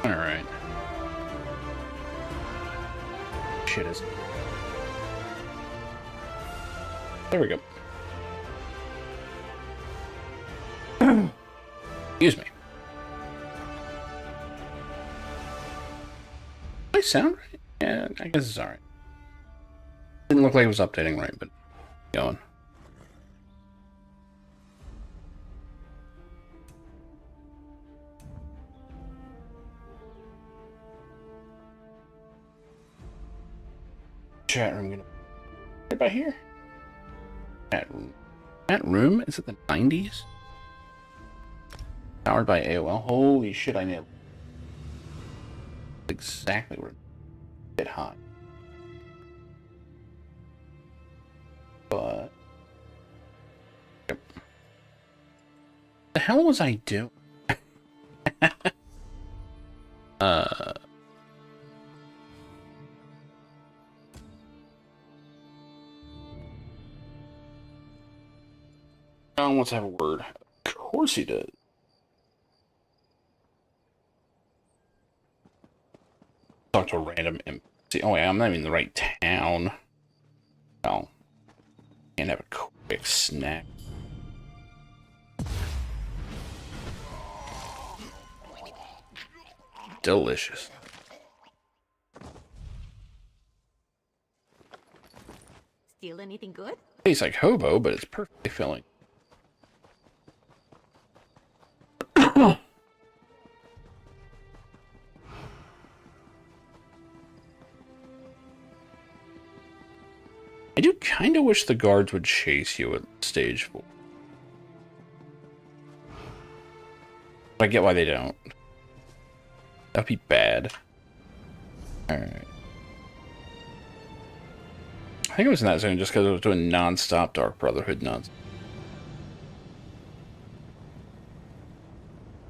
Alright. Shit is. There we go. Excuse me. Do I sound right? Yeah, I guess it's alright. Didn't look like it was updating right, but going. Chat room gonna right about here. Chat room. Chat room? Is it the 90s? Powered by AOL. Holy shit, I nailed exactly where it hit high. But yep. What the hell was I doing? John wants to have a word. Of course he does. Talk to a random NPC. Oh, yeah, I'm not even in the right town. Well, can't have a quick snack. Delicious. Steal anything good? Tastes like hobo, but it's perfectly filling. I do kind of wish the guards would chase you at stage 4. But I get why they don't. That'd be bad. Alright. I think it was in that zone just because it was doing non-stop Dark Brotherhood nonsense.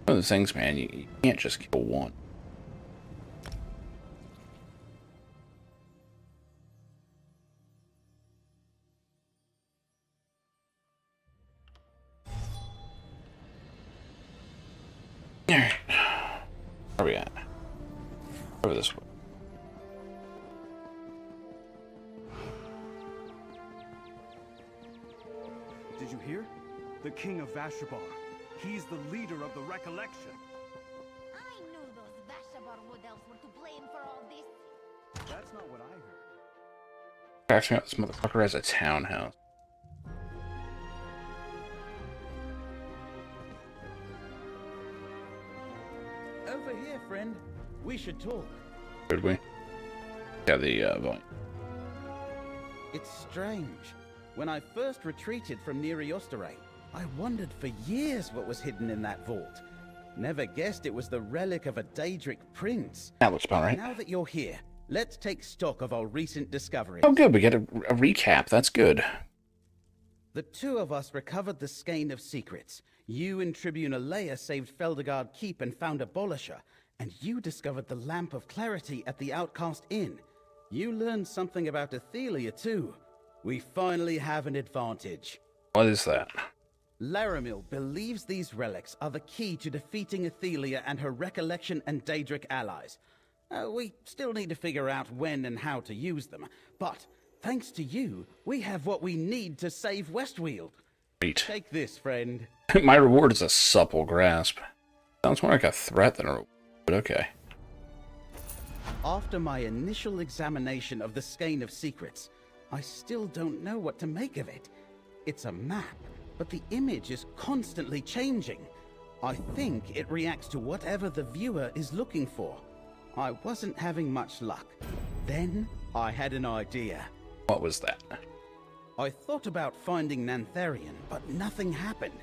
One of those things, man, you can't just kill one. Alright. Where are we at? Over this way. Did you hear? The king of Vashabar. He's the leader of the recollection. I knew those Vashabar wood elves were to blame for all this. That's not what I heard. Cracks me out, this motherfucker has a townhouse. Over here, friend. We should talk. Should we? Yeah, the volume. It's strange. When I first retreated from Neriostare, I wondered for years what was hidden in that vault. Never guessed it was the relic of a Daedric prince. That looks about right. Now that you're here, let's take stock of our recent discoveries. Oh, good. We get a recap. That's good. The two of us recovered the Skein of Secrets. You and Tribune Alea saved Feldergard Keep and found Abolisher. And you discovered the Lamp of Clarity at the Outcast Inn. You learned something about Athelia, too. We finally have an advantage. What is that? Laramil believes these relics are the key to defeating Athelia and her Recollection and Daedric allies. We still need to figure out when and how to use them, but thanks to you, we have what we need to save Westweald. Great. Take this, friend. My reward is a supple grasp. Sounds more like a threat than a reward, but okay. After my initial examination of the Skein of Secrets, I still don't know what to make of it. It's a map, but the image is constantly changing. I think it reacts to whatever the viewer is looking for. I wasn't having much luck. Then I had an idea. What was that? I thought about finding Nantharian, but nothing happened.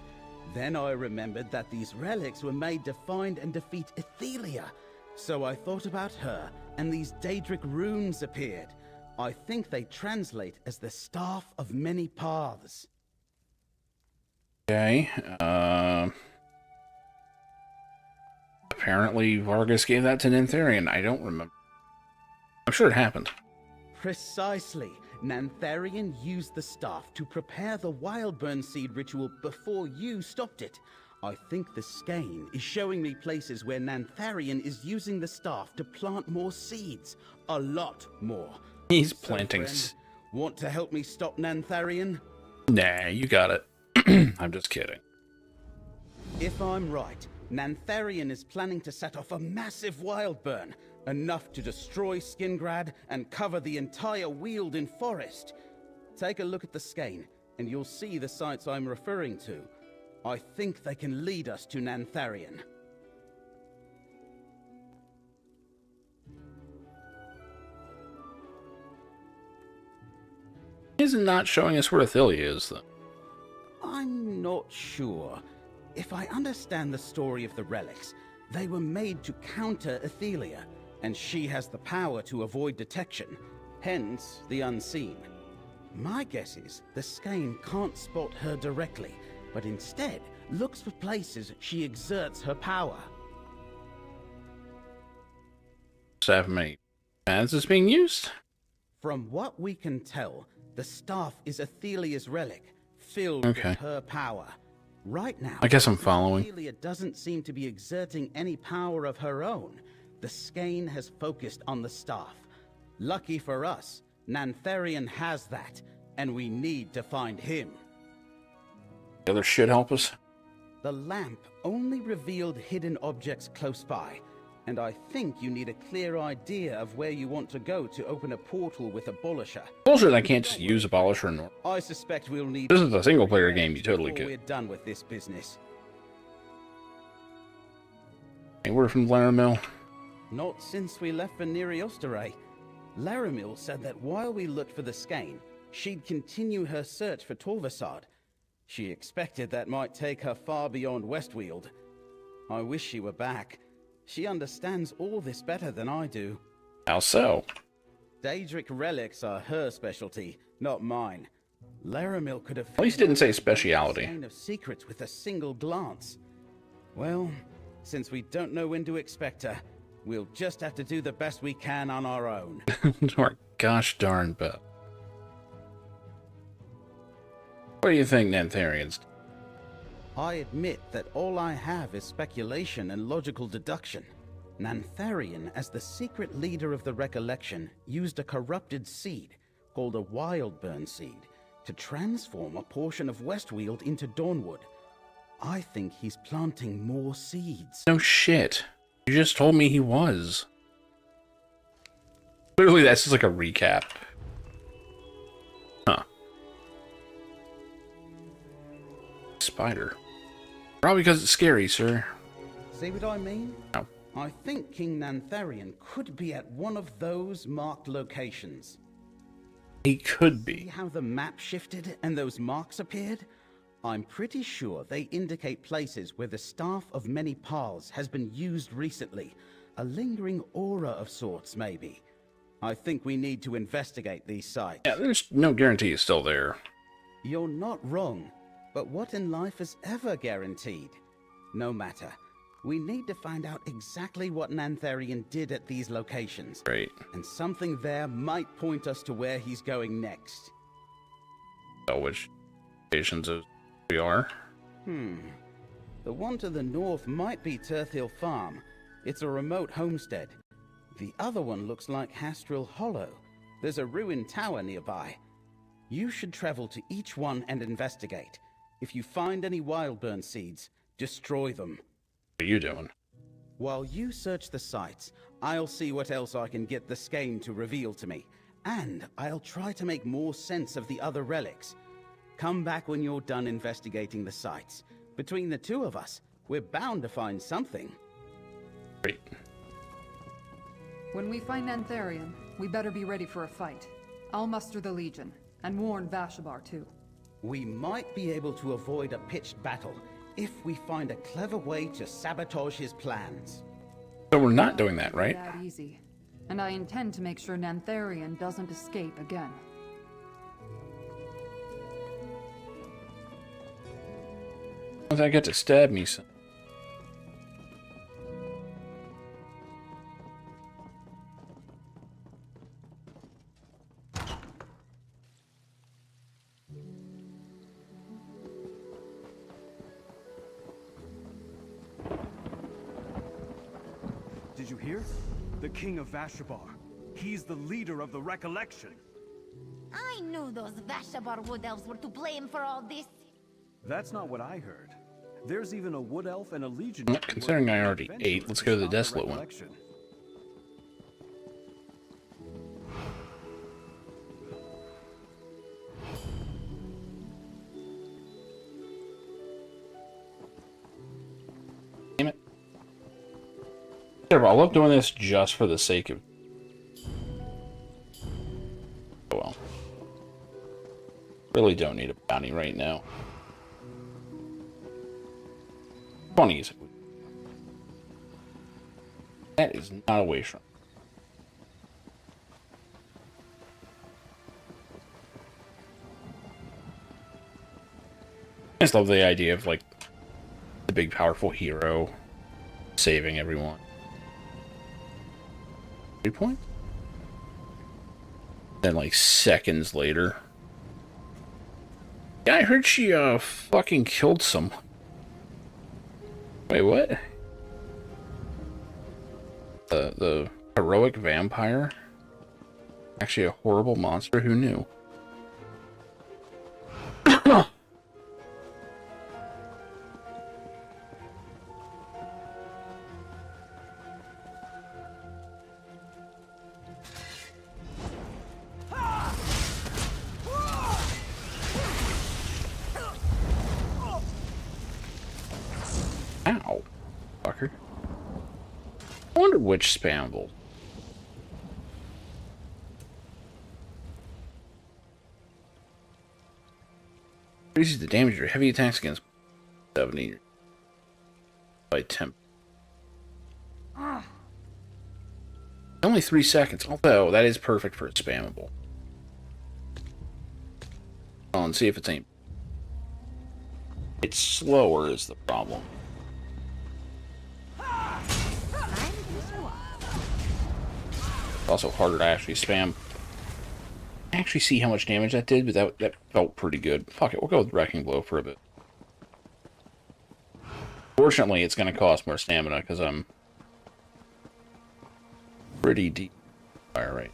Then I remembered that these relics were made to find and defeat Athelia. So I thought about her, and these Daedric runes appeared. I think they translate as the Staff of Many Paths. Okay. Apparently Vargas gave that to Nantharian. I don't remember. I'm sure it happened. Precisely. Nantharian used the staff to prepare the Wildburn Seed ritual before you stopped it. I think the skein is showing me places where Nantharian is using the staff to plant more seeds. A lot more. He's So, planting. friend, want to help me stop Nantharian? Nah, you got it. I'm just kidding. If I'm right, Nantharian is planning to set off a massive wild burn, enough to destroy Skingrad and cover the entire Weald in forest. Take a look at the skein, and you'll see the sites I'm referring to. I think they can lead us to Nantharian. He's not showing us where Athilia is, though. I'm not sure. If I understand the story of the relics, they were made to counter Athelia, and she has the power to avoid detection, hence the unseen. My guess is the skein can't spot her directly, but instead looks for places she exerts her power. So how many paths is being used? From what we can tell, the staff is Athelia's relic, filled Okay. with her power. Right now, I guess I'm following. Athelia doesn't seem to be exerting any power of her own. The skein has focused on the staff. Lucky for us, Nantharian has that, and we need to find him. The other shit help us? The lamp only revealed hidden objects close by, and I think you need a clear idea of where you want to go to open a portal with Abolisher. Bullshit, I can't just use Abolisher and I suspect we'll need... This is a single-player game, you totally before could. we're done with this business. Hey, we're from Laramil. Not since we left for Neriosteray. Laramil said that while we looked for the skein, she'd continue her search for Torvasad. She expected that might take her far beyond Westweald. I wish she were back. She understands all this better than I do. How so? Daedric relics are her specialty, not mine. Laramil could have... At least he didn't say speciality. ...skein of secrets with a single glance. Well, since we don't know when to expect her, we'll just have to do the best we can on our own. Or gosh darn bet. What do you think, Nantharians? I admit that all I have is speculation and logical deduction. Nantharian, as the secret leader of the Recollection, used a corrupted seed, called a Wildburn seed, to transform a portion of Westweald into Dawnwood. I think he's planting more seeds. No shit. You just told me he was. Clearly that's just like a recap. Huh. Spider. Probably because it's scary, sir. See what I mean? No. I think King Nantharian could be at one of those marked locations. He could See be. how the map shifted and those marks appeared? I'm pretty sure they indicate places where the Staff of Many Paths has been used recently. A lingering aura of sorts, maybe. I think we need to investigate these sites. Yeah, there's no guarantee he's still there. You're not wrong, but what in life is ever guaranteed? No matter. We need to find out exactly what Nantharian did at these locations. Right. And something there might point us to where he's going next. So which stations we are? The one to the north might be Turthill Farm. It's a remote homestead. The other one looks like Hastrel Hollow. There's a ruined tower nearby. You should travel to each one and investigate. If you find any Wildburn seeds, destroy them. What are you doing? While you search the sites, I'll see what else I can get the skein to reveal to me. And I'll try to make more sense of the other relics. Come back when you're done investigating the sites. Between the two of us, we're bound to find something. Great. When we find Nantharian, we better be ready for a fight. I'll muster the Legion, and warn Vashabar too. We might be able to avoid a pitched battle if we find a clever way to sabotage his plans. So we're not doing that, right? That easy. And I intend to make sure Nantharian doesn't escape again. Once I get to stab me some. Did you hear? The king of Vashabar. He's the leader of the recollection. I knew those Vashabar wood elves were to blame for all this. That's not what I heard. There's even a wood elf and a legion. Considering I already ate, let's go to the desolate one. Damn it. I love doing this just for the sake of... Oh well. Really don't need a bounty right now. 20s. That is not a waste run. I just love the idea of, like, the big powerful hero saving everyone. 3 points? Then, like, seconds later. Yeah, I heard she, fucking killed someone. Wait, what? The heroic vampire? Actually a horrible monster? Who knew? Ow, fucker. I wonder which spamble. Increases the damage of your heavy attacks against 70 by 10. Only 3 seconds, although that is perfect for a spammable. Oh, and see if it's any. It's slower is the problem. Also harder to actually spam. Actually see how much damage that did, but that felt pretty good. Fuck it, we'll go with Wrecking Blow for a bit. Fortunately, it's going to cost more stamina because I'm pretty deep fire rate.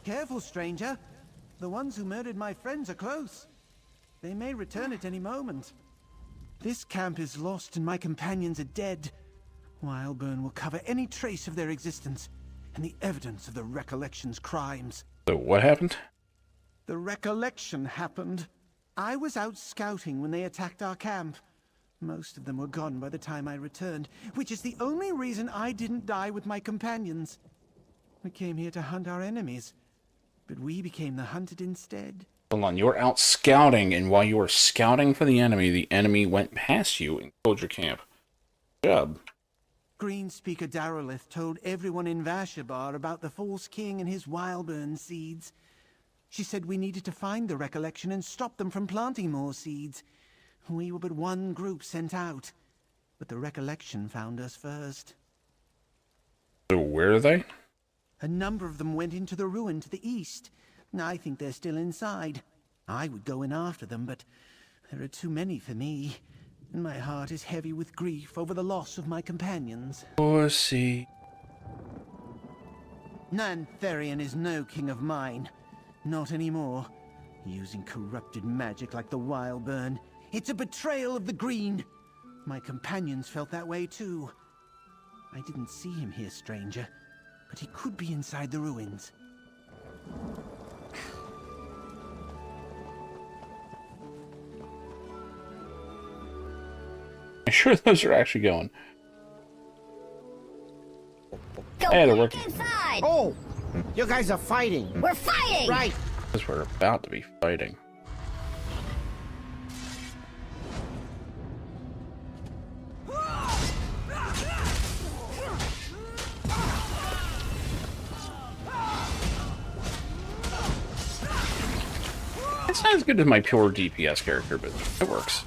Careful, stranger. The ones who murdered my friends are close. They may return at any moment. This camp is lost and my companions are dead. Wildburn will cover any trace of their existence and the evidence of the Recollection's crimes. So what happened? The Recollection happened. I was out scouting when they attacked our camp. Most of them were gone by the time I returned, which is the only reason I didn't die with my companions. We came here to hunt our enemies, but we became the hunted instead. Hold on, you were out scouting, and while you were scouting for the enemy went past you and killed your camp. Good job. Greenspeaker Darolith told everyone in Vashabar about the false king and his Wildburn seeds. She said we needed to find the Recollection and stop them from planting more seeds. We were but one group sent out, but the Recollection found us first. So where are they? A number of them went into the ruin to the east. I think they're still inside. I would go in after them, but there are too many for me. And my heart is heavy with grief over the loss of my companions. Pussy. Nantherian is no king of mine. Not anymore. Using corrupted magic like the Wildburn. It's a betrayal of the Green. My companions felt that way too. I didn't see him here, stranger, but he could be inside the ruins. I'm sure those are actually going. Go Hey, they're back working. inside! Oh, you guys are fighting. We're fighting! Right. Because we're about to be fighting. It sounds good to my pure DPS character, but it works.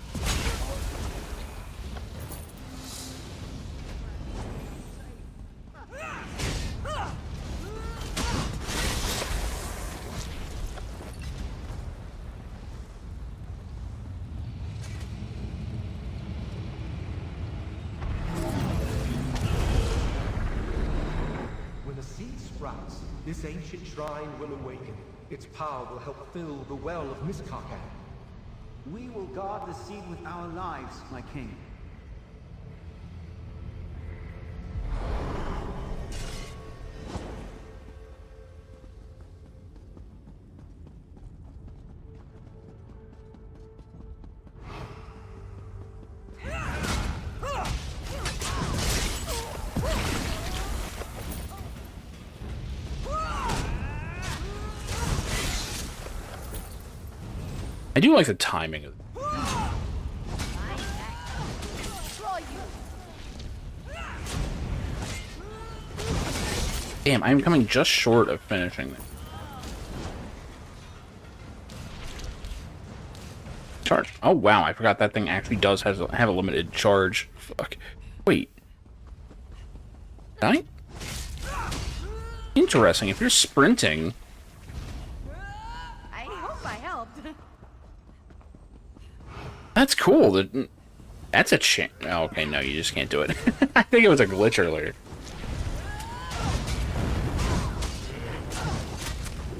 rats, this ancient shrine will awaken. Its power will help fill the well of Miskarkan. We will guard the seed with our lives, my king. I do like the timing of it. Damn, I'm coming just short of finishing this. Charge. Oh wow, I forgot that thing actually does have a limited charge. Fuck. Wait. Did I? Interesting. If you're sprinting. I hope I helped. That's cool. That's a chance. Oh, okay, no, you just can't do it. I think it was a glitch earlier.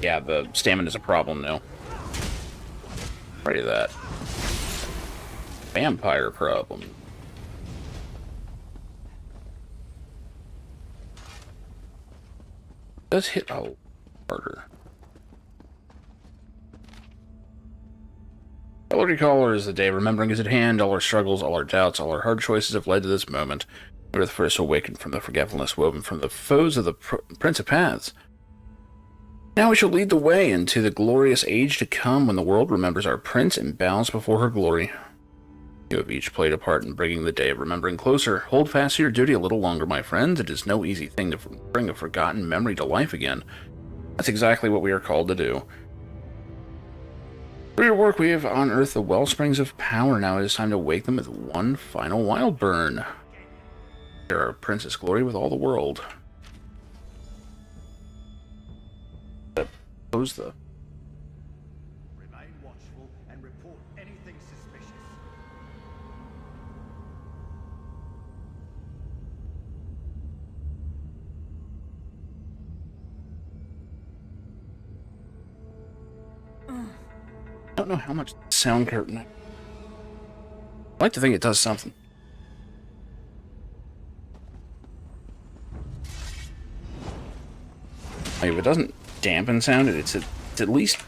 Yeah, the stamina's a problem now. Ready to that. Vampire problem. Does hit harder. All recall is the day remembering is at hand. All our struggles, all our doubts, all our hard choices have led to this moment. We were the first awakened from the forgetfulness woven from the foes of the Prince of Paths. Now we shall lead the way into the glorious age to come when the world remembers our prince and bows before her glory. You have each played a part in bringing the day of remembering closer. Hold fast to your duty a little longer, my friends. It is no easy thing to bring a forgotten memory to life again. That's exactly what we are called to do. Through your work, we have unearthed the wellsprings of power. Now it is time to wake them with one final wild burn. Share our princess glory with all the world. Close the... Remain watchful and report anything suspicious. I don't know how much sound curtain. I like to think it does something. Like if it doesn't dampen sound, it's at least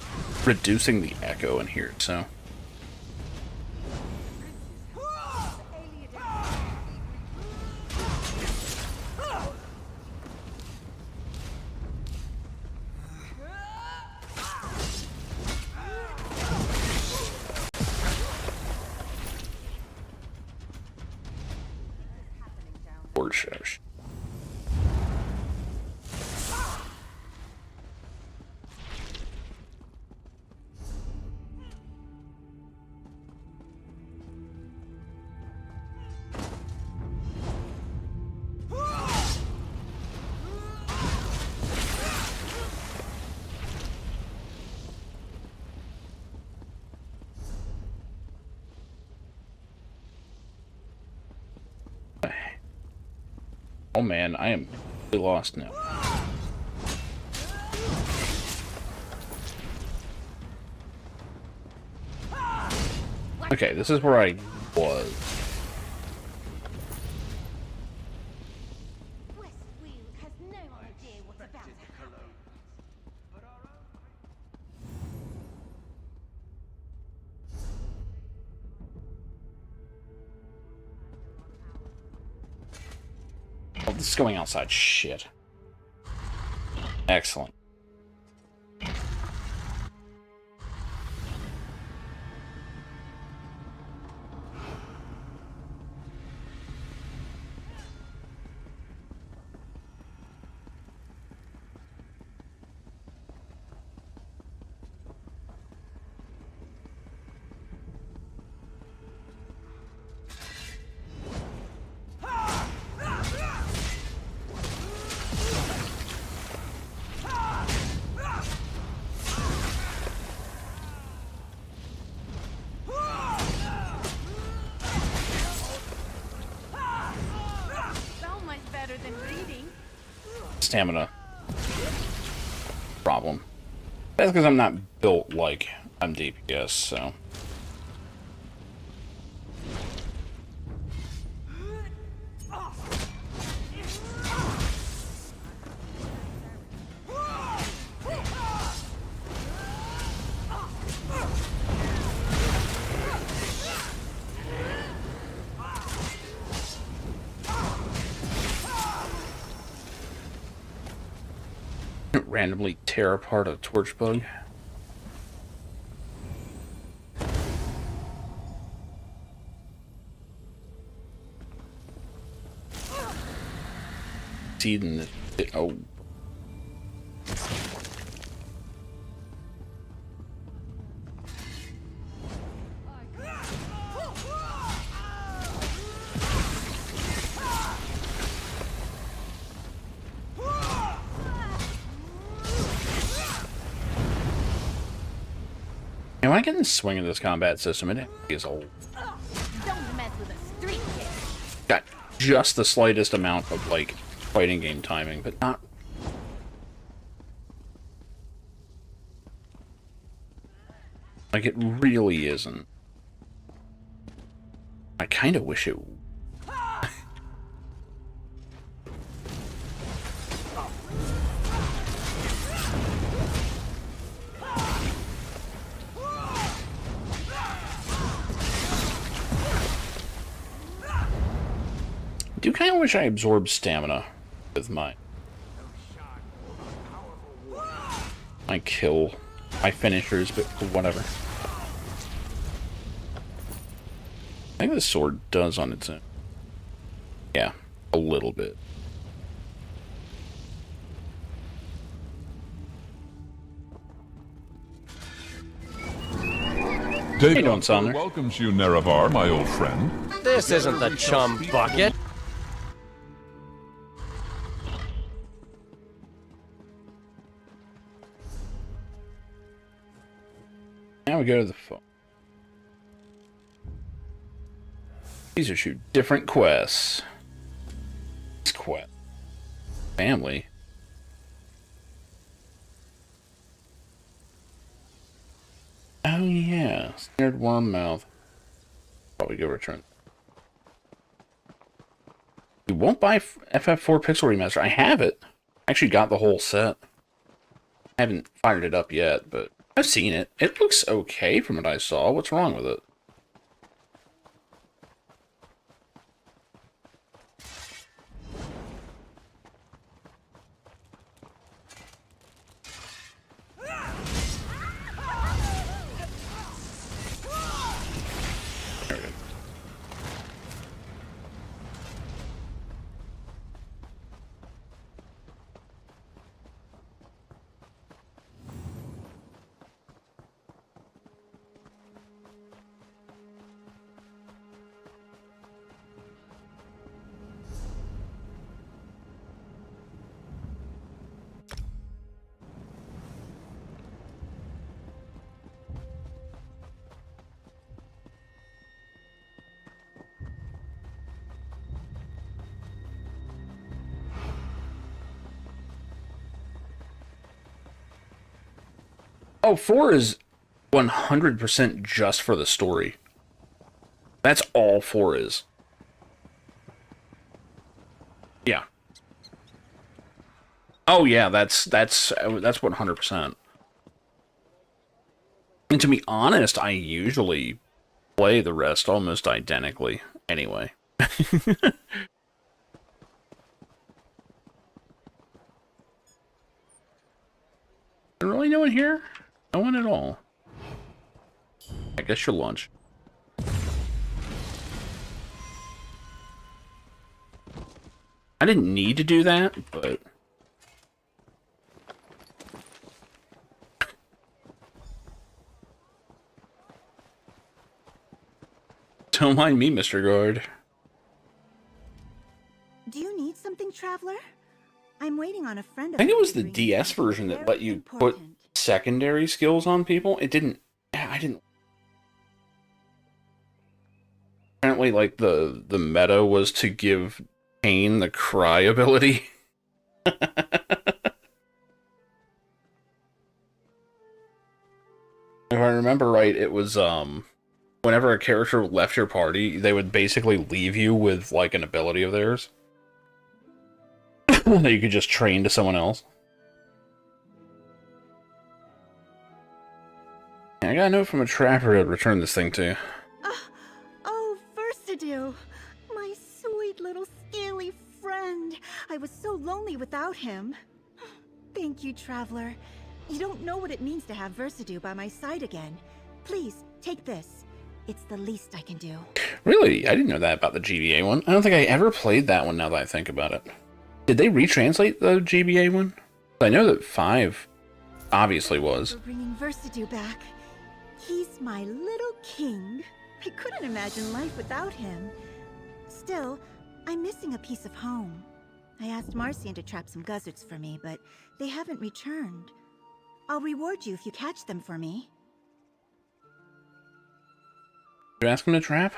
reducing the echo in here, so. Shush. Oh man, I am really lost now. Okay, this is where I was. Westfield has no idea what's about to happen. Oh, this is going outside. Shit. Excellent. So much better than reading. Stamina. problem. That's because I'm not built like I'm DPS, so. Randomly tear apart a torch bug. Seed in the oh. When I get in the swing of this combat system, it is old. Don't mess with a street kid. Got just the slightest amount of, like, fighting game timing, but not... Like, it really isn't. I kind of wish it... I do kind of wish I absorbed stamina with my kill, my finishers, but whatever. I think the sword does on its own. Yeah, a little bit. Dagon Sumner? welcomes you, Nerevar, my old friend. This isn't the chum bucket. Now we go to the phone. These are two different quests. This quest. Family. Oh yeah. Snared worm mouth. Probably go return. We won't buy FF4 Pixel Remaster. I have it. I actually got the whole set. I haven't fired it up yet, but I've seen it. It looks okay from what I saw. What's wrong with it? There we go. Oh, 4 is 100% just for the story. That's all 4 is. Yeah. Oh yeah, that's 100%. And to be honest, I usually play the rest almost identically anyway. Really no one here? No one at all. I guess your lunch. I didn't need to do that, but... Don't mind me, Mr. Guard. Do you need something, Traveler? I'm waiting on a friend of I think it was the mine. DS version that let you put Important. secondary skills on people. It didn't... I didn't... Apparently, like, the meta was to give Pain the cry ability. If I remember right, it was, whenever a character left your party, they would basically leave you with, like, an ability of theirs. That you could just train to someone else. I got a note from a trapper to return this thing to. Oh, Versadu, my sweet little scaly friend. I was so lonely without him. Thank you, Traveler. You don't know what it means to have Versadu by my side again. Please, take this. It's the least I can do. Really? I didn't know that about the GBA one. I don't think I ever played that one now that I think about it. Did they retranslate the GBA one? I know that 5 obviously was. For bringing Versadu back. He's my little king. I couldn't imagine life without him. Still, I'm missing a piece of home. I asked Marcian to trap some guzzards for me, but they haven't returned. I'll reward you if you catch them for me. You ask him to trap?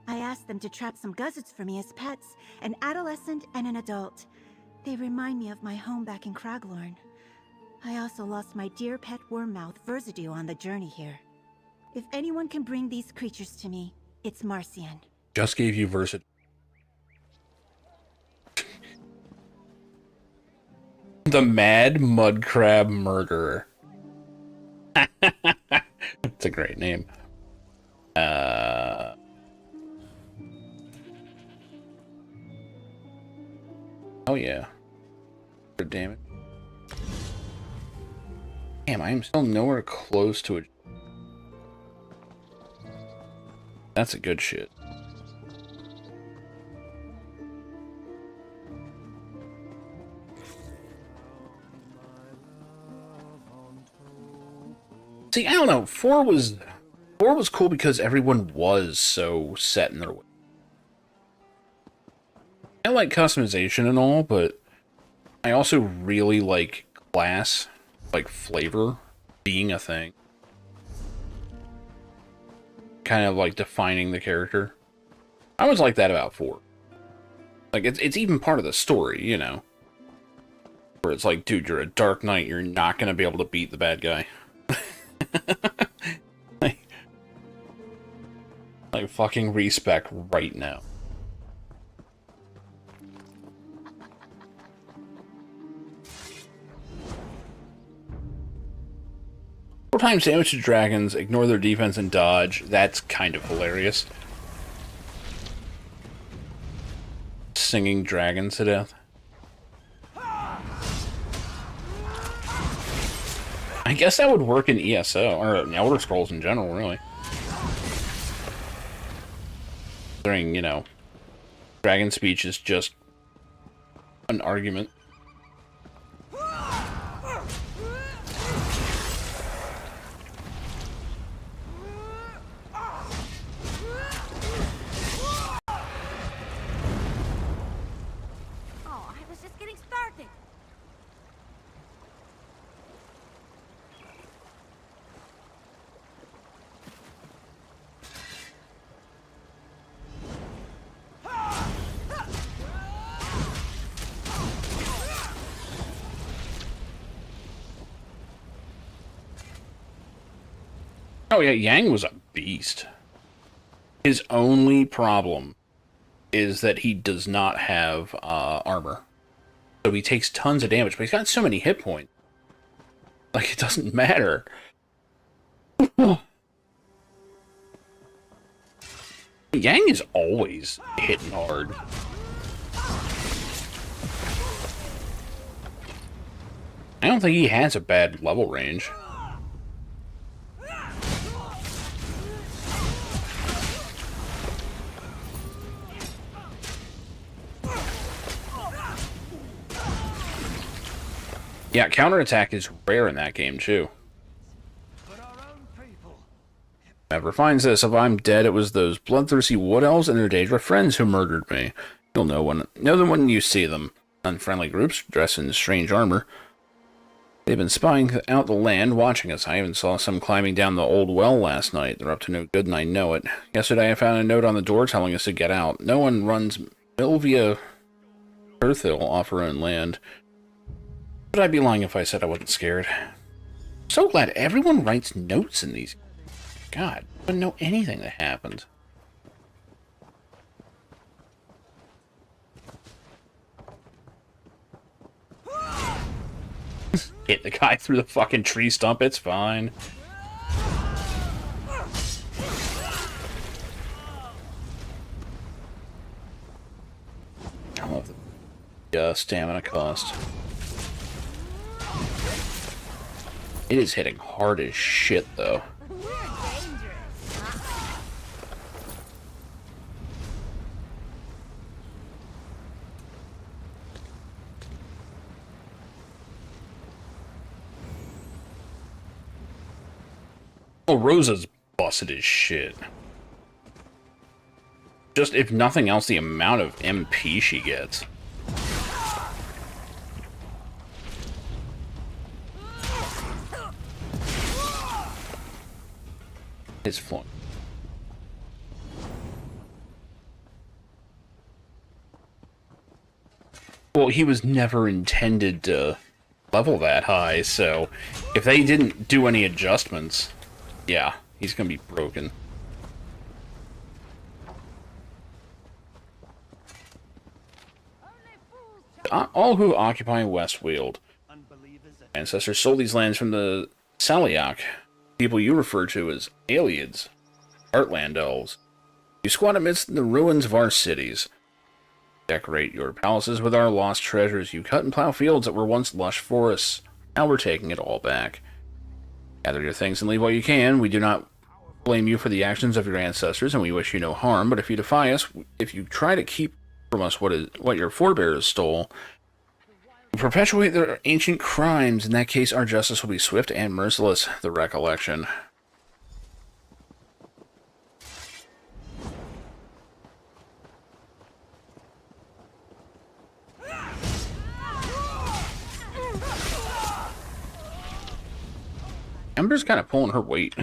I asked them to trap some guzzards for me as pets, an adolescent and an adult. They remind me of my home back in Craglorn. I also lost my dear pet wormmouth Versadu on the journey here. If anyone can bring these creatures to me, it's Marcian. Just gave you Versad. The Mad Mud Crab Murderer. It's a great name. Oh yeah. Damn it. Damn, I am still nowhere close to it. That's a good shit. See, I don't know. 4 was cool because everyone was so set in their way. I like customization and all, but I also really like class, like flavor being a thing. Kind of like defining the character. I always like that about 4. Like, it's even part of the story, you know. Where it's like, dude, you're a Dark Knight, you're not going to be able to beat the bad guy. like fucking respect right now. Four-time sandwich to dragons, ignore their defense and dodge. That's kind of hilarious. Singing dragons to death. I guess that would work in ESO, or in Elder Scrolls in general, really. During, you know, dragon speech is just an argument. Oh yeah, Yang was a beast. His only problem is that he does not have armor. So he takes tons of damage, but he's got so many hit points. Like, it doesn't matter. Yang is always hitting hard. I don't think he has a bad level range. Yeah, counterattack is rare in that game, too. Whoever finds this, if I'm dead, it was those bloodthirsty wood elves and their Daedra friends who murdered me. You'll know them when you see them. Unfriendly groups dressed in strange armor. They've been spying out the land, watching us. I even saw some climbing down the old well last night. They're up to no good, and I know it. Yesterday I found a note on the door telling us to get out. No one runs Milvia Earthhill off her own land. Would I be lying if I said I wasn't scared? So glad everyone writes notes in these. God, I wouldn't know anything that happened. Hit the guy through the fucking tree stump, it's fine. I love the stamina cost. It is hitting hard as shit, though. Oh, Rosa's busted as shit. Just, if nothing else, the amount of MP she gets. It's fun. Well, he was never intended to level that high, so if they didn't do any adjustments, yeah, he's gonna be broken. All who occupy Westweald. Ancestors sold these lands from the Salyak, people you refer to as aliens, Heartland elves. You squat amidst the ruins of our cities. Decorate your palaces with our lost treasures. You cut and plow fields that were once lush forests. Now we're taking it all back. Gather your things and leave while you can. We do not blame you for the actions of your ancestors, and we wish you no harm, but if you defy us, if you try to keep from us what your forebears stole, you perpetuate their ancient crimes. In that case, our justice will be swift and merciless. The Recollection. Ember's kind of pulling her weight.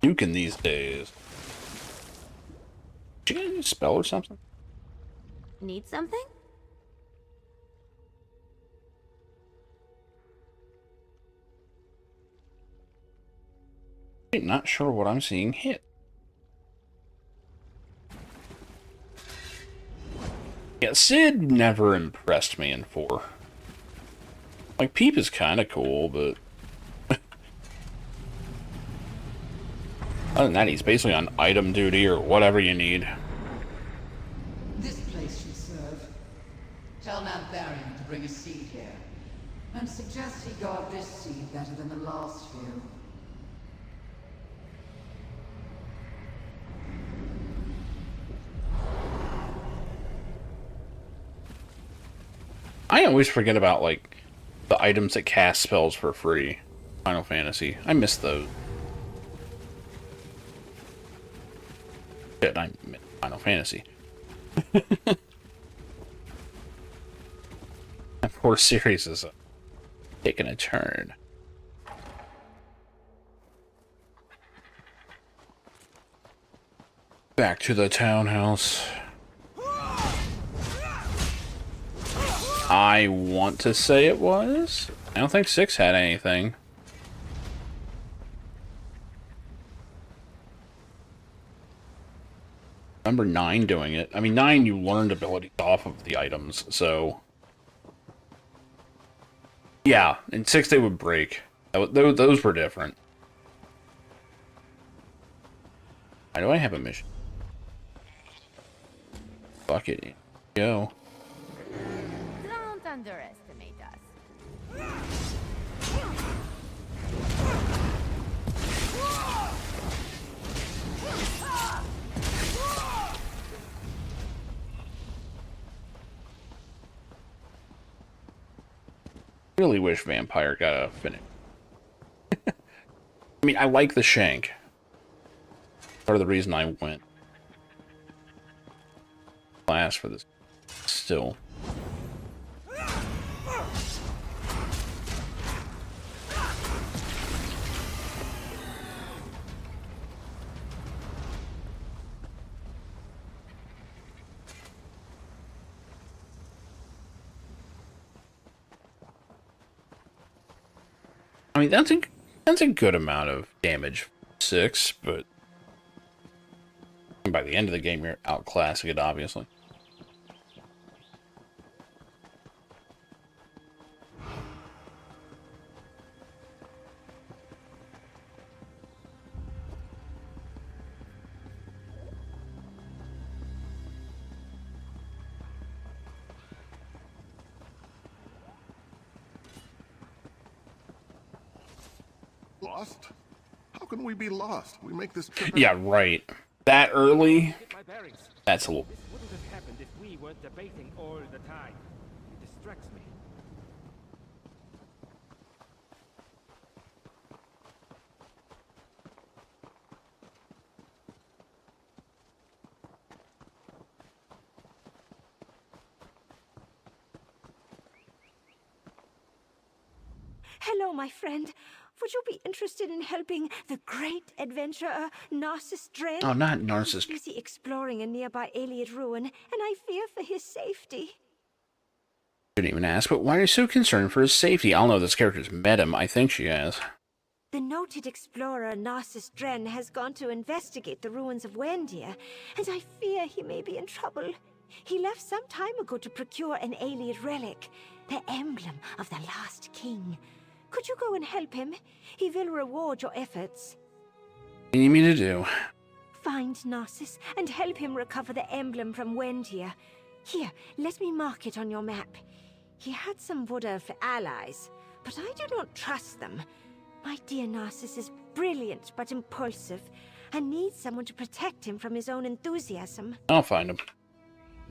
Nuking these days. Did you get a new spell or something? Need something? I'm not sure what I'm seeing hit. Yeah, Sid never impressed me in 4. Like, Peep is kind of cool, but... other than that, he's basically on item duty or whatever you need. This place should serve. Tell Nantharian to bring a seed here. And suggest he guard this seed better than the last few. I always forget about, like, the items that cast spells for free. Final Fantasy. I miss those. Shit, I meant Final Fantasy. That poor series is taking a turn. Back to the townhouse. I want to say it was. I don't think 6 had anything. Remember 9 doing it. I mean, 9 you learned abilities off of the items, so... yeah, in 6 they would break. Those were different. Why do I have a mission? Fuck it. Go. Don't underestimate us. Really wish Vampire got a finish. I mean, I like the shank. Part of the reason I went last for this. Still. I mean, that's a good amount of damage. 6, but by the end of the game, you're outclassing it, obviously. Lost? How can we be lost? We make this trip. Yeah, right. That early? That's a little... This wouldn't have happened if we weren't debating all the time. It distracts me. Hello, my friend. Would you be interested in helping the great adventurer Narcissus Dren? Oh, not Narcissus. He's busy exploring a nearby Iliad ruin, and I fear for his safety. Didn't even ask, but why are you so concerned for his safety? I'll know this character's met him. I think she has. The noted explorer Narcissus Dren has gone to investigate the ruins of Wendir, and I fear he may be in trouble. He left some time ago to procure an Iliad relic, the emblem of the last king. Could you go and help him? He will reward your efforts. What do you need me to do? Find Narcissus and help him recover the emblem from Wendir. Here, let me mark it on your map. He had some Vodalf allies, but I do not trust them. My dear Narcissus is brilliant but impulsive, and needs someone to protect him from his own enthusiasm. I'll find him.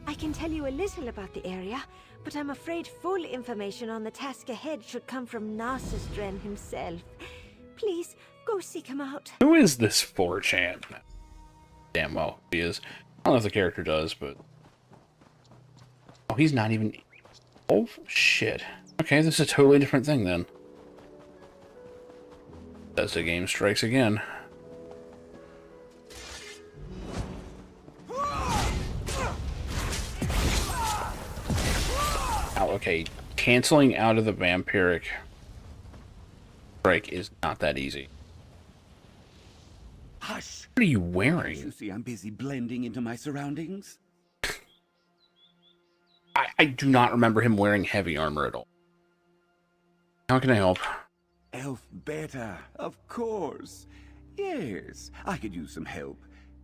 I can tell you a little about the area, but I'm afraid full information on the task ahead should come from Narcissus Dren himself. Please, go seek him out. Who is this 4chan? Damn well he is. I don't know if the character does, but... Oh, he's not even... Oh, shit. Okay, this is a totally different thing, then. As the game strikes again. Oh, okay, canceling out of the vampiric strike is not that easy. Hush! What are you wearing? You see I'm busy blending into my surroundings? I do not remember him wearing heavy armor at all. How can I help? Elf Beta, of course. Yes, I could use some help.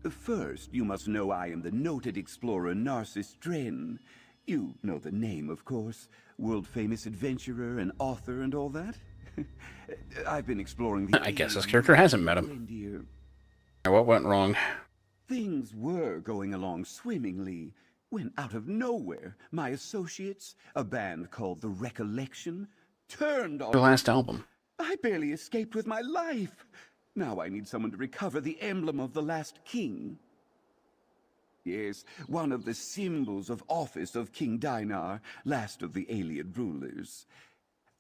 First, you must know I am the noted explorer Narcissus Dren. You know the name, of course. World-famous adventurer and author and all that. I've been exploring the... I guess this character hasn't met him. What went wrong? Things were going along swimmingly, when out of nowhere, my associates, a band called The Recollection, turned on... Their last album. I barely escaped with my life. Now I need someone to recover the emblem of the last king. Yes, one of the symbols of office of King Dinar, last of the Iliad rulers.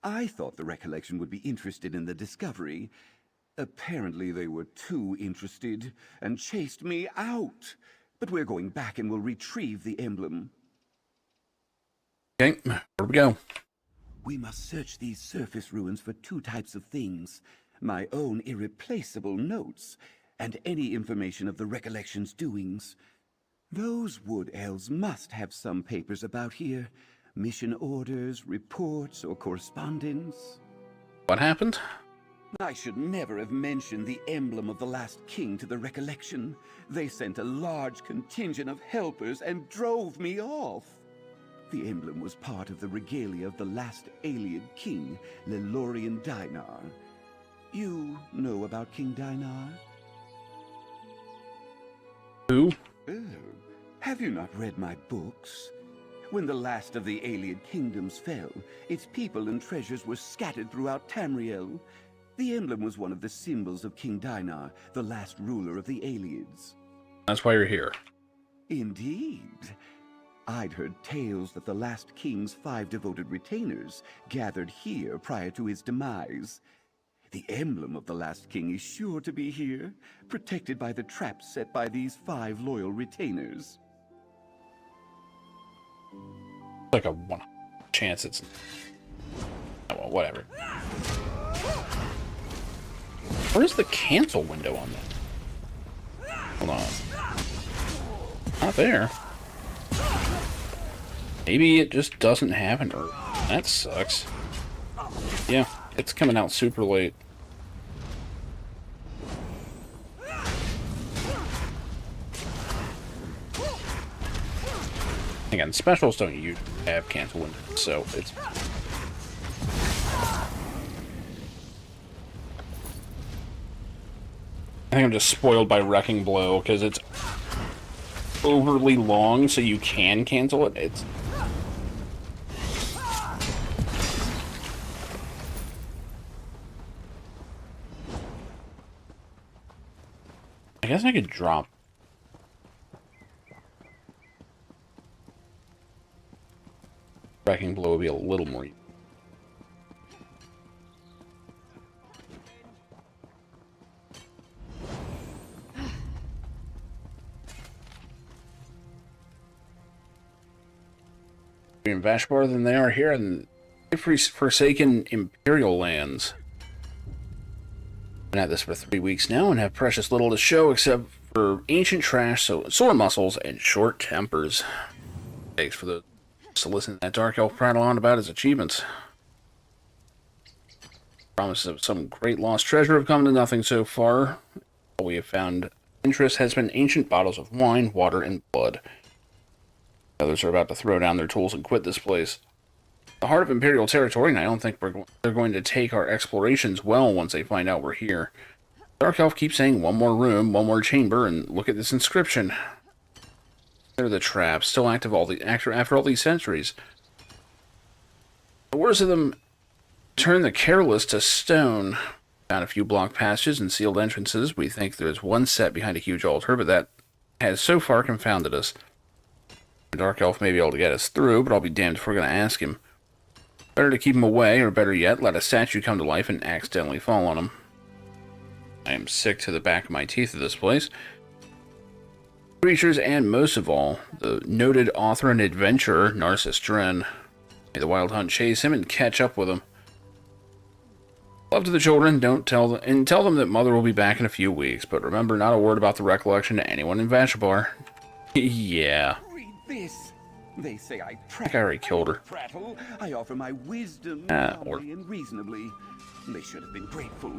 I thought the Recollection would be interested in the discovery. Apparently they were too interested and chased me out. But we're going back and will retrieve the emblem. Okay, where we go? We must search these surface ruins for two types of things. My own irreplaceable notes, and any information of the Recollection's doings. Those wood elves must have some papers about here. Mission orders, reports, or correspondence. What happened? I should never have mentioned the emblem of the last king to the Recollection. They sent a large contingent of helpers and drove me off. The emblem was part of the regalia of the last Iliad king, Lelorian Dinar. You know about King Dinar? Who? Oh, have you not read my books? When the last of the Iliad kingdoms fell, its people and treasures were scattered throughout Tamriel. The emblem was one of the symbols of King Dinar, the last ruler of the Iliads. That's why you're here. Indeed. I'd heard tales that the last king's 5 devoted retainers gathered here prior to his demise. The emblem of the last king is sure to be here, protected by the traps set by these 5 loyal retainers. Like a 1 chance it's... Oh, well, whatever. Where's the cancel window on that? Hold on. Not there. Maybe it just doesn't have an herb. That sucks. Yeah, it's coming out super late. Again, specials don't usually have cancel windows, so it's... I think I'm just spoiled by Wrecking Blow, because it's overly long, so you can cancel it. It's... I guess I could drop... Wrecking Blow would be a little more... in Vashbar than they are here in the forsaken Imperial lands. Been at this for 3 weeks now and have precious little to show except for ancient trash, so sore muscles and short tempers. Thanks for the to listen to that Dark Elf prattle on about his achievements. Promises of some great lost treasure have come to nothing so far. All we have found interest has been ancient bottles of wine, water, and blood. Others are about to throw down their tools and quit this place. The heart of Imperial territory, and I don't think they're going to take our explorations well once they find out we're here. Dark Elf keeps saying one more room, one more chamber, and look at this inscription. They're the traps, still active after all these centuries. The worst of them turn the careless to stone. Found a few blocked passages and sealed entrances. We think there's one set behind a huge altar, but that has so far confounded us. The Dark Elf may be able to get us through, but I'll be damned if we're going to ask him. Better to keep him away, or better yet, let a statue come to life and accidentally fall on him. I am sick to the back of my teeth of this place. Creatures, and most of all, the noted author and adventurer, Narcissus Dren. May the Wild Hunt chase him and catch up with him. Love to the children, tell them that Mother will be back in a few weeks, but remember, not a word about the recollection to anyone in Vashabar. Yeah. This. They say I I think I already killed her. prattle. I offer my wisdom Or... calmly and reasonably. They should have been grateful.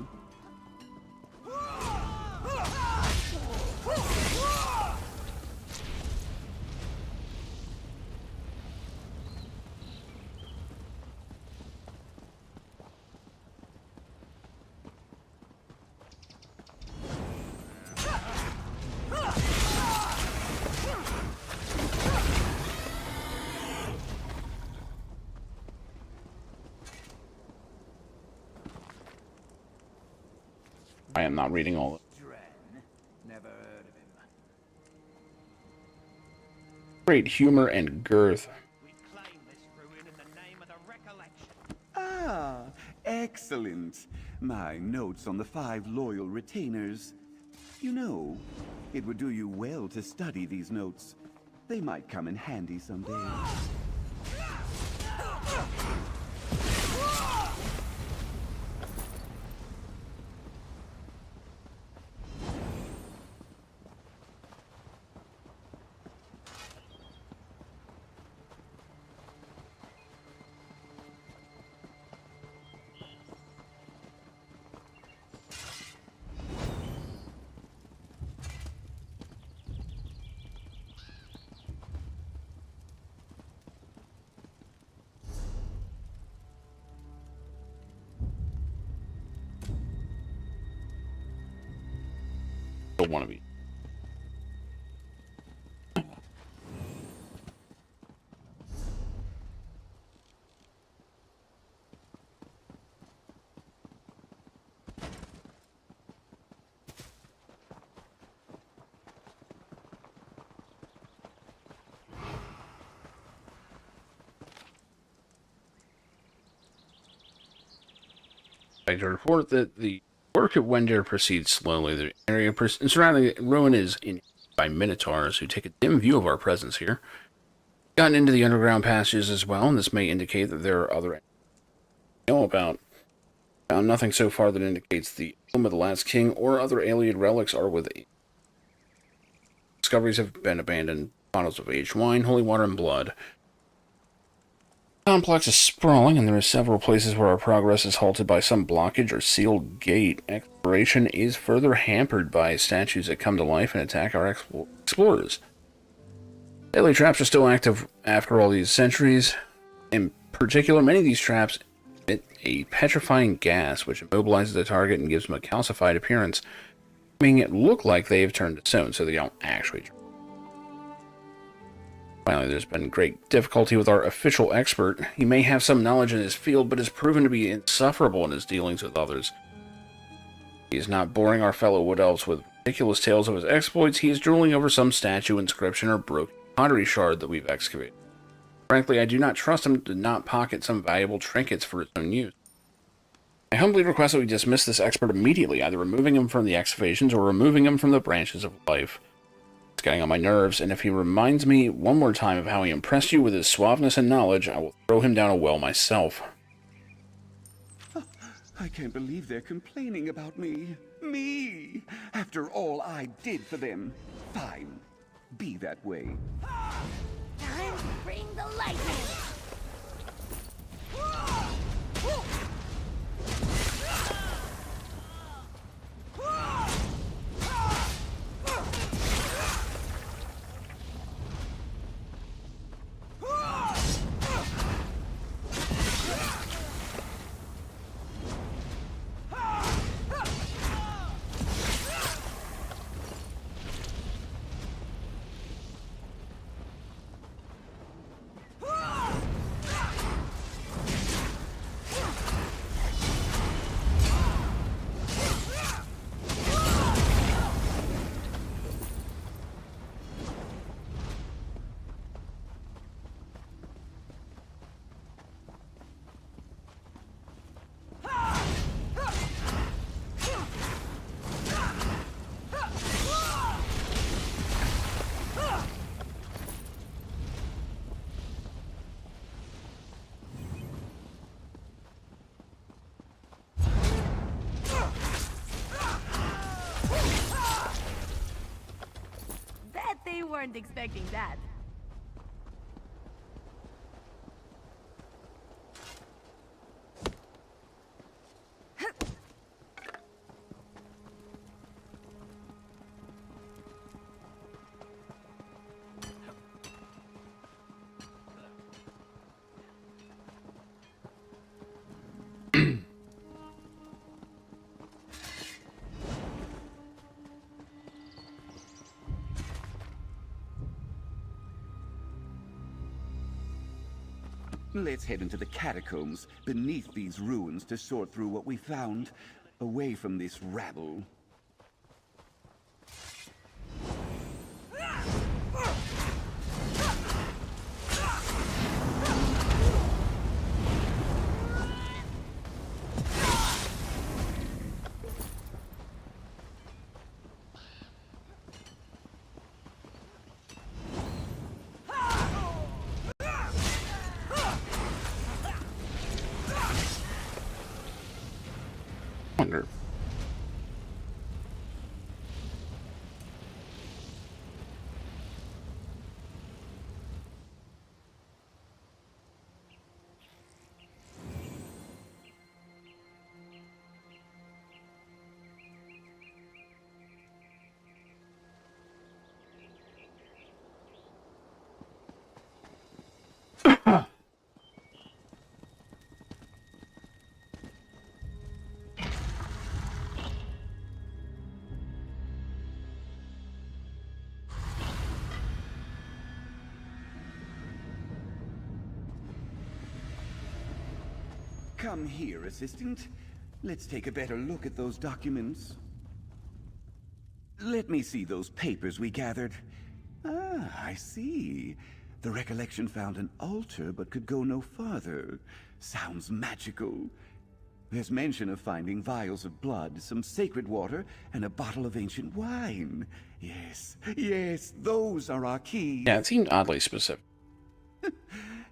I am not reading all of it. Never heard of him. Great humor and girth. Ah, excellent. My notes on the 5 loyal retainers. You know, it would do you well to study these notes. They might come in handy someday. Don't want to be. I to report that the work at Wender proceeds slowly. The area surrounding the ruin is in by minotaurs who take a dim view of our presence here. Gotten into the underground passages as well, and this may indicate that there are other enemies we know about. Found nothing so far that indicates the emblem of the last king or other alien relics are within. Discoveries have been abandoned. Bottles of aged wine, holy water, and blood. The complex is sprawling, and there are several places where our progress is halted by some blockage or sealed gate. Exploration is further hampered by statues that come to life and attack our explorers. Deadly traps are still active after all these centuries. In particular, many of these traps emit a petrifying gas which immobilizes the target and gives them a calcified appearance, making it look like they have turned to stone, so they don't actually. Finally, there's been great difficulty with our official expert. He may have some knowledge in his field, but has proven to be insufferable in his dealings with others. He is not boring our fellow Wood Elves with ridiculous tales of his exploits. He is drooling over some statue, inscription, or broken pottery shard that we've excavated. Frankly, I do not trust him to not pocket some valuable trinkets for his own use. I humbly request that we dismiss this expert immediately, either removing him from the excavations or removing him from the branches of life. It's getting on my nerves, and if he reminds me one more time of how he impressed you with his suaveness and knowledge, I will throw him down a well myself. I can't believe they're complaining about me. Me! After all I did for them. Fine. Be that way. Time to bring the lightning! They weren't expecting that. Let's head into the catacombs beneath these ruins to sort through what we found, away from this rabble. Wonder. Come here, assistant. Let's take a better look at those documents. Let me see those papers we gathered. Ah, I see. The recollection found an altar but could go no farther. Sounds magical. There's mention of finding vials of blood, some sacred water, and a bottle of ancient wine. Yes, yes, those are our keys. Yeah, it seemed oddly specific.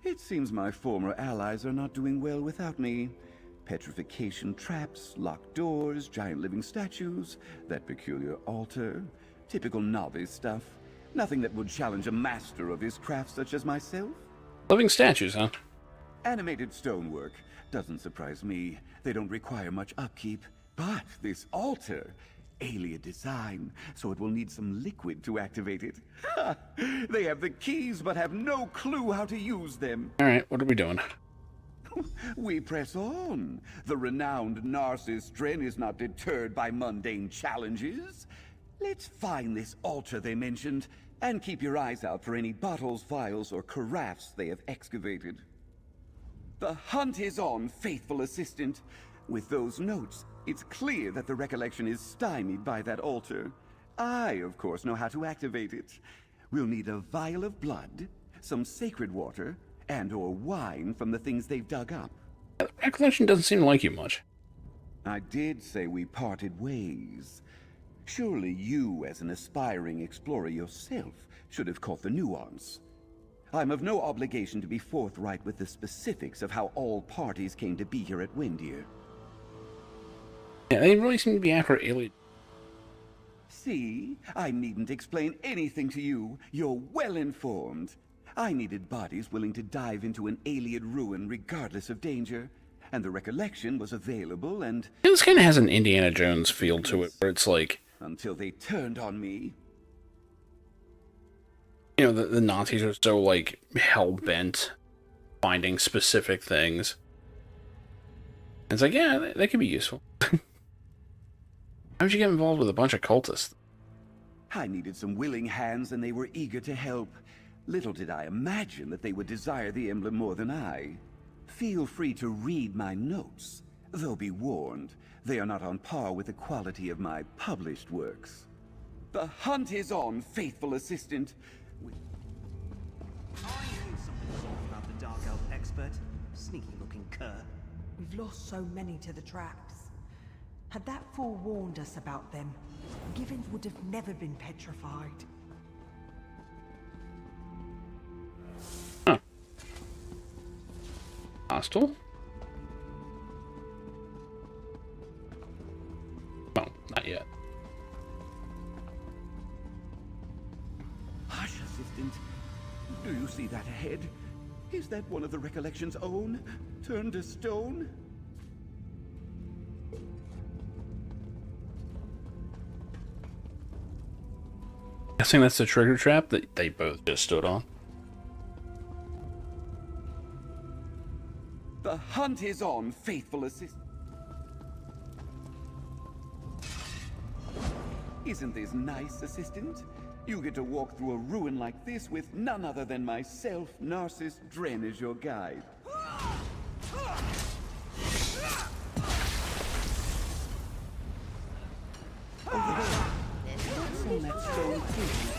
It seems my former allies are not doing well without me. Petrification traps, locked doors, giant living statues, that peculiar altar. Typical novice stuff. Nothing that would challenge a master of his craft such as myself. Living statues, huh? Animated stonework. Doesn't surprise me. They don't require much upkeep. But this altar, alien design, so it will need some liquid to activate it. They have the keys but have no clue how to use them. Alright, what are we doing? We press on. The renowned Narcissus Dren is not deterred by mundane challenges. Let's find this altar they mentioned, and keep your eyes out for any bottles, vials, or carafes they have excavated. The hunt is on, faithful assistant. With those notes, it's clear that the recollection is stymied by that altar. I, of course, know how to activate it. We'll need a vial of blood, some sacred water, and/or wine from the things they've dug up. The recollection doesn't seem to like you much. I did say we parted ways. Surely you, as an aspiring explorer yourself, should have caught the nuance. I'm of no obligation to be forthright with the specifics of how all parties came to be here at Windir. Yeah, they really seem to be after alien. See? I needn't explain anything to you. You're well informed. I needed bodies willing to dive into an alien ruin regardless of danger. And the recollection was available and... This kind of has an Indiana Jones feel to it, where it's like... Until they turned on me. You know, the Nazis are so, like, hell-bent finding specific things. And it's like, yeah, that could be useful. How would you get involved with a bunch of cultists? I needed some willing hands and they were eager to help. Little did I imagine that they would desire the emblem more than I. Feel free to read my notes, though be warned, they are not on par with the quality of my published works. The hunt is on, faithful assistant. I knew something was off about the Dark Elf expert. Sneaky-looking cur. We've lost so many to the traps. Had that fool warned us about them, Givens would have never been petrified. Huh. Hostile? Oh, not yet. Hush, assistant. Do you see that ahead? Is that one of the recollection's own? Turned to stone? Guessing that's the trigger trap that they both just stood on. The hunt is on, faithful assistant. Isn't this nice, assistant? You get to walk through a ruin like this with none other than myself, Narcissus Dren, as your guide. Over there. What's on that stone table?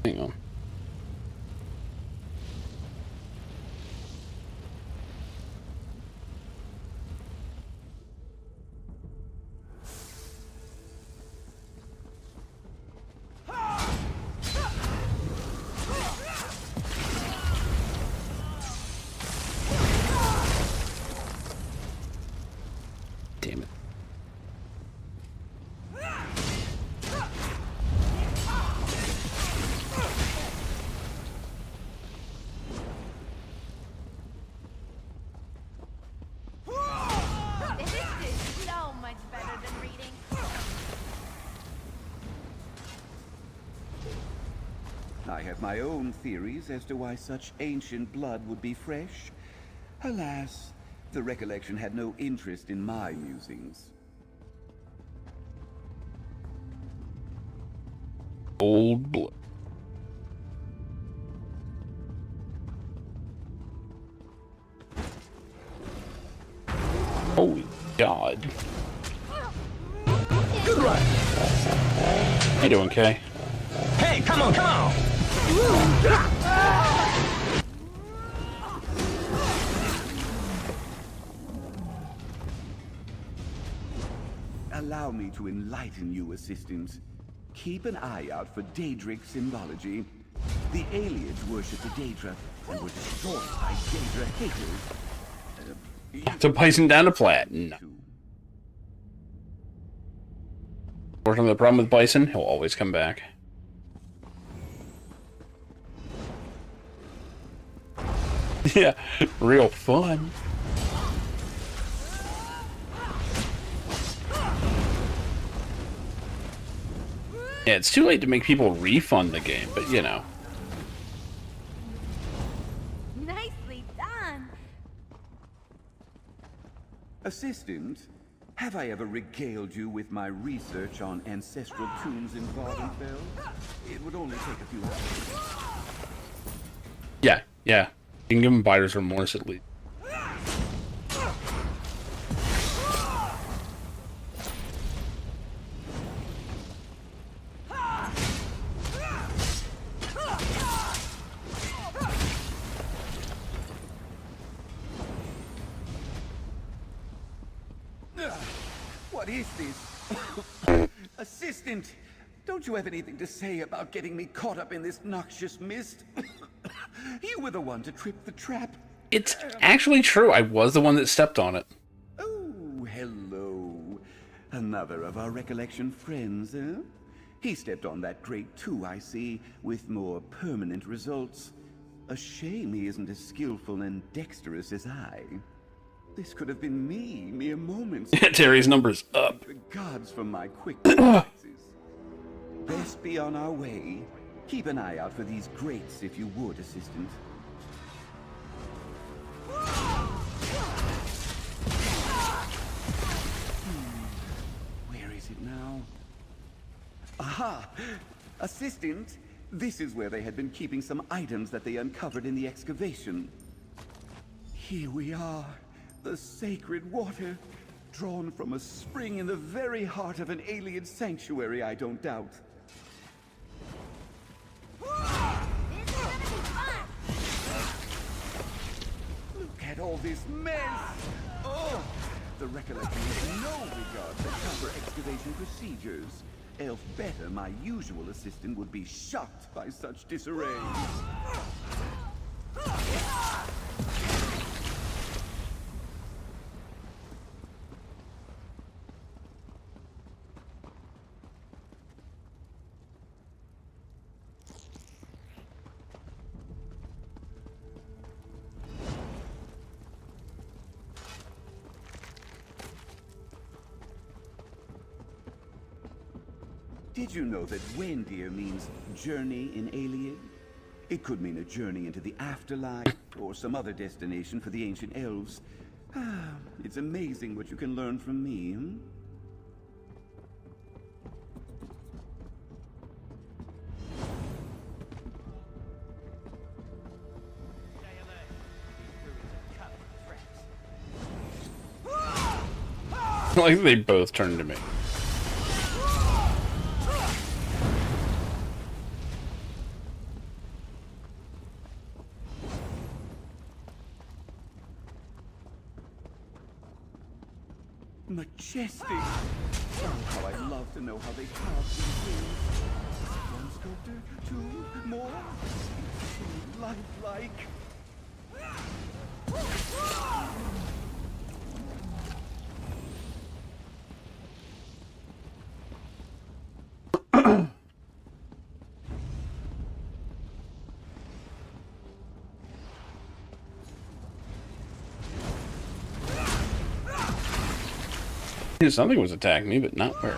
Hang on. Damn it. This is so much better than reading. I have my own theories as to why such ancient blood would be fresh. Alas, the recollection had no interest in my musings. Old blood. Holy God. Good run. How you doing, Kay? Hey, come on, come on. Allow me to enlighten you, assistant. Keep an eye out for Daedric symbology. The aliens worship the Daedra, and were destroyed by Daedra haters. So Bison down to plat. No. Unfortunately, the problem with Bison, he'll always come back. Yeah, real fun. Yeah, it's too late to make people refund the game, but you know. Nicely done. Assistant, have I ever regaled you with my research on ancestral tombs in Vardenfell? It would only take a few hours. Yeah. You can give him buyer's remorse at least. What is this? Assistant, don't you have anything to say about getting me caught up in this noxious mist? You were the one to trip the trap. It's actually true. I was the one that stepped on it. Oh, hello. Another of our recollection friends, eh? He stepped on that grate too, I see, with more permanent results. A shame he isn't as skillful and dexterous as I. This could have been me mere moments ago. Terry's number's up. The gods for my quick reflexes. Best be on our way. Keep an eye out for these grates, if you would, Assistant. Where is it now? Aha! Assistant, this is where they had been keeping some items that they uncovered in the excavation. Here we are. The sacred water, drawn from a spring in the very heart of an alien sanctuary, I don't doubt. Look at all this mess! Oh! The recollection has no regard for proper excavation procedures. Else better, my usual assistant would be shocked by such disarray. Did you know that Wendir means journey in alien? It could mean a journey into the afterlife, or some other destination for the ancient elves. It's amazing what you can learn from me, hmm? Like they both turned to me. Majestic! Oh, how I love to know how they carve these things. One sculptor, two, more. It's so lifelike. Something was attacking me, but not where.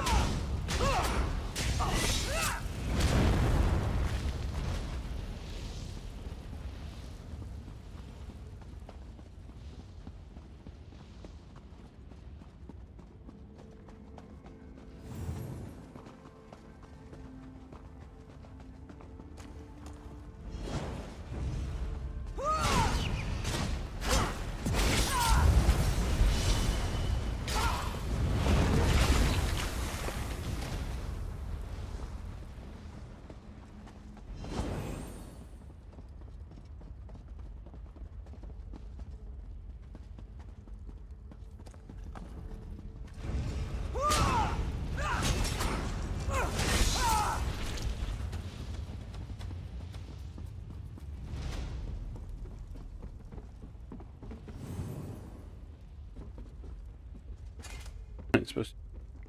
It's supposed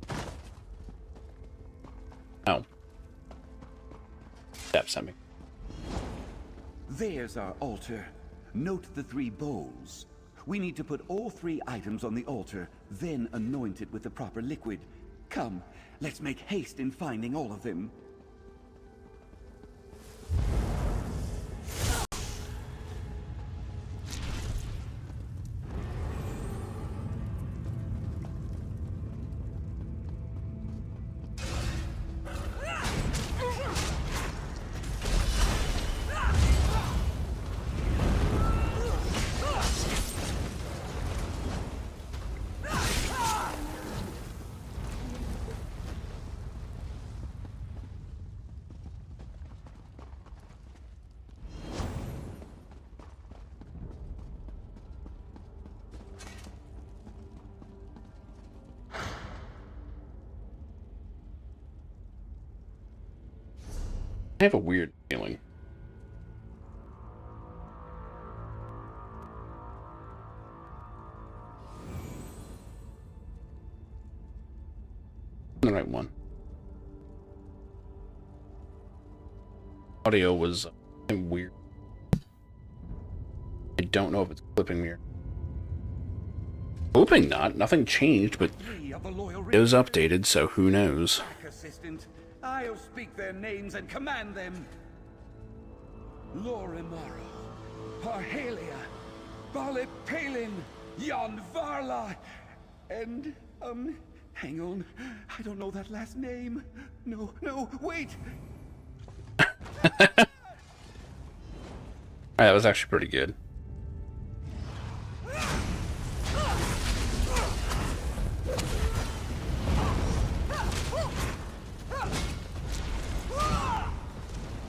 to... Oh. That's something. There's our altar. Note the 3 bowls. We need to put all 3 items on the altar, then anoint it with the proper liquid. Come, let's make haste in finding all of them. I have a weird feeling. The right one. Audio was weird. I don't know if it's clipping me or... Hoping not. Nothing changed, but it was updated, so who knows. Assistant, I'll speak their names and command them. Lorimaro, Parhalia, Balipalin, Yonvarla, and, hang on, I don't know that last name. No, wait! Alright, that was actually pretty good.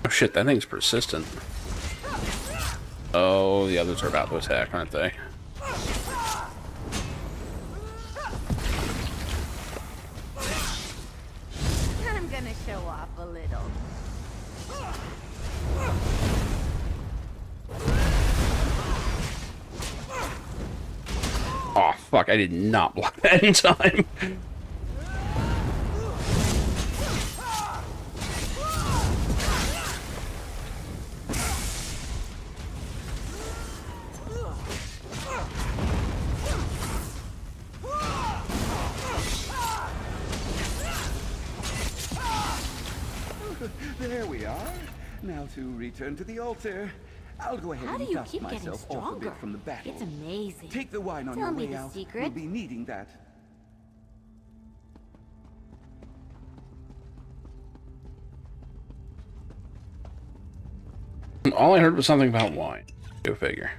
Oh shit, that thing's persistent. Oh, the others are about to attack, aren't they? I'm gonna show off a little. Oh fuck, I did not block that in time. There we are. Now to return to the altar. I'll go ahead and dust myself off a bit from the battle. It's amazing. Take the wine on Tell your me way the out. secret. We'll be needing that. All I heard was something about wine. Go figure.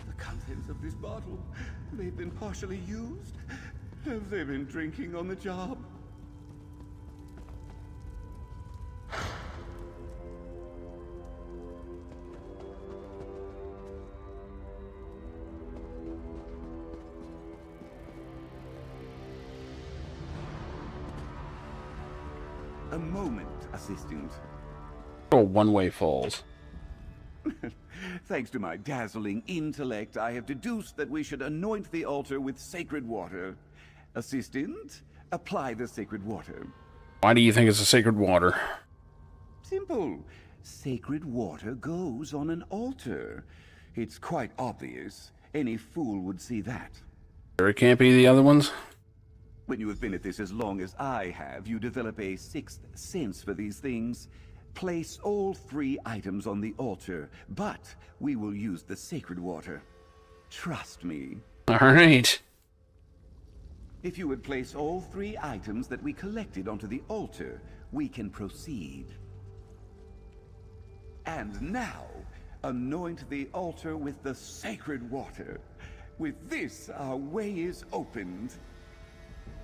The contents of this bottle, they've been partially used. Have they been drinking on the job? A moment, assistant. Oh, one-way falls. Thanks to my dazzling intellect, I have deduced that we should anoint the altar with sacred water. Assistant, apply the sacred water. Why do you think it's a sacred water? Simple. Sacred water goes on an altar. It's quite obvious. Any fool would see that. Very campy, the other ones? When you have been at this as long as I have, you develop a sixth sense for these things. Place all 3 items on the altar, but we will use the sacred water. Trust me. Alright. If you would place all 3 items that we collected onto the altar, we can proceed. And now, anoint the altar with the sacred water. With this, our way is opened.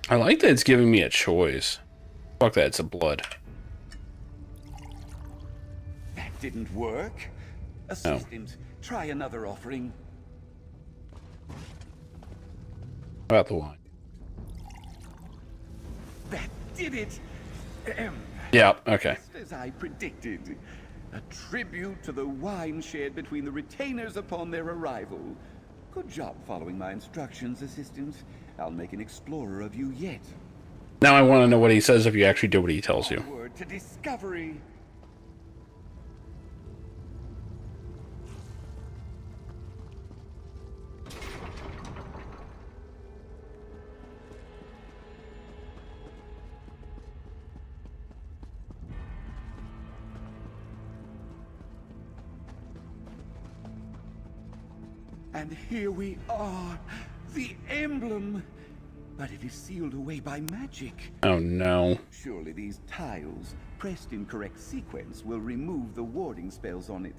I like that it's giving me a choice. Fuck that, it's a blood. That didn't work. Assistant, try another offering. About the wine. That did it! Yeah, okay. Just as I predicted. A tribute to the wine shared between the retainers upon their arrival. Good job following my instructions, assistant. I'll make an explorer of you yet. Now I want to know what he says if you actually do what he tells you. Word to discovery. And here we are, the emblem. But it is sealed away by magic. Oh no. Surely these tiles, pressed in correct sequence, will remove the warding spells on it.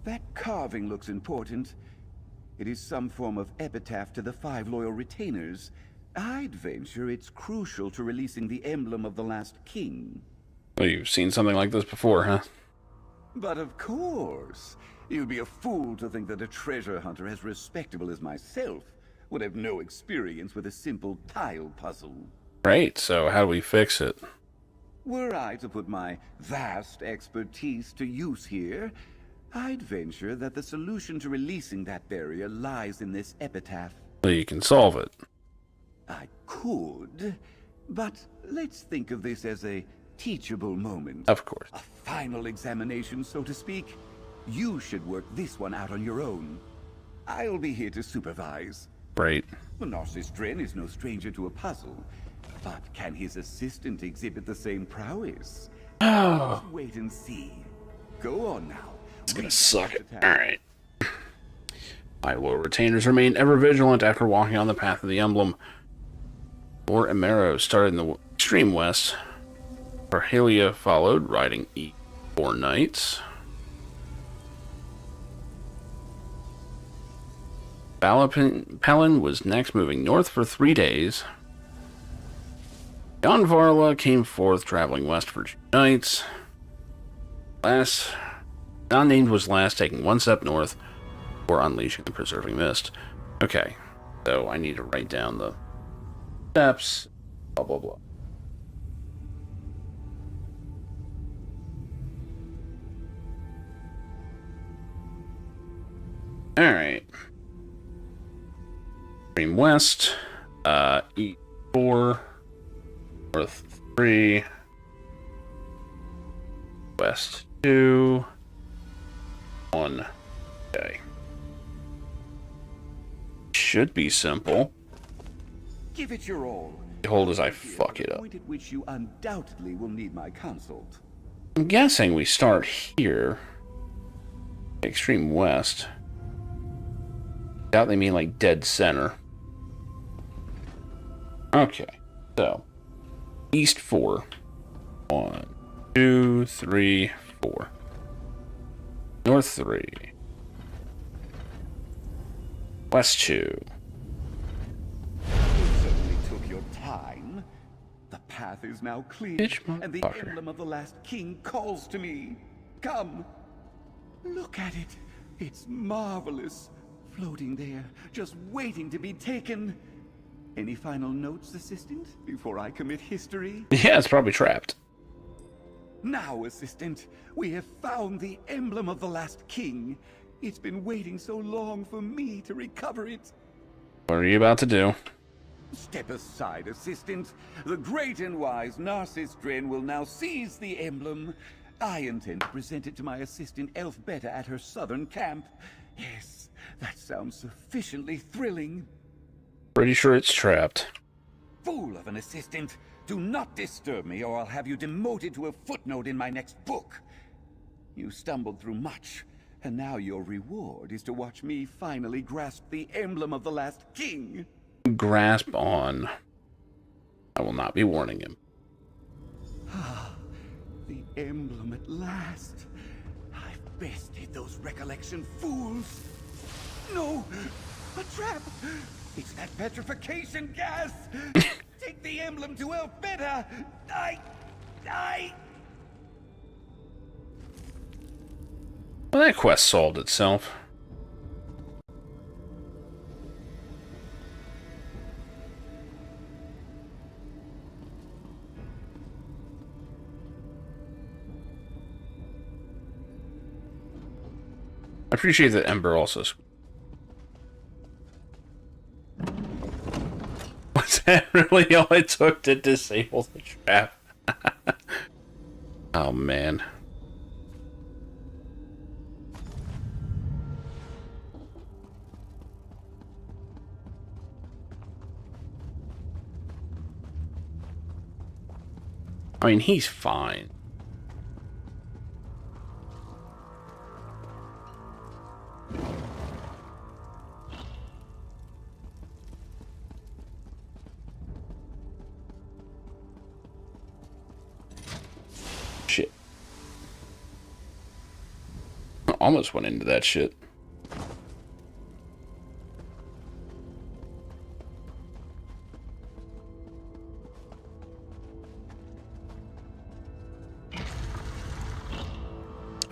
That carving looks important. It is some form of epitaph to the 5 loyal retainers. I'd venture it's crucial to releasing the emblem of the last king. Well, you've seen something like this before, huh? But of course. You'd be a fool to think that a treasure hunter as respectable as myself would have no experience with a simple tile puzzle. Right, so how do we fix it? Were I to put my vast expertise to use here, I'd venture that the solution to releasing that barrier lies in this epitaph. Well, you can solve it. I could, but let's think of this as a teachable moment. Of course. A final examination, so to speak. You should work this one out on your own. I'll be here to supervise. Right. Narcissus Dren is no stranger to a puzzle, but can his assistant exhibit the same prowess? Oh. Let's wait and see. Go on now. It's gonna suck it. Alright. My loyal retainers remain ever vigilant after walking on the path of the emblem. Lord Emero started in the extreme west. Parhelia followed, riding E4 knights. Palin was next, moving north for 3 days. Jan Varla came forth, traveling west for 2 nights. Non-named was last, taking 1 step north before unleashing the preserving mist. Okay, so I need to write down the steps, blah blah blah. Alright. Extreme west, E4, north 3, west 2, 1. Okay. Should be simple. Give it your all. Behold as I fuck it up. Point at which you undoubtedly will need my consult. I'm guessing we start here. Extreme west. Doubt they mean like dead center. Okay, so east 4. 1, 2, 3, 4. North 3. West 2. It certainly took your time. The path is now clear, and the emblem of the last king calls to me. Come, look at it. It's marvelous. Floating there, just waiting to be taken. Any final notes, assistant, before I commit history? Yeah, it's probably trapped. Now, assistant, we have found the emblem of the last king. It's been waiting so long for me to recover it. What are you about to do? Step aside, assistant. The great and wise Narcissus Dren will now seize the emblem. I intend to present it to my assistant Elfbeta at her southern camp. Yes, that sounds sufficiently thrilling. Pretty sure it's trapped. Fool of an assistant! Do not disturb me, or I'll have you demoted to a footnote in my next book. You stumbled through much, and now your reward is to watch me finally grasp the emblem of the last king. Grasp on. I will not be warning him. Ah, the emblem at last. I've bested those recollection fools. No! A trap! It's that petrification gas! Take the emblem to Elfbeta! Well, that quest solved itself. I appreciate that Ember also. Was that really all it took to disable the trap? Oh, man. I mean, he's fine. Shit. I almost went into that shit.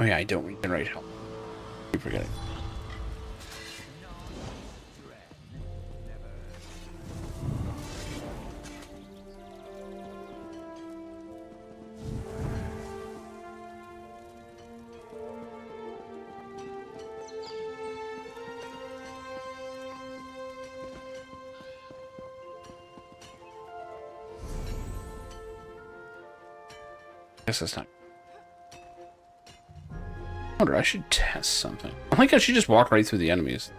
Oh yeah, I don't regenerate health. Keep forgetting. Guess that's not. I wonder, I should test something. I think I should just walk right through the enemies.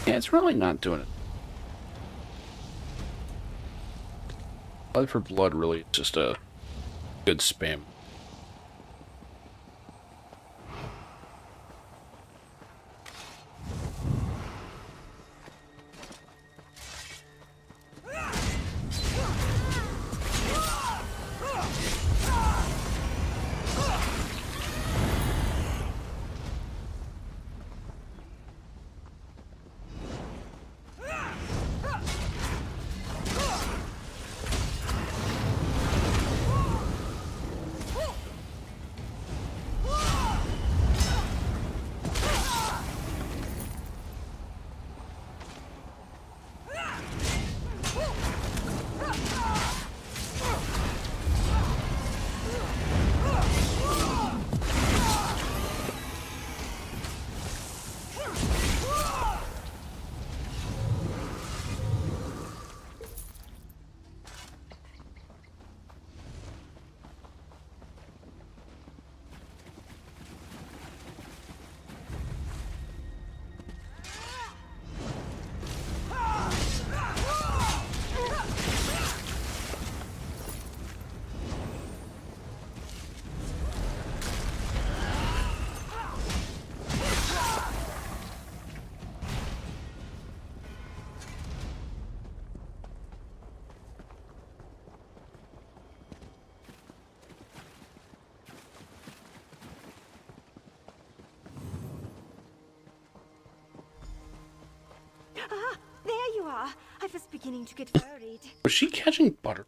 Yeah, it's really not doing it. Blood for blood really is just a good spam. Ah, there you are. I was beginning to get worried. Was she catching butter?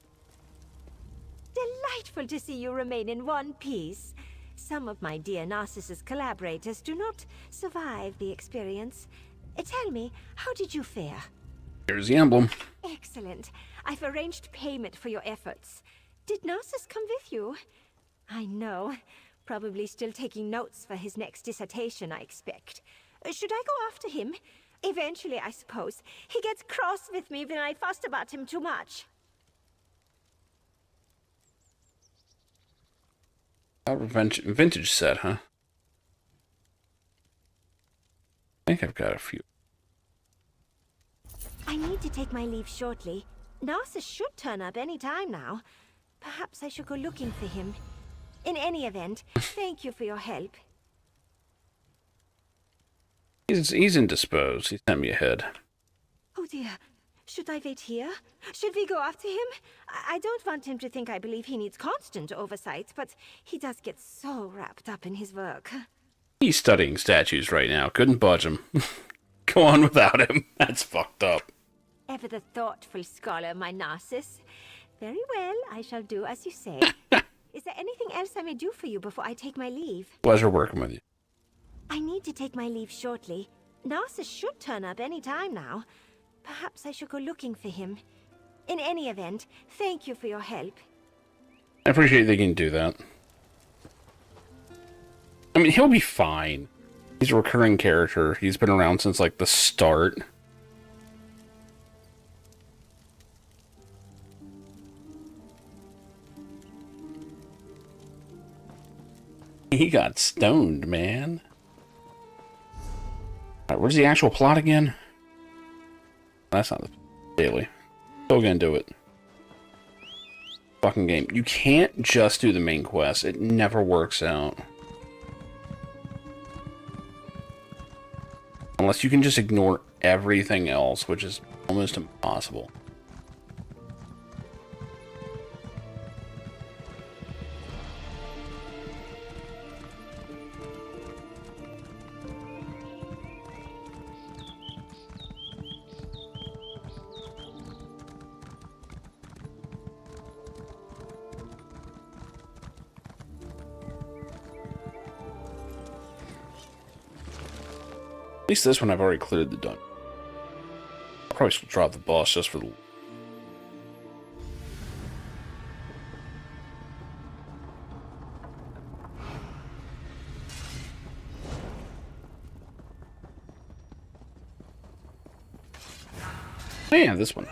Delightful to see you remain in one piece. Some of my dear Narcissus collaborators do not survive the experience. Tell me, how did you fare? Here's the emblem. Excellent. I've arranged payment for your efforts. Did Narcissus come with you? I know. Probably still taking notes for his next dissertation, I expect. Should I go after him? Eventually, I suppose. He gets cross with me when I fuss about him too much. Vintage set, huh? I think I've got a few. I need to take my leave shortly. Narcissus should turn up any time now. Perhaps I should go looking for him. In any event, thank you for your help. He's indisposed. He sent me ahead. Oh dear. Should I wait here? Should we go after him? I don't want him to think I believe he needs constant oversight, but he does get so wrapped up in his work. He's studying statues right now. Couldn't budge him. Go on without him. That's fucked up. Ever the thoughtful scholar, my Narcissus. Very well, I shall do as you say. Is there anything else I may do for you before I take my leave? Pleasure working with you. I need to take my leave shortly. Narcissus should turn up any time now. Perhaps I should go looking for him. In any event, thank you for your help. I appreciate they can do that. I mean, he'll be fine. He's a recurring character. He's been around since, like, the start. He got stoned, man. Alright, where's the actual plot again? That's not the daily. Still gonna do it. Fucking game. You can't just do the main quest. It never works out. Unless you can just ignore everything else, which is almost impossible. At least this one I've already cleared the dungeon. I'll probably still drop the boss just for the... Oh yeah, this one.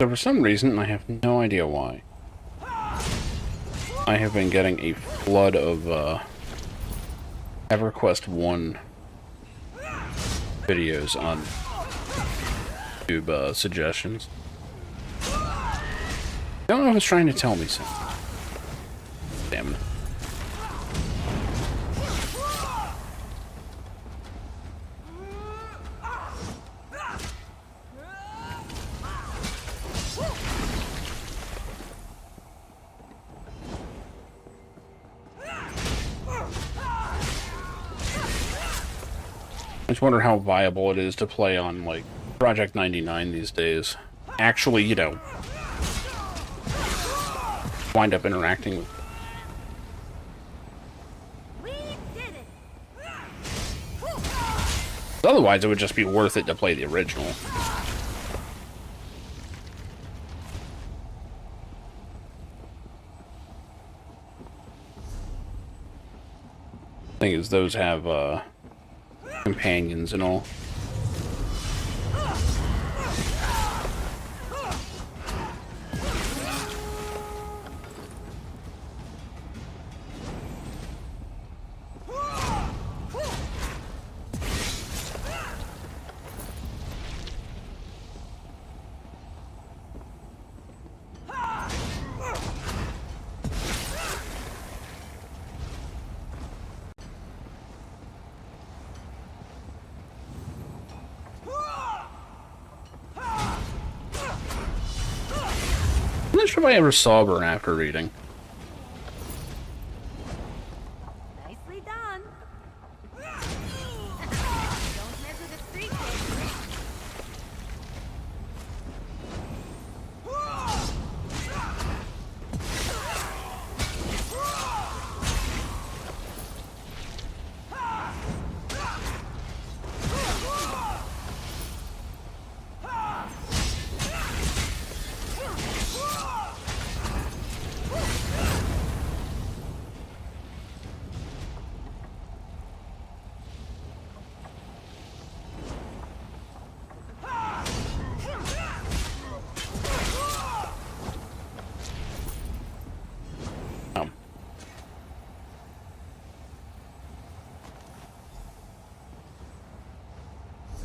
So for some reason, I have no idea why, I have been getting a flood of EverQuest 1 videos on YouTube suggestions. I don't know if it's trying to tell me something. Damn it. I just wonder how viable it is to play on, like, Project 99 these days. Actually, you know, wind up interacting with. Otherwise, it would just be worth it to play the original. Thing is, those have companions and all. not sure if I ever saw Burn After Reading. Nicely done. Don't mess with the street kid.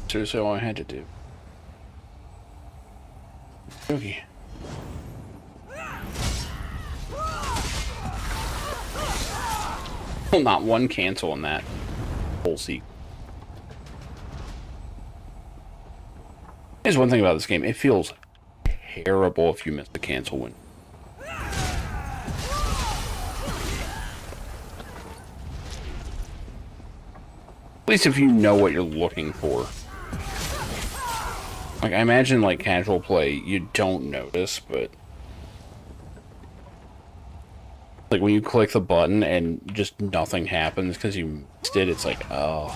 Seriously, all I had to do. Okay. Well, not one cancel in that whole sequence. Here's one thing about this game. It feels terrible if you miss the cancel win. At least if you know what you're looking for. Like, I imagine, like, casual play, you don't notice, but... like, when you click the button and just nothing happens because you missed it, it's like, oh...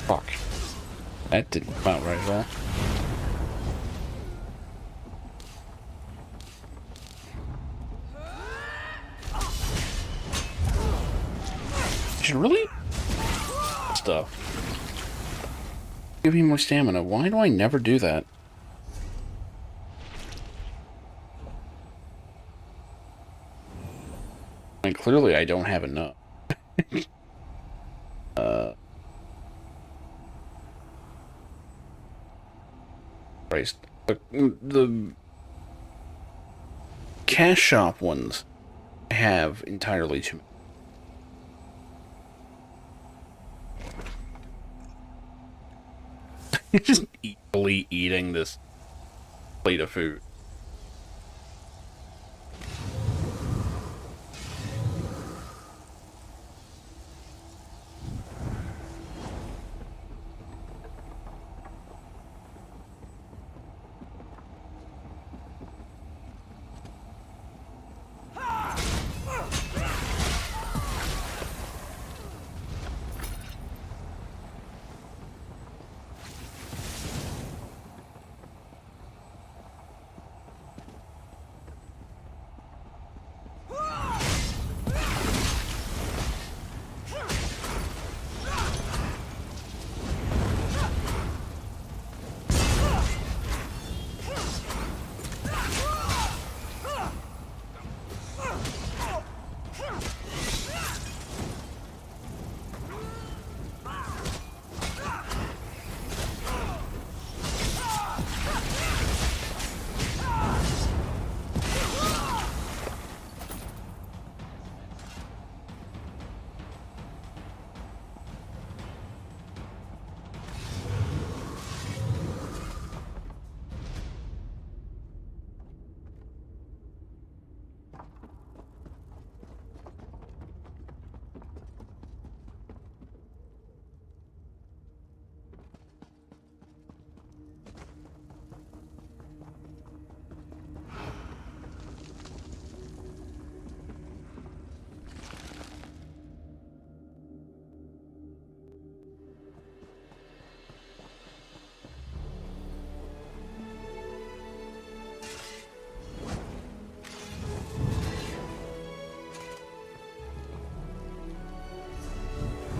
Fuck. That didn't come out right at all. Should really stuff. Give me more stamina. Why do I never do that? I mean, clearly I don't have enough. Christ. The cash shop ones have entirely too many. Just easily eating this plate of food.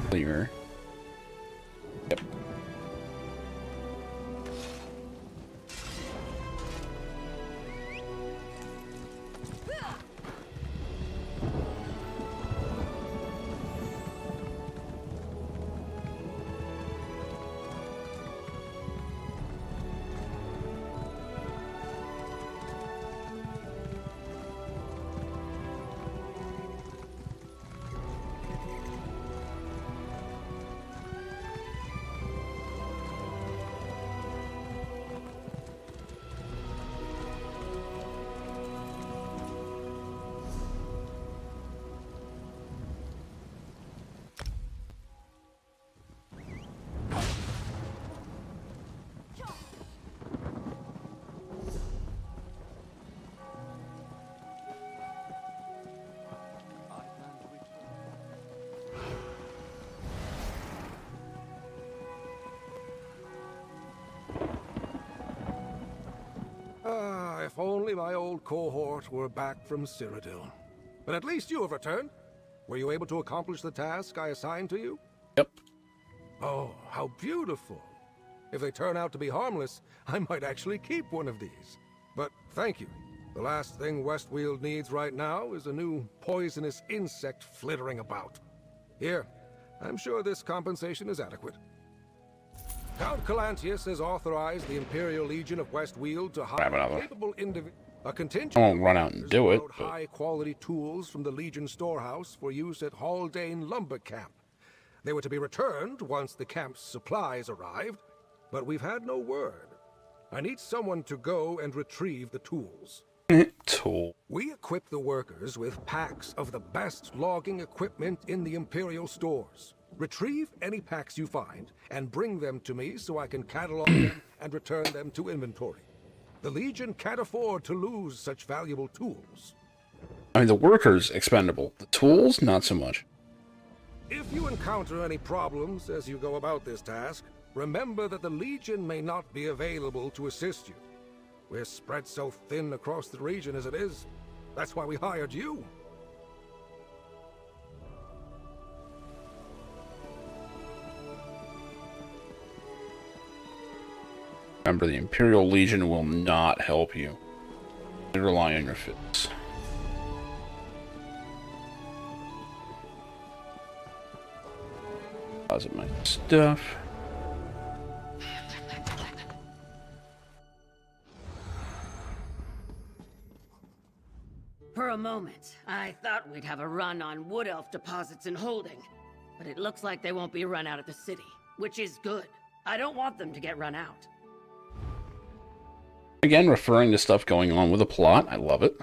Clear. Yep. If only my old cohort were back from Cyrodiil. But at least you have returned. Were you able to accomplish the task I assigned to you? Yep. Oh, how beautiful. If they turn out to be harmless, I might actually keep one of these. But thank you. The last thing Westweald needs right now is a new poisonous insect flittering about. Here, I'm sure this compensation is adequate. Count Calantius has authorized the Imperial Legion of Westweald to hire capable individuals. A contingent I won't run out and do it. High-quality tools from the Legion storehouse for use at Haldane Lumber Camp. They were to be returned once the camp's supplies arrived, but we've had no word. I need someone to go and retrieve the tools. Tool. We equip the workers with packs of the best logging equipment in the Imperial stores. Retrieve any packs you find, and bring them to me so I can catalog them and return them to inventory. The Legion can't afford to lose such valuable tools. I mean, the workers expendable. The tools, not so much. If you encounter any problems as you go about this task, remember that the Legion may not be available to assist you. We're spread so thin across the region as it is. That's why we hired you. Remember, the Imperial Legion will not help you. They rely on your fits. Deposit my stuff. For a moment, I thought we'd have a run on Wood Elf deposits and holding. But it looks like they won't be run out of the city, which is good. I don't want them to get run out. Again, referring to stuff going on with a plot. I love it.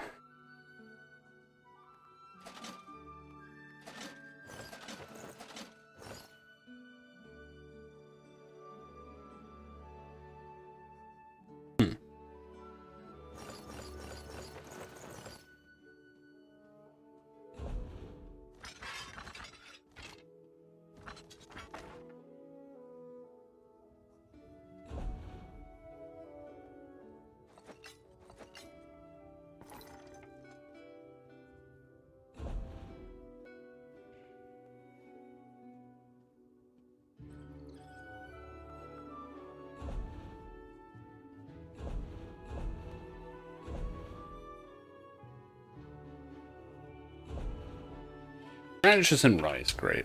Radishes and rice, great.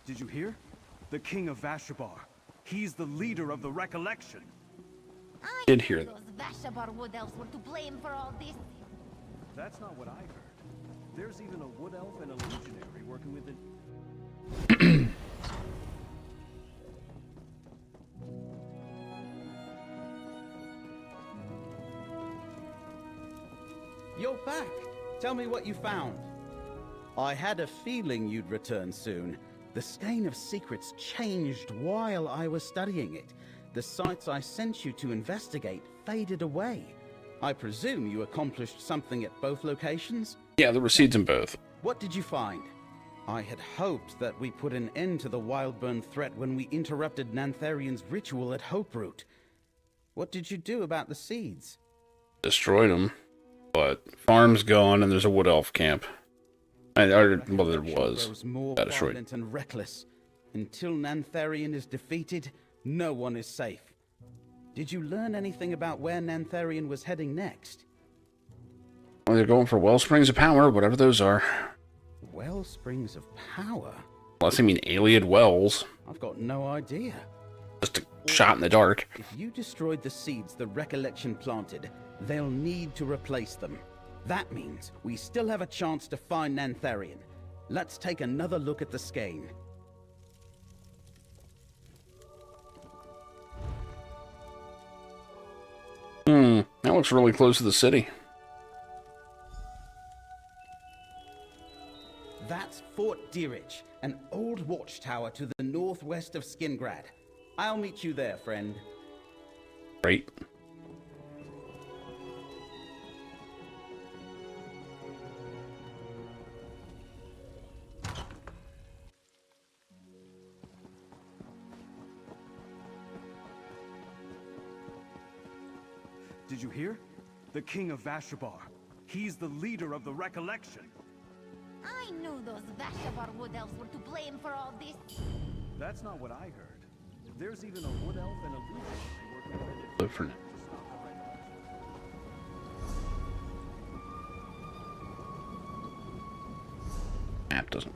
Did you hear? The King of Vashabar. He's the leader of the Recollection. I did hear that. Those Vashabar Wood Elves were to blame for all this. That's not what I heard. There's even a Wood Elf and a Legionary working with it. You're back. Tell me what you found. I had a feeling you'd return soon. The skein of secrets changed while I was studying it. The sites I sent you to investigate faded away. I presume you accomplished something at both locations? Yeah, the receipts in both. What did you find? I had hoped that we put an end to the Wildburn threat when we interrupted Nantharian's ritual at Hope Root. What did you do about the seeds? Destroyed them. But farm's gone and there's a wood elf camp. Well, there was. Grows more Got destroyed. violent and reckless. Until Nantharian is defeated, no one is safe. Did you learn anything about where Nantharian was heading next? Well, they're going for wellsprings of power, whatever those are. Wellsprings of power? Unless I mean Ayleid wells. I've got no idea. Just a shot in the dark. If you destroyed the seeds the Recollection planted, they'll need to replace them. That means we still have a chance to find Nantharian. Let's take another look at the skein. That looks really close to the city. That's Fort Dirich, an old watchtower to the northwest of Skingrad. I'll meet you there, friend. Great. Did you hear? The King of Vashabar. He's the leader of the Recollection. I knew those Vashabar wood elves were to blame for all this. That's not what I heard. There's even a wood elf and a legion working with it. Different. Map doesn't.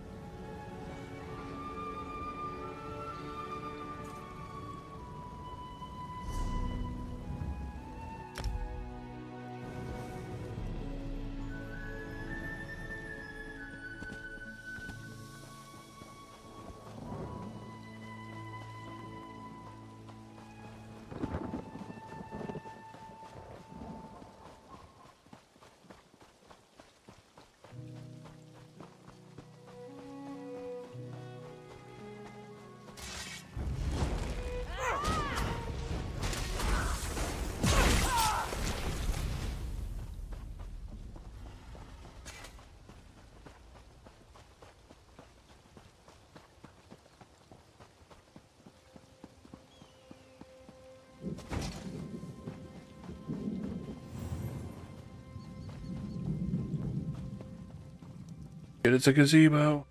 It's a gazebo.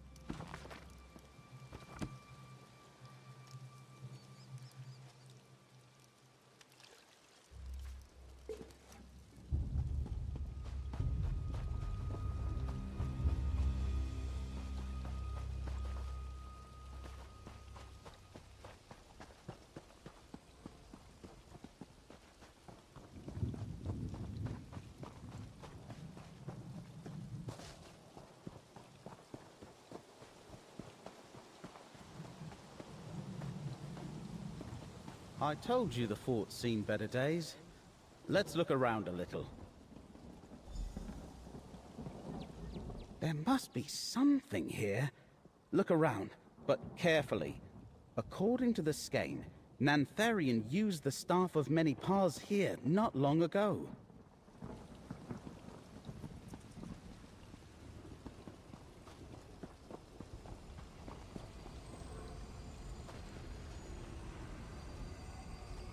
I told you the fort's seen better days. Let's look around a little. There must be something here. Look around, but carefully. According to the skein, Nantharian used the Staff of Many Paths here not long ago.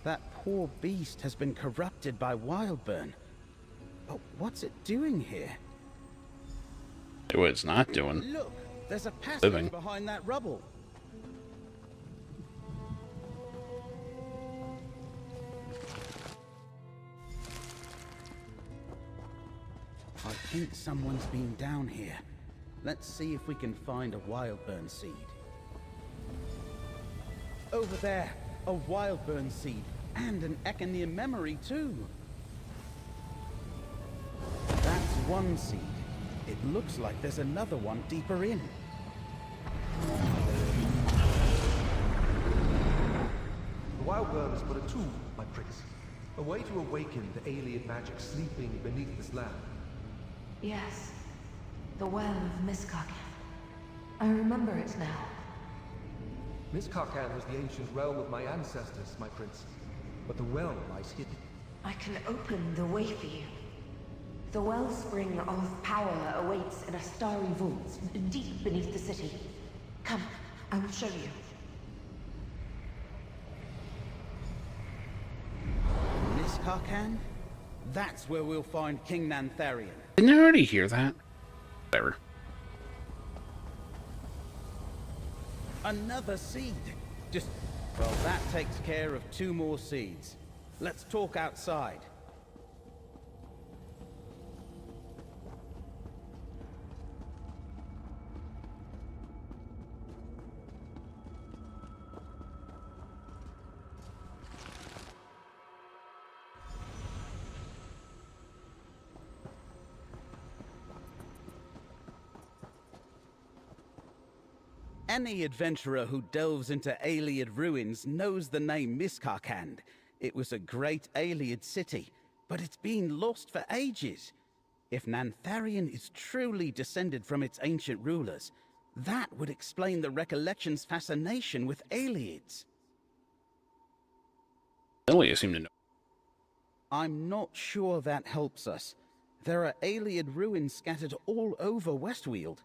That poor beast has been corrupted by Wildburn. But what's it doing here? What it's not doing. Look, there's a passage Living. behind that rubble. I think someone's been down here. Let's see if we can find a Wildburn seed. Over there, a Wildburn seed, and an Echanian memory too. That's one seed. It looks like there's another one deeper in. The Wildburn is but a tool, my prince. A way to awaken the alien magic sleeping beneath this land. Yes. The Well of Miskakan. I remember it now. Miskakan was the ancient realm of my ancestors, my prince. But the well lies hidden. I can open the way for you. The wellspring of power awaits in a starry vault deep beneath the city. Come, I will show you. Suckin? That's where we'll find King Nantharian. Didn't I already hear that? Whatever. Another seed. Well, that takes care of 2 more seeds. Let's talk outside. Any adventurer who delves into Ayleid ruins knows the name Miskarkand. It was a great Ayleid city, but it's been lost for ages. If Nantharian is truly descended from its ancient rulers, that would explain the Recollection's fascination with Ayleids. Elliot seemed to know. I'm not sure that helps us. There are Ayleid ruins scattered all over Westweald.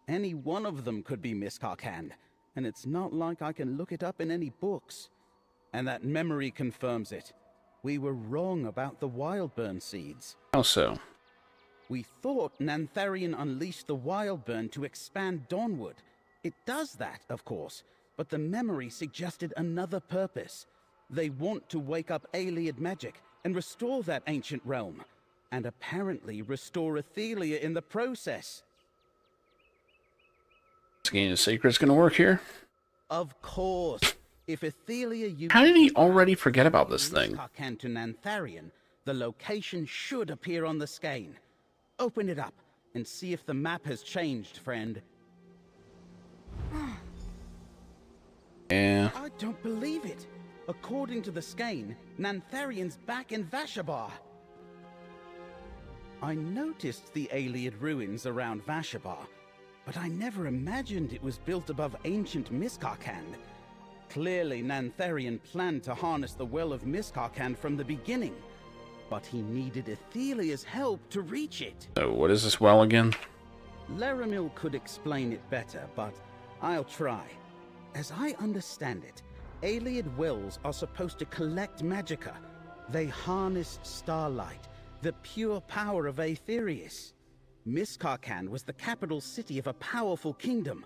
Any one of them could be Miskarkand, and it's not like I can look it up in any books. And that memory confirms it. We were wrong about the Wildburn seeds. How so? We thought Nantharian unleashed the Wildburn to expand Dawnwood. It does that, of course, but the memory suggested another purpose. They want to wake up Ayleid magic and restore that ancient realm, and apparently restore Athelia in the process. Skein of Secret's gonna work here? Of course. If Athelia used... How did he already forget about this thing? Suckin to Nantharian, the location should appear on the skein. Open it up and see if the map has changed, friend. Yeah. I don't believe it. According to the skein, Nantharian's back in Vashabar. I noticed the Ayleid ruins around Vashabar, but I never imagined it was built above ancient Miskarkand. Clearly, Nantharian planned to harness the Well of Miskarkand from the beginning, but he needed Athelia's help to reach it. So, what is this well again? Laramil could explain it better, but I'll try. As I understand it, Ayleid wells are supposed to collect magicka. They harness starlight, the pure power of Aetherius. Miskarkand was the capital city of a powerful kingdom.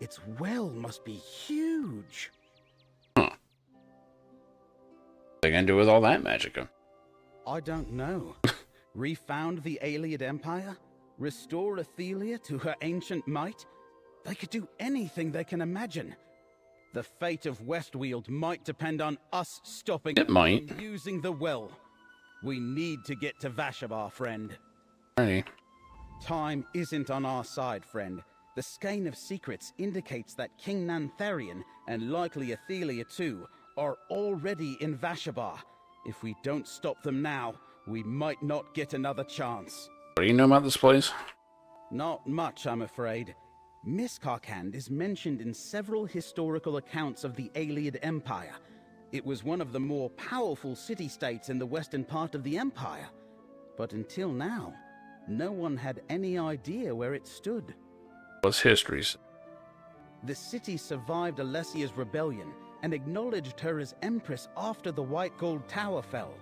Its well must be huge. Huh. What are they gonna do with all that magicka? I don't know. Refound the Ayleid Empire? Restore Athelia to her ancient might? They could do anything they can imagine. The fate of Westweald might depend on us stopping it might. From using the well. We need to get to Vashabar, friend. Alrighty. Time isn't on our side, friend. The Skein of Secrets indicates that King Nantharian, and likely Athelia too, are already in Vashabar. If we don't stop them now, we might not get another chance. What do you know about this place? Not much, I'm afraid. Miskarkand is mentioned in several historical accounts of the Ayleid Empire. It was one of the more powerful city-states in the western part of the Empire. But until now, no one had any idea where it stood. What's histories? The city survived Alessia's rebellion and acknowledged her as Empress after the White Gold Tower fell.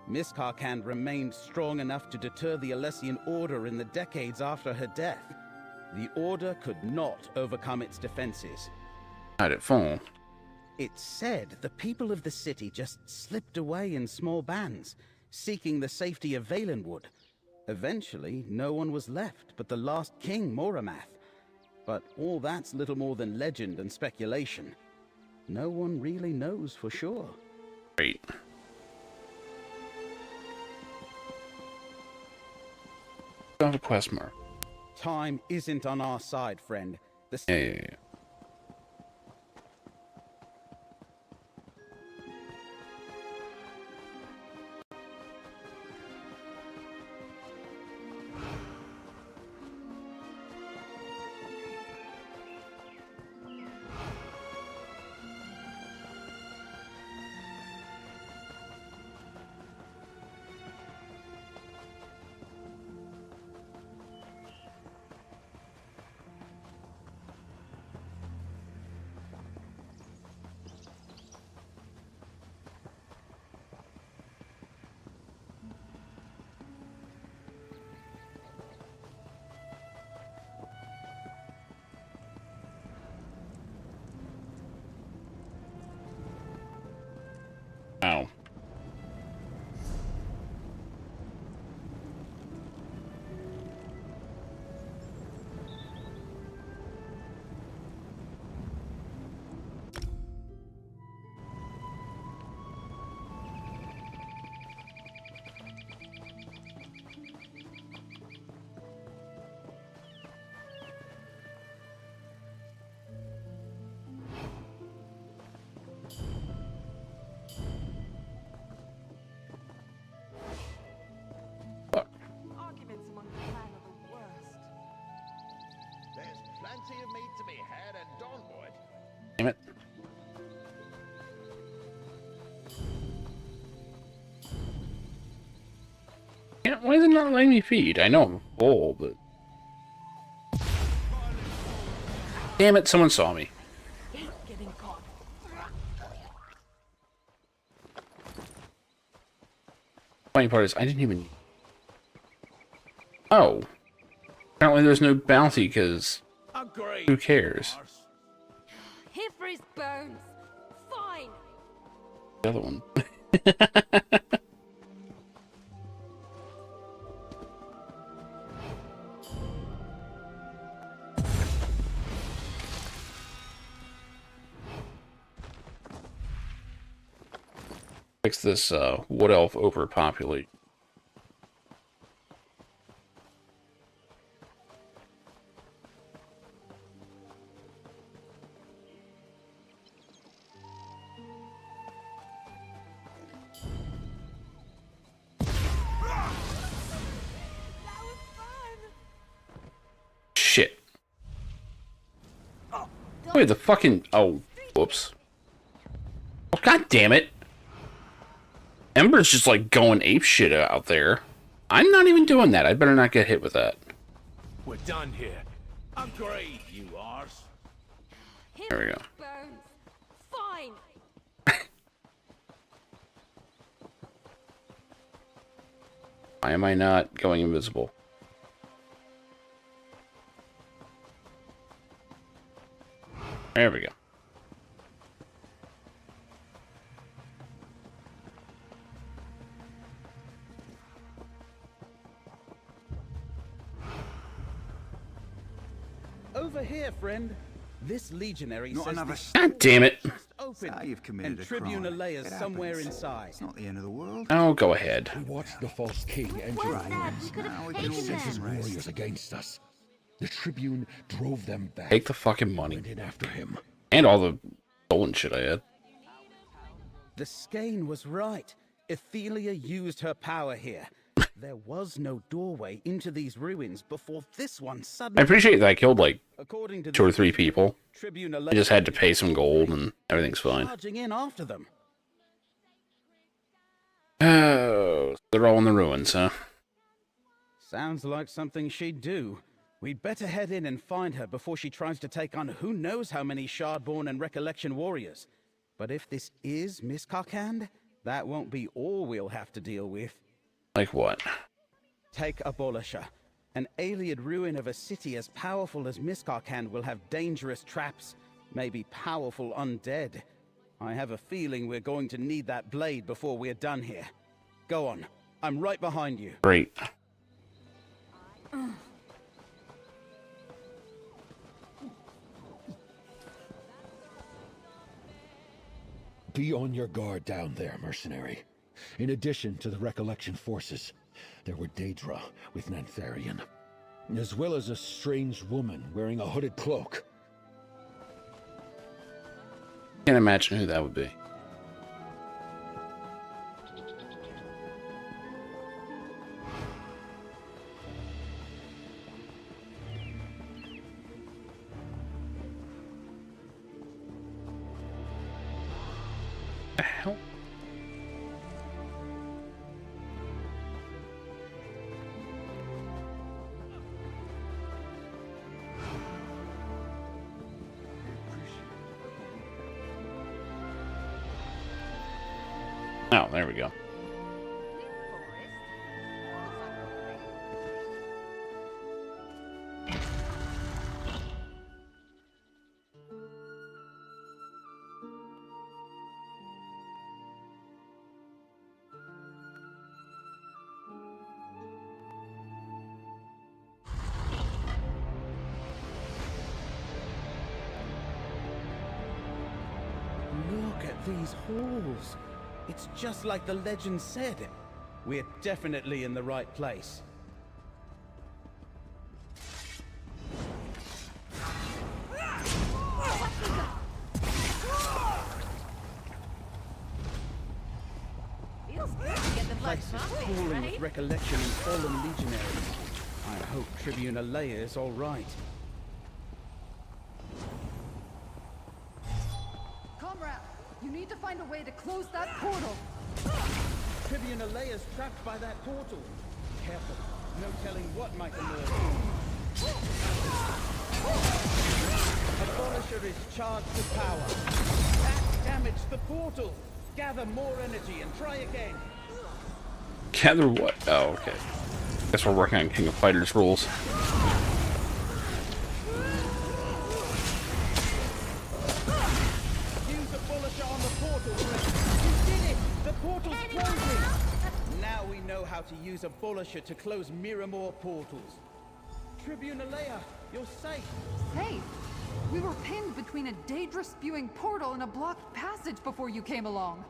Miskarkand remained strong enough to deter the Alessian Order in the decades after her death. The Order could not overcome its defenses. How'd it fall? It's said the people of the city just slipped away in small bands, seeking the safety of Valenwood. Eventually, no one was left but the last king, Moramath. But all that's little more than legend and speculation. No one really knows for sure. Great. I have a quest mark. Time isn't on our side, friend. Yeah. Damn it. Why is it not letting me feed? I know I'm full, but... Damn it, someone saw me. Funny part is, I didn't even... Oh. Apparently there's no bounty, because... Who cares? Here for his bones. Fine. The other one. Fix this wood elf overpopulate. Shit. Wait, the fucking... Oh, whoops. Oh, God damn it. Ember's just like going apeshit out there. I'm not even doing that. I better not get hit with that. We're done here. Upgrade, you arse. There we go. Bones. Fine. Why am I not going invisible? There we go. Over here, friend. This legionary Not says another this God damn it. open you've committed and a Tribune crime. Alea's It somewhere happens. inside. It's not the end of the world. Oh, go ahead. We watched the false king enter the ruins. He sent his warriors against us. The Tribune drove them back. Take the fucking money. Went in after him. And all the stolen shit I had. The skein was right. Ethelia used her power here. There was no doorway into these ruins before this one suddenly... I appreciate that I killed like According to 2 or 3 people. Tribune I just had to pay some gold and everything's fine. charging in after them. Oh, they're all in the ruins, huh? Sounds like something she'd do. We'd better head in and find her before she tries to take on who knows how many Shardborn and Recollection warriors. But if this is Miss Carcand, that won't be all we'll have to deal with. Like what? Take Abolisher. An alien ruin of a city as powerful as Miscarcand will have dangerous traps, maybe powerful undead. I have a feeling we're going to need that blade before we're done here. Go on. I'm right behind you. Great. Be on your guard down there, mercenary. In addition to the Recollection forces, there were Daedra with Nantharion, as well as a strange woman wearing a hooded cloak. Can't imagine who that would be. The hell? Oh, there we go. Look at these halls. It's just like the legend said. We're definitely in the right place. Feels good to get the blood Place is pumping, crawling right? with recollection and fallen legionaries. I hope Tribune Alea is all right. Comrade, you need to find a way to close that portal. Tribune Alea's trapped by that portal. Careful, no telling what might emerge. Abolisher is charged with power. That damaged the portal. Gather more energy and try again. Gather what? Oh, okay. Guess we're working on King of Fighters rules. Use Abolisher on the portal, Fred. You did it! The portal's closing! Now we know how to use Abolisher to close Miramor portals. Tribune Alea, you're safe. Safe? We were pinned between a Daedra-spewing portal and a blocked passage before you came along.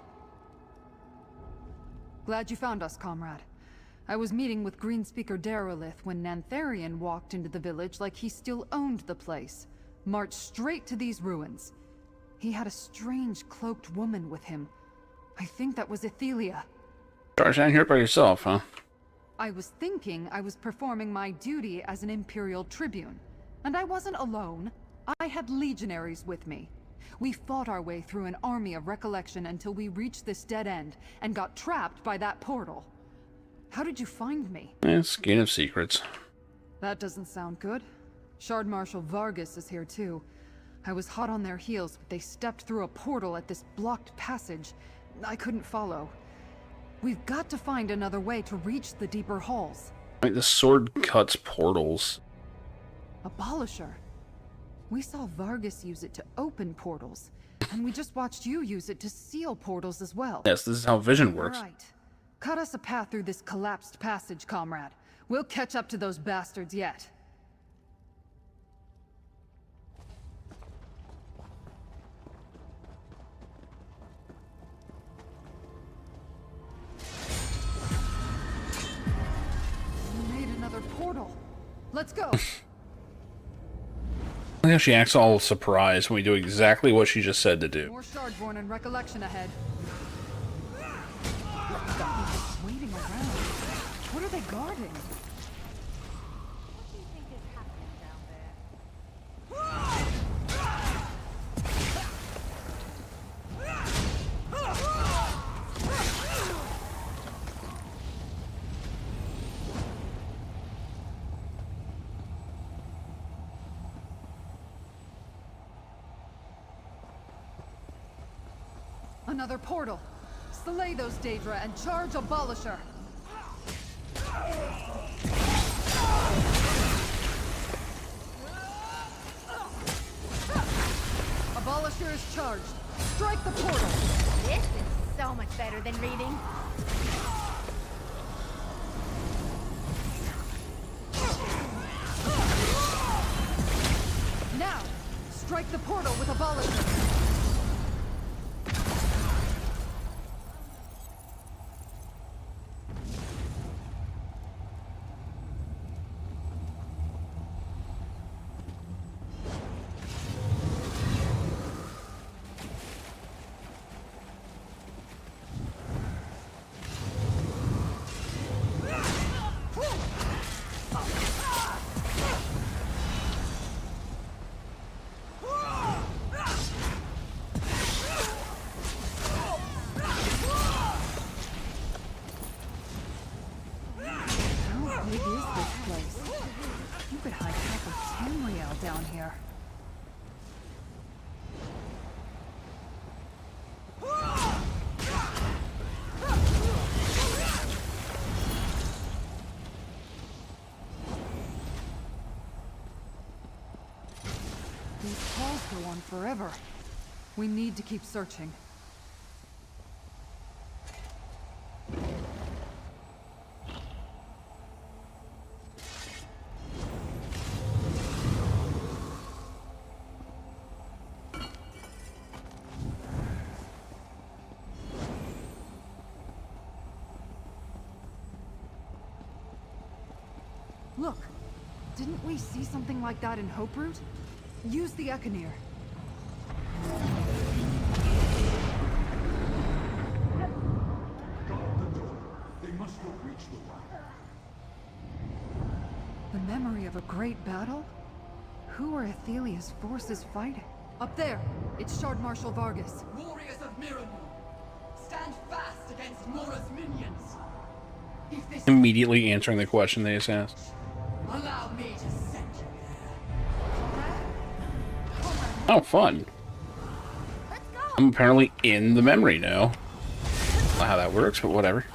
Glad you found us, comrade. I was meeting with Greenspeaker Derelith when Nantharian walked into the village like he still owned the place. Marched straight to these ruins. He had a strange cloaked woman with him. I think that was Ethelia. Charge down here by yourself, huh? I was thinking I was performing my duty as an Imperial Tribune. And I wasn't alone. I had legionaries with me. We fought our way through an army of recollection until we reached this dead end and got trapped by that portal. How did you find me? Skein of secrets. That doesn't sound good. Shard Marshal Vargas is here too. I was hot on their heels, but they stepped through a portal at this blocked passage. I couldn't follow. We've got to find another way to reach the deeper halls. Like the sword cuts portals. Abolisher. We saw Vargas use it to open portals, and we just watched you use it to seal portals as well. Yes, this is how vision works. All right. Cut us a path through this collapsed passage, comrade. We'll catch up to those bastards yet. You made another portal. Let's go. I think she acts all surprised when we do exactly what she just said to do. More Shardborn and recollection ahead. Waiting around. What are they guarding? What do you think is happening down there? Another portal. Slay those Daedra and charge Abolisher. Abolisher is charged. Strike the portal. This is so much better than reading. Now, strike the portal with Abolisher. Down here. These calls go on forever. We need to keep searching. Look, didn't we see something like that in Hoperoot? Use the Echoneer. They must have reached the wire. The memory of a great battle? Who are Athelia's forces fighting? Up there! It's Shard Marshal Vargas. Warriors of Mirren, stand fast against Mora's minions. If this Immediately answering the question they just asked. allow me to send you Oh, fun. I'm apparently in the memory now. Not how that works, but whatever.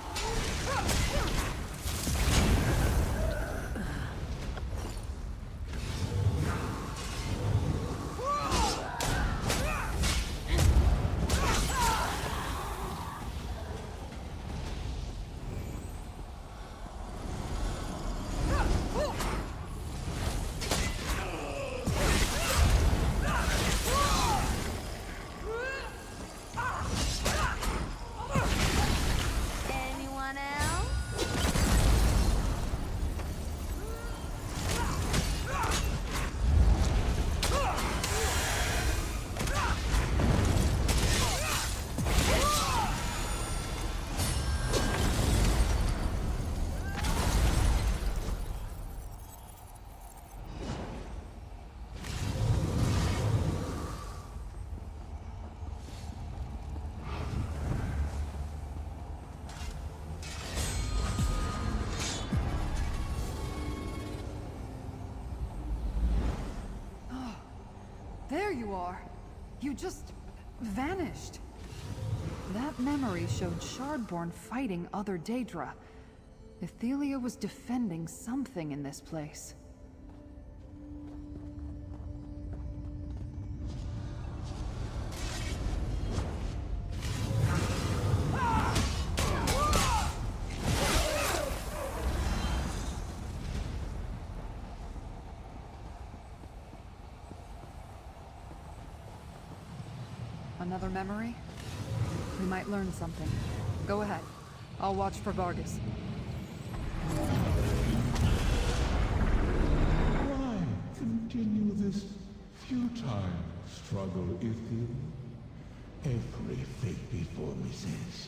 Anyone else? There you are. You just vanished. That memory showed Shardborn fighting other Daedra. Ethelia was defending something in this place. Another memory? We might learn something. Go ahead. I'll watch for Vargas. Why continue this futile struggle, Ithiel? Every fate before me says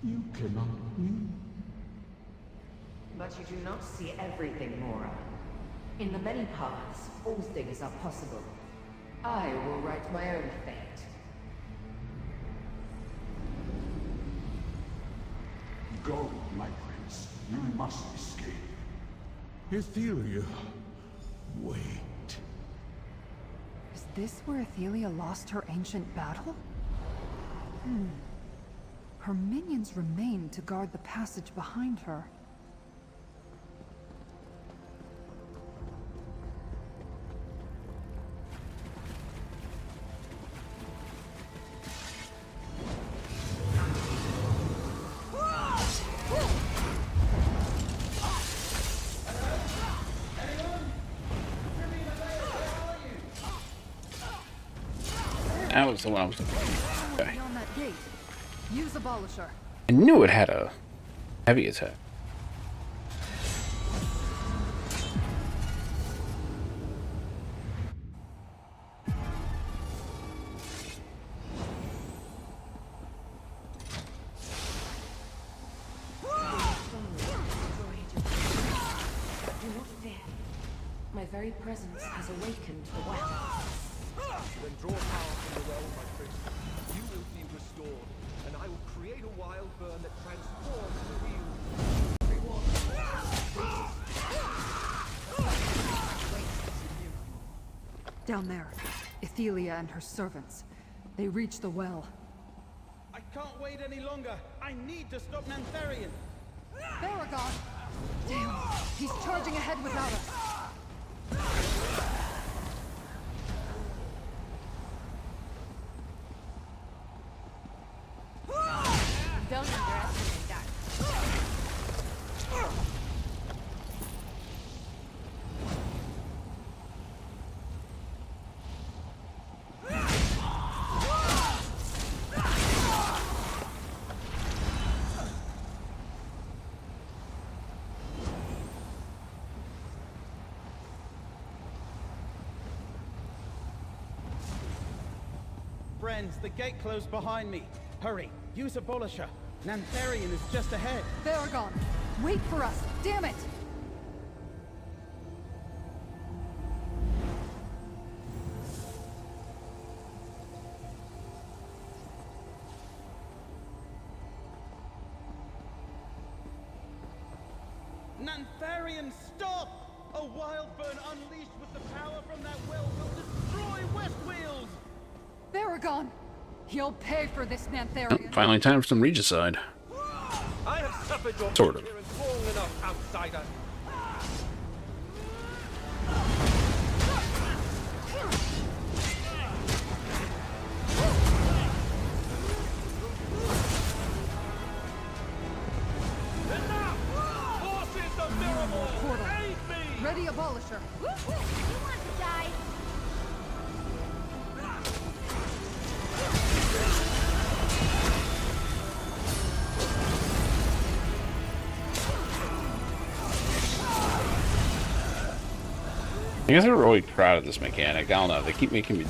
you cannot win. But you do not see everything, Mora. In the many paths, all things are possible. I will write my own fate. Go, my prince. You must escape. Ethelia, wait. Is this where Ethelia lost her ancient battle? Her minions remain to guard the passage behind her. That was the one I was looking for. Okay. Beyond that gate. Use Abolisher. I knew it had a heavy attack. Do not fear. My very presence has awakened the well. Then draw power from the well, my prince. You will be restored, and I will create a wild burn that transforms the wheel. Down there. Ethelia and her servants. They reach the well. I can't wait any longer. I need to stop Nantharian. Baragon! Damn, he's charging ahead without us. Don't underestimate that. Friends, the gate closed behind me. Hurry, use Abolisher. Nantharian is just ahead. Baragon, wait for us! Damn it! Nantharian, stop! A wild burn unleashed with the power from that well will destroy Westwheels! Baragon! You'll pay for this, Nantharian. Finally, time for some regicide. I have suffered your Sort of. interference long enough, outsider. Ready, Abolisher. You want to die? I guess I'm really proud of this mechanic. I don't know. They keep making me.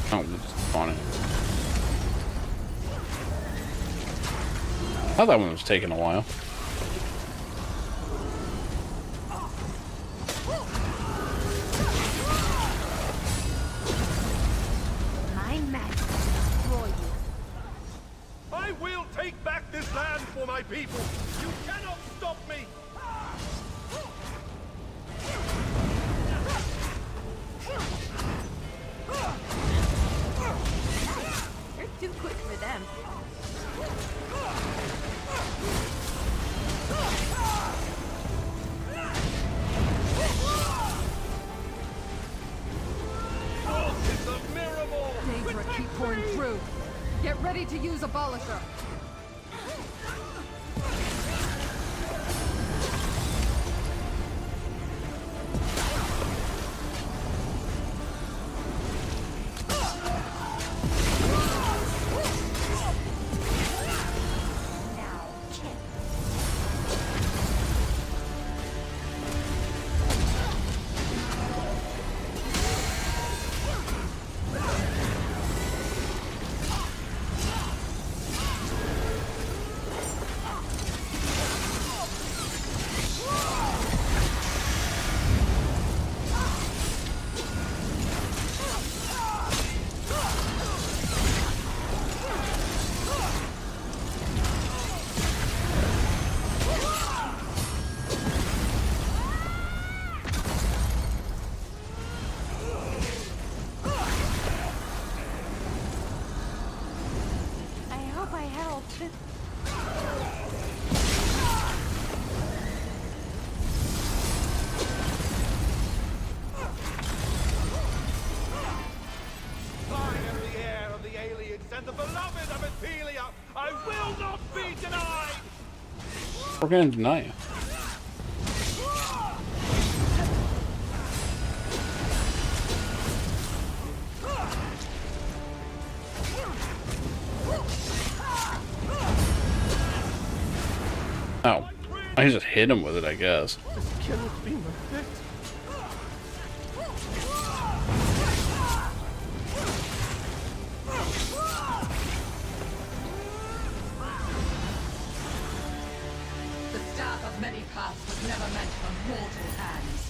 Oh, it's on it. I thought that one was taking a while. My magic will destroy you. I will take back this land for my people. You cannot stop me. You're too quick for them. It's a miracle. Daedra, keep pouring through. Get ready to use Abolisher. And the beloved of Ethelia, I will not be denied! We're gonna deny you. Oh, I just hit him with it, I guess. This cannot be my fate. Many paths was never meant for mortal hands.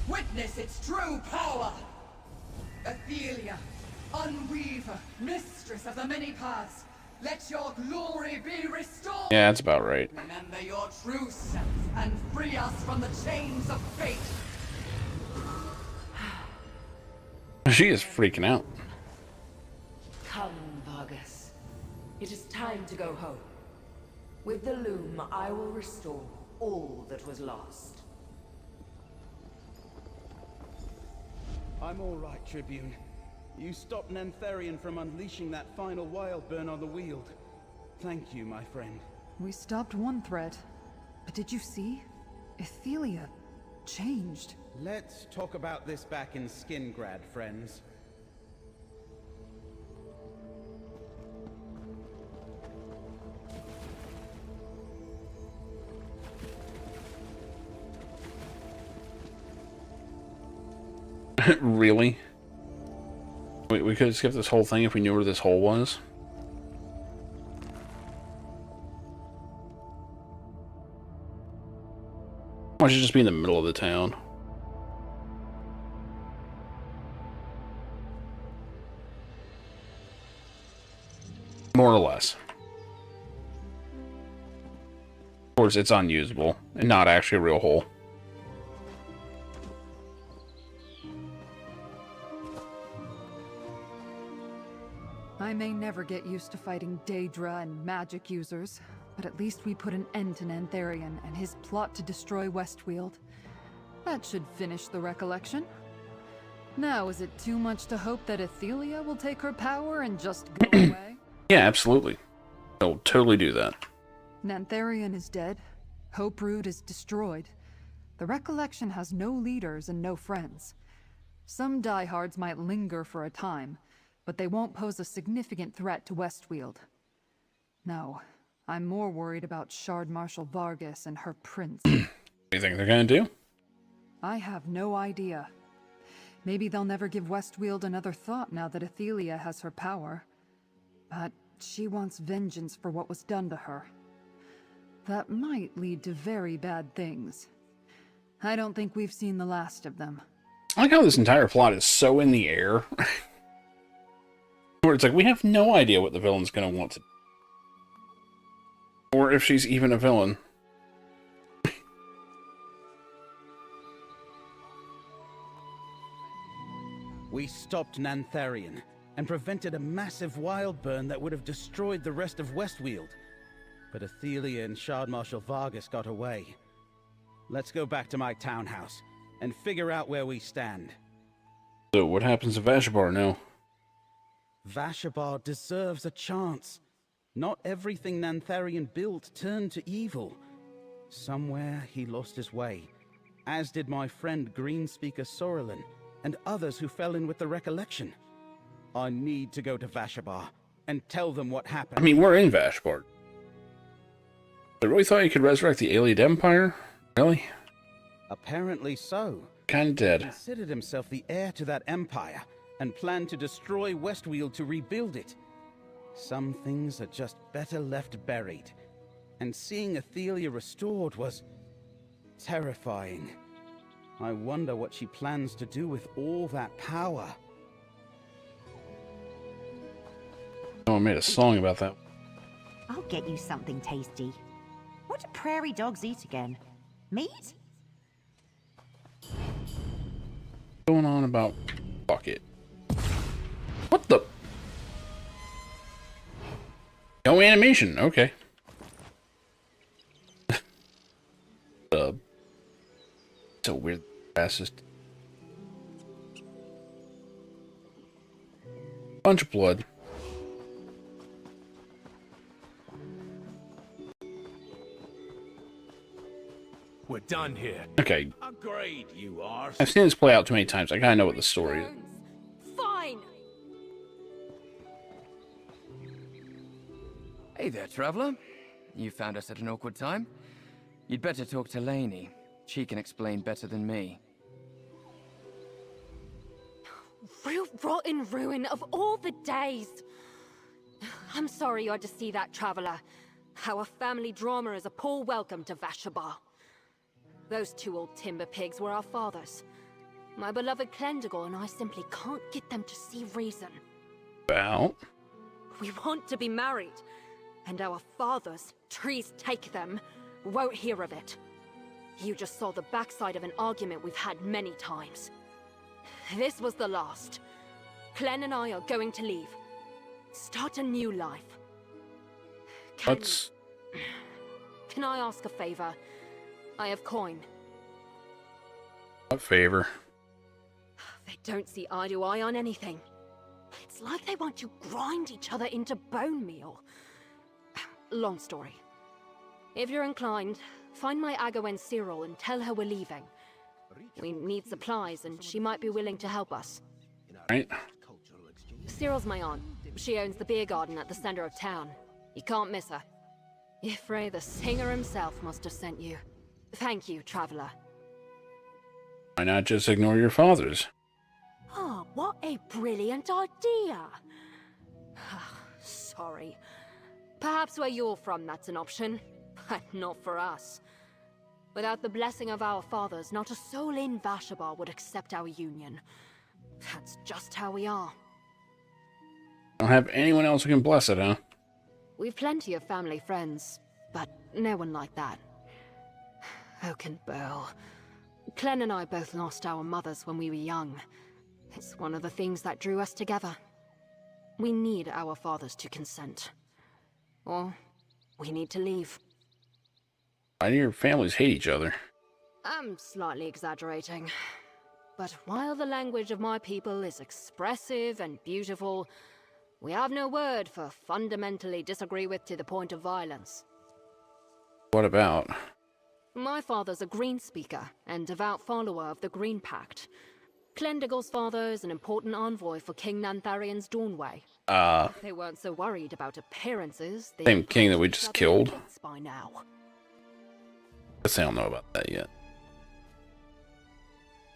Witness its true power! Athelia, Unweaver, Mistress of the Many Paths, let your glory be restored! Yeah, that's about right. Remember your true self and free us from the chains of fate! She is freaking out. Come, Vargas. It is time to go home. With the loom, I will restore all that was lost. I'm all right, Tribune. You stopped Nantharian from unleashing that final wild burn on the Weald. Thank you, my friend. We stopped one threat. But did you see? Ethelia changed. Let's talk about this back in Skingrad, friends. Really? We could have skipped this whole thing if we knew where this hole was. Why should it just be in the middle of the town? More or less. Of course, it's unusable and not actually a real hole. I may never get used to fighting Daedra and magic users, but at least we put an end to Nantharion and his plot to destroy Westweald. That should finish the recollection. Now, is it too much to hope that Athelia will take her power and just go away? Yeah, absolutely. I'll totally do that. Nantharion is dead. Hoperoot is destroyed. The recollection has no leaders and no friends. Some diehards might linger for a time, but they won't pose a significant threat to Westweald. No, I'm more worried about Shard Marshal Vargas and her prince. What do you think they're gonna do? I have no idea. Maybe they'll never give Westweald another thought now that Athelia has her power. But she wants vengeance for what was done to her. That might lead to very bad things. I don't think we've seen the last of them. I like how this entire plot is so in the air. Where it's like, we have no idea what the villain's gonna want to do. Or if she's even a villain. We stopped Nantharion and prevented a massive wild burn that would have destroyed the rest of Westweald. But Athelia and Shard Marshal Vargas got away. Let's go back to my townhouse and figure out where we stand. So what happens to Vashabar now? Vashabar deserves a chance. Not everything Nantharion built turned to evil. Somewhere he lost his way, as did my friend Greenspeaker Sorelin and others who fell in with the recollection. I need to go to Vashabar and tell them what happened. I mean, we're in Vashabar. I really thought you could resurrect the Alien Empire? Really? Apparently so. Kinda dead. He considered himself the heir to that empire and planned to destroy Westweald to rebuild it. Some things are just better left buried. And seeing Athelia restored was terrifying. I wonder what she plans to do with all that power. Oh, I made a song about that. I'll get you something tasty. What do prairie dogs eat again? Meat? Going on about bucket. What the? No animation. Okay. So weird. Fastest. Bunch of blood. We're done here. Okay. Agreed, you are. I've seen this play out too many times. I kinda know what the story is. Fine. Hey there, traveler. You found us at an awkward time. You'd better talk to Lainey. She can explain better than me. Real rotten ruin of all the days. I'm sorry you had to see that, traveler. Our family drama is a poor welcome to Vashabar. Those two old timber pigs were our fathers. My beloved Clendigor and I simply can't get them to see reason. About? We want to be married, and our fathers, trees take them, won't hear of it. You just saw the backside of an argument we've had many times. This was the last. Clen and I are going to leave. Start a new life. Can I ask a favor? I have coin. What favor? They don't see eye to eye on anything. It's like they want to grind each other into bone meal. Long story. If you're inclined, find my Agawen Cyril and tell her we're leaving. We need supplies and she might be willing to help us. Right. Cyril's my aunt. She owns the beer garden at the center of town. You can't miss her. Ifray, the singer himself, must have sent you. Thank you, traveler. Why not just ignore your fathers? Oh, what a brilliant idea! Sorry. Perhaps where you're from that's an option, but not for us. Without the blessing of our fathers, not a soul in Vashabar would accept our union. That's just how we are. Don't have anyone else who can bless it, huh? We've plenty of family friends, but no one like that. Oakenbow. Clem and I both lost our mothers when we were young. It's one of the things that drew us together. We need our fathers to consent. Or we need to leave. Why do your families hate each other? I'm slightly exaggerating. But while the language of my people is expressive and beautiful, we have no word for fundamentally disagree with to the point of violence. What about? My father's a Green speaker and devout follower of the Green Pact. Clendigal's father is an important envoy for King Nantharian's Dawnway. If they weren't so worried about appearances, Same king that we just killed. By now. Guess I don't know about that yet.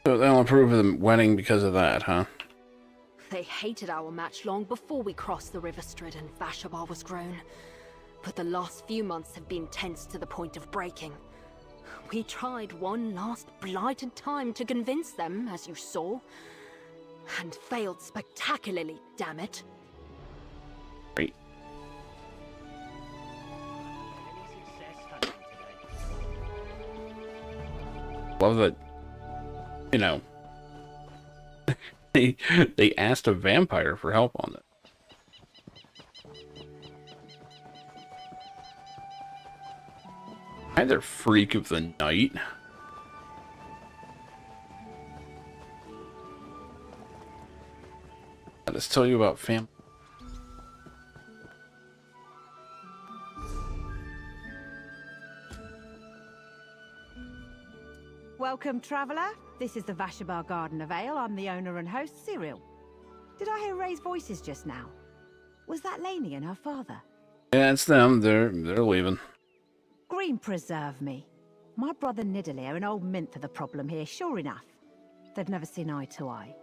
So they'll approve of the wedding because of that, huh? They hated our match long before we crossed the River Strid and Vashabar was grown. But the last few months have been tense to the point of breaking. We tried one last blighted time to convince them, as you saw, and failed spectacularly, damn it. Great. Love that, you know, they asked a vampire for help on it. Either freak of the night. Let us tell you about family. Welcome, traveller. This is the Vashabar Garden of Ale. I'm the owner and host, Cyril. Did I hear Ray's voices just now? Was that Lainey and her father? Yeah, it's them. They're leaving. Green preserve me. My brother Nidalee are an old mint for the problem here, sure enough. They've never seen eye to eye.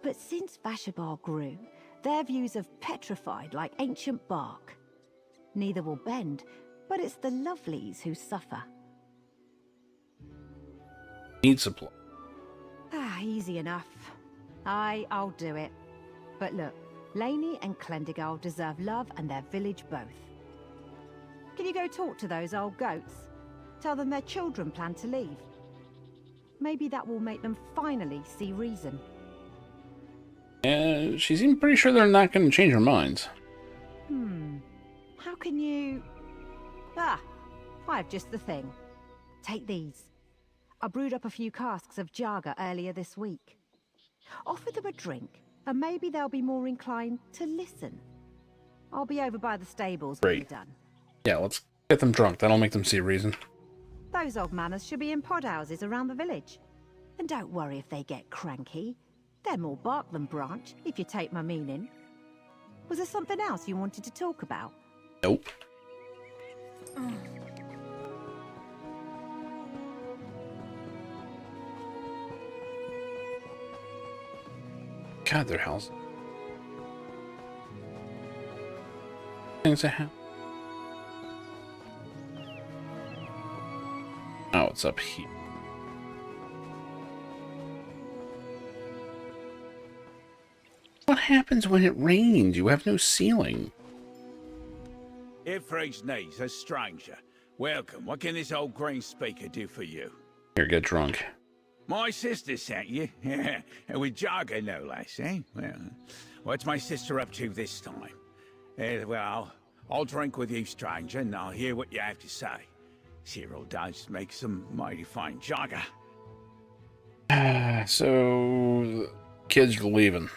But since Vashabar grew, their views have petrified like ancient bark. Neither will bend, but it's the lovelies who suffer. Need supply. Easy enough. I'll do it. But look, Lainey and Clendigal deserve love and their village both. Can you go talk to those old goats? Tell them their children plan to leave. Maybe that will make them finally see reason. She seemed pretty sure they're not going to change their minds. How can you... I have just the thing. Take these. I brewed up a few casks of Jaga earlier this week. Offer them a drink, and maybe they'll be more inclined to listen. I'll be over by the stables when you're done. Yeah, let's get them drunk. That'll make them see reason. Those old manners should be in pod houses around the village. And don't worry if they get cranky. They're more bark than branch, if you take my meaning. Was there something else you wanted to talk about? Nope. God, their house. Things that happen. Oh, it's up here. What happens when it rains? You have no ceiling. Ifre's knees, a stranger. Welcome. What can this old green speaker do for you? Here, get drunk. My sister sent you? Yeah, with Jaga, no less, eh? Well, what's my sister up to this time? Well, I'll drink with you, stranger, and I'll hear what you have to say. Cyril does make some mighty fine Jaga. So, kids are leaving.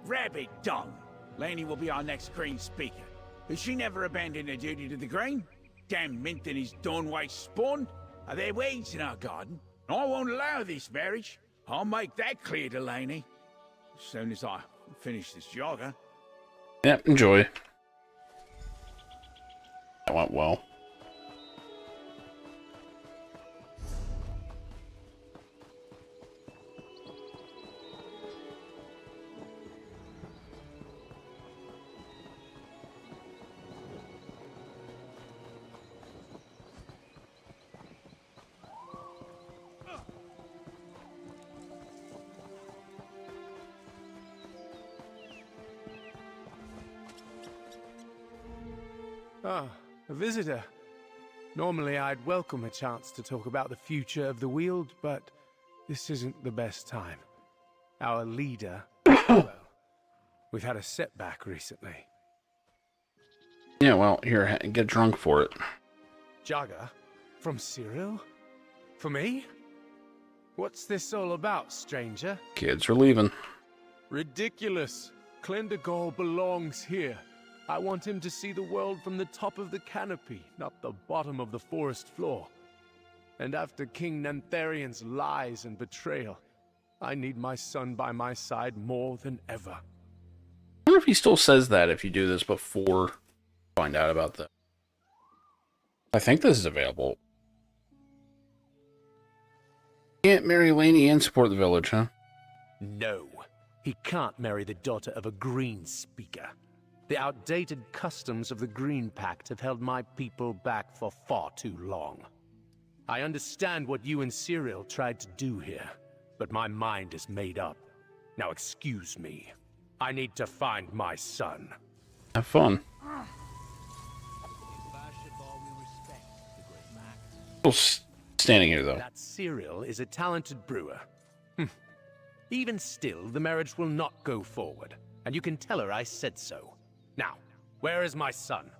Rabbit dung. Lainey will be our next green speaker. Has she never abandoned her duty to the green? Damn Mint and his Dawnway spawn. Are there weeds in our garden? I won't allow this marriage. I'll make that clear to Lainey. As soon as I finish this Jaga. Yep, enjoy. That went well. Ah, a visitor. Normally I'd welcome a chance to talk about the future of the Weald, but this isn't the best time. Our leader, well, we've had a setback recently. Yeah, well, here, get drunk for it. Jagger? From Cyril? For me? What's this all about, stranger? Kids are leaving. Ridiculous. Clendergall belongs here. I want him to see the world from the top of the canopy, not the bottom of the forest floor. And after King Nantharian's lies and betrayal, I need my son by my side more than ever. I wonder if he still says that if you do this before find out about that. I think this is available. Can't marry Laney and support the village, huh? No. He can't marry the daughter of a Green Speaker. The outdated customs of the Green Pact have held my people back for far too long. I understand what you and Cyril tried to do here, but my mind is made up. Now excuse me. I need to find my son. Have fun. Still standing here, though. That Cyril is a talented brewer. Even still, the marriage will not go forward, and you can tell her I said so. Now, where is my son?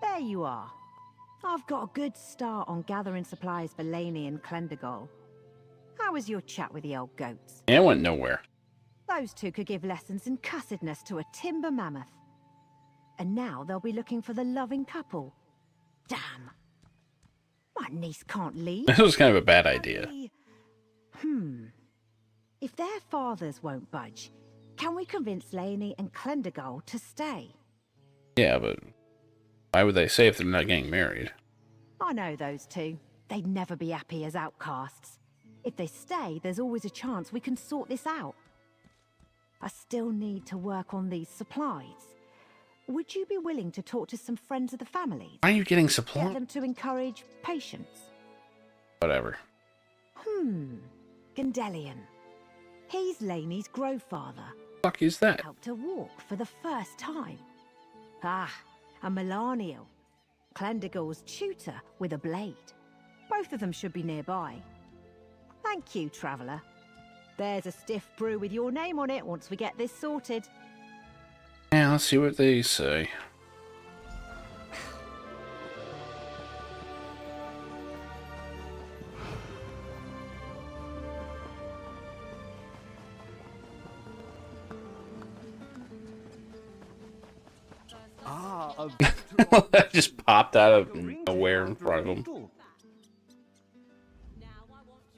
There you are. I've got a good start on gathering supplies for Laney and Clendergall. How was your chat with the old goats? It went nowhere. Those two could give lessons in cussedness to a timber mammoth. And now they'll be looking for the loving couple. Damn. My niece can't leave. This was kind of a bad idea. If their fathers won't budge, can we convince Laney and Clendergall to stay? Yeah, but why would they say if they're not getting married? I know those two. They'd never be happy as outcasts. If they stay, there's always a chance we can sort this out. I still need to work on these supplies. Would you be willing to talk to some friends of the families? Why are you getting Get supply? them to encourage patience. Whatever. Gandelian. He's Laney's grandfather. Fuck is that? Helped her walk for the first time. Ah, and Melaniel. Clendergall's tutor with a blade. Both of them should be nearby. Thank you, traveller. There's a stiff brew with your name on it once we get this sorted. Yeah, let's see what they say. That just popped out of nowhere in front of him.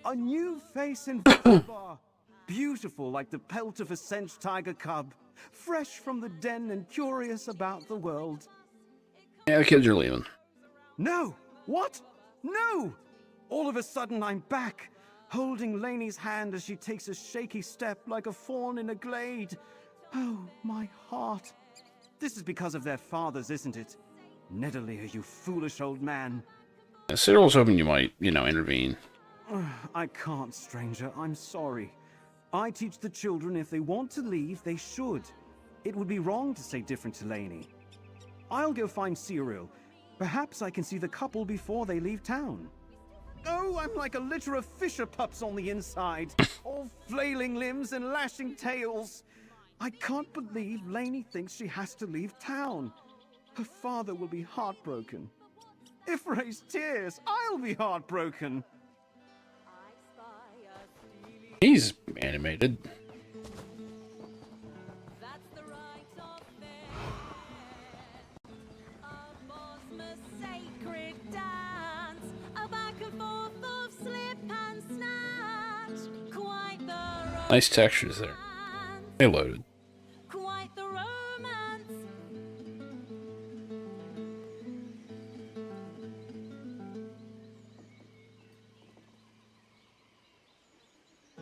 A new face in Bar. Beautiful like the pelt of a Sench tiger cub. Fresh from the den and curious about the world. Yeah, the kids are leaving. No! What? No! All of a sudden I'm back, holding Laney's hand as she takes a shaky step like a fawn in a glade. Oh, my heart. This is because of their fathers, isn't it? Nidalee, you foolish old man. Yeah, Cyril's hoping you might, intervene. I can't, stranger. I'm sorry. I teach the children if they want to leave, they should. It would be wrong to say different to Laney. I'll go find Cyril. Perhaps I can see the couple before they leave town. Oh, I'm like a litter of fisher pups on the inside. All flailing limbs and lashing tails. I can't believe Laney thinks she has to leave town. Her father will be heartbroken. If Ray's tears, I'll be heartbroken. He's animated. Nice textures there. They loaded.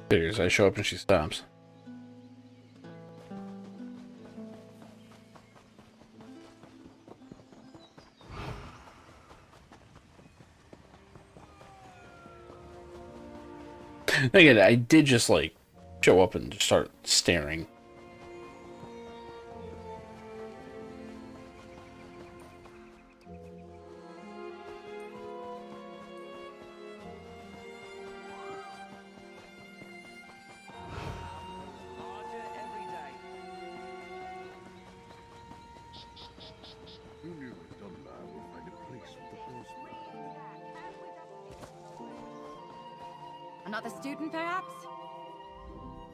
Figures I show up and she stops. Again, I did just, like, show up and just start staring. Who knew a Dunbar would find a place with the horseman? Another student, perhaps?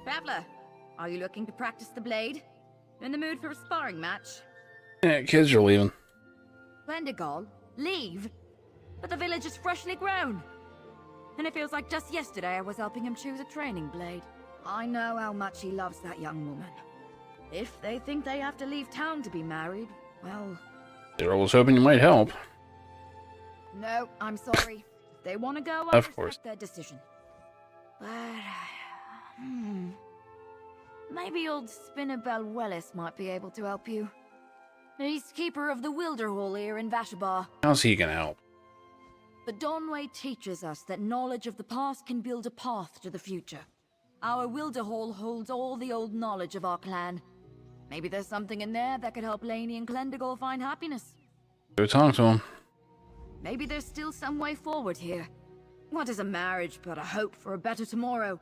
Traveler, are you looking to practice the blade? In the mood for a sparring match? Yeah, kids are leaving. Glendigal? Leave? But the village is freshly grown. And it feels like just yesterday I was helping him choose a training blade. I know how much he loves that young woman. If they think they have to leave town to be married, well... Daryl was hoping you might help. No, I'm sorry. If they want to go, Of course. respect their decision. But... maybe old Spinnabel Wellis might be able to help you. He's keeper of the Wilderhall here in Vashabar. How's he gonna help? The Donway teaches us that knowledge of the past can build a path to the future. Our Wilderhall holds all the old knowledge of our clan. Maybe there's something in there that could help Lainey and Clendigal find happiness. Go talk to him. Maybe there's still some way forward here. What is a marriage but a hope for a better tomorrow?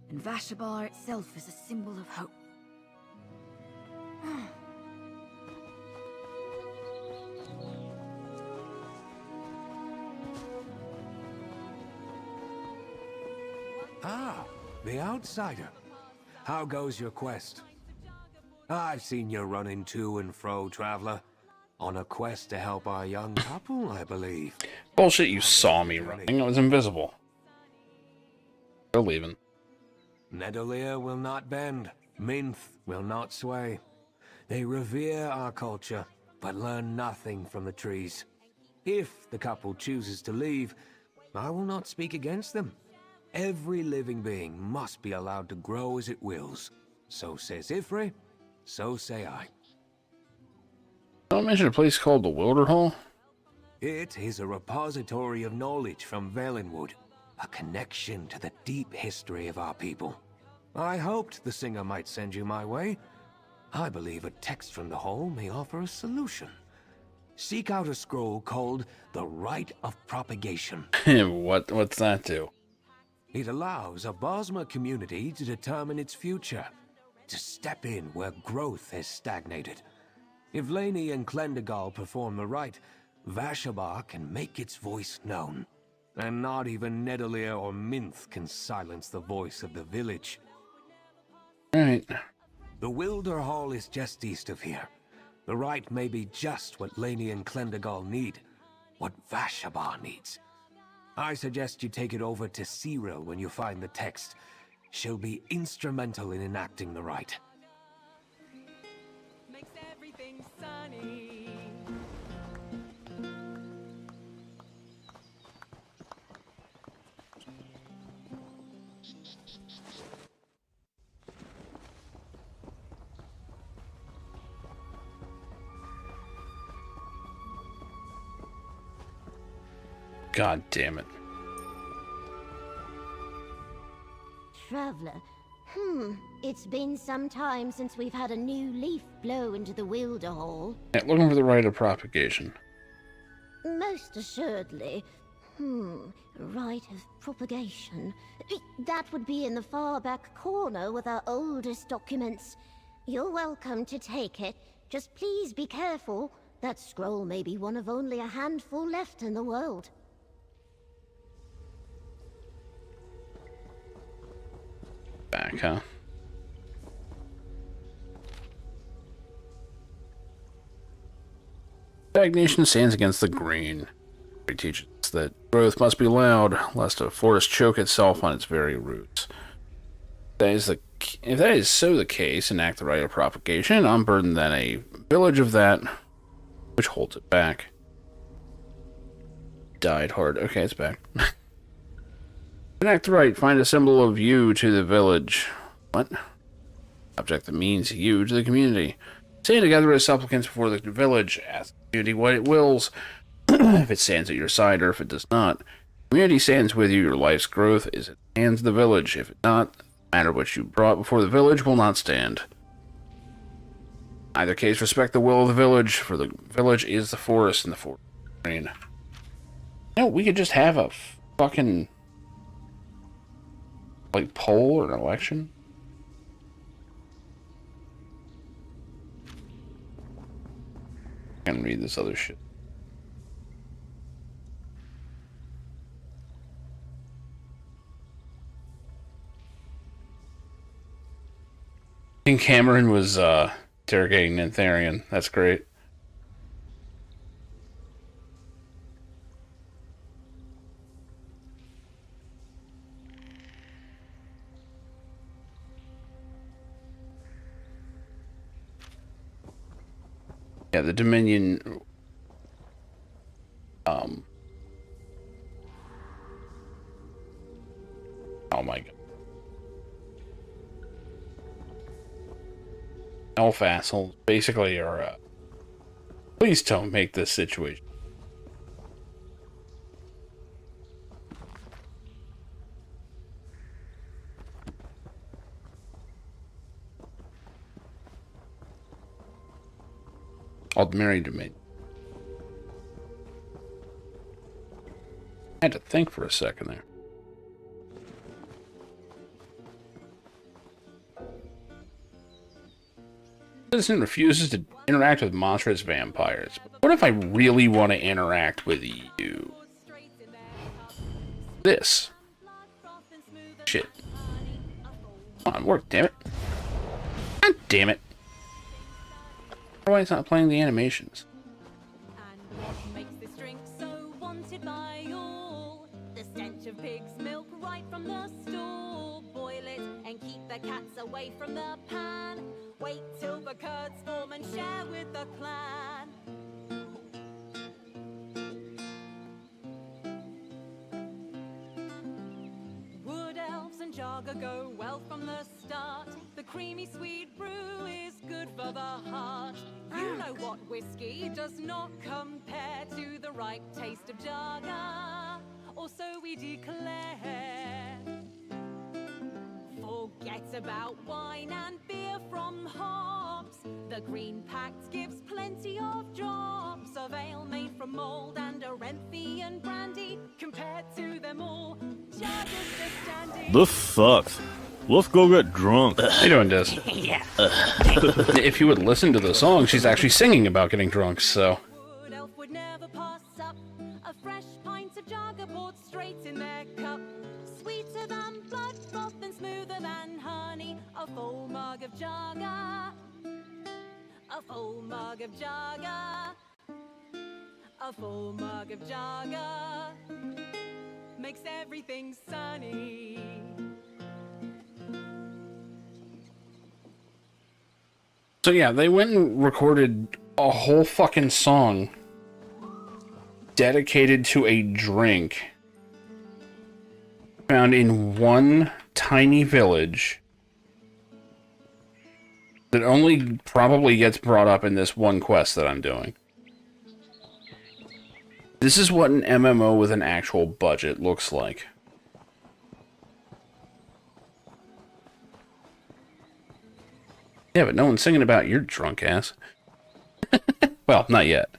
And Vashabar itself is a symbol of hope. Ah, the outsider. How goes your quest? I've seen you running to and fro, traveler. On a quest to help our young couple, I believe. Bullshit, you saw me running. I was invisible. They're leaving. Nedolier will not bend. Minth will not sway. They revere our culture, but learn nothing from the trees. If the couple chooses to leave, I will not speak against them. Every living being must be allowed to grow as it wills. So says Ifri, so say I. Don't mention a place called the Wilderhall? It is a repository of knowledge from Valenwood, a connection to the deep history of our people. I hoped the singer might send you my way. I believe a text from the hall may offer a solution. Seek out a scroll called the Rite of Propagation. What's that do? It allows a Bosmer community to determine its future, to step in where growth has stagnated. If Lainey and Clendigal perform the rite, Vashabar can make its voice known. And not even Nedolier or Minth can silence the voice of the village. Right. The Wilder Hall is just east of here. The rite may be just what Lainey and Clendigal need, what Vashabar needs. I suggest you take it over to Cyril when you find the text. She'll be instrumental in enacting the rite. Makes everything sunny. God damn it. Traveler, it's been some time since we've had a new leaf blow into the Wilderhall. Yeah, looking for the rite of propagation. Most assuredly. Rite of propagation. That would be in the far back corner with our oldest documents. You're welcome to take it. Just please be careful. That scroll may be one of only a handful left in the world. Back, huh? Stagnation stands against the green. It teaches us that growth must be loud, lest a forest choke itself on its very roots. If that is so the case, enact the rite of propagation, unburden then a village of that which holds it back. Died hard. Okay, it's back. Enact the rite. Find a symbol of you to the village. What? Object that means you to the community. Stand together as supplicants before the village. Ask the community what it wills. If it stands at your side or if it does not. Community stands with you. Your life's growth is in the hands of the village. If not, no matter what you brought before the village will not stand. In either case, respect the will of the village, for the village is the forest, and the forest is the rain. You know, we could just have a fucking, like, poll or an election. I can read this other shit. King Cameron was interrogating Nantharian. That's great. Yeah, the Dominion. Oh my god. Elf assholes basically are. Please don't make this situation. Aldmeri Dominion. I had to think for a second there. Citizen refuses to interact with monstrous vampires. What if I really want to interact with you? This. Shit. Come on, work, damn it. God damn it. Why is not playing the animations? Makes this drink so wanted by all. The stench of pig's milk right from the stall. Boil it and keep the cats away from the pan. Wait till the curds form and share with the clan. Wood elves and Jarga go well from the start. The creamy sweet brew is good for the heart. You know what whiskey does not compare to the ripe taste of Jarga, or so we declare. Forget about wine and beer from hops. The Green Pact gives plenty of drops of ale made from mold and Arenthian brandy. Compared to them all, Jarga's just dandy. This sucks. Let's go get drunk. How you doing, Des? Yeah. If you would listen to the song, she's actually singing about getting drunk, so. Wood elf would never pass up a fresh pint of Jarga poured straight in their cup. Sweeter than blood froth and smoother than honey. A full mug of Jarga. A full mug of Jarga. A full mug of Jarga makes everything sunny. So yeah, they went and recorded a whole fucking song dedicated to a drink found in one tiny village that only probably gets brought up in this one quest that I'm doing. This is what an MMO with an actual budget looks like. Yeah, but no one's singing about your drunk ass. Well, not yet.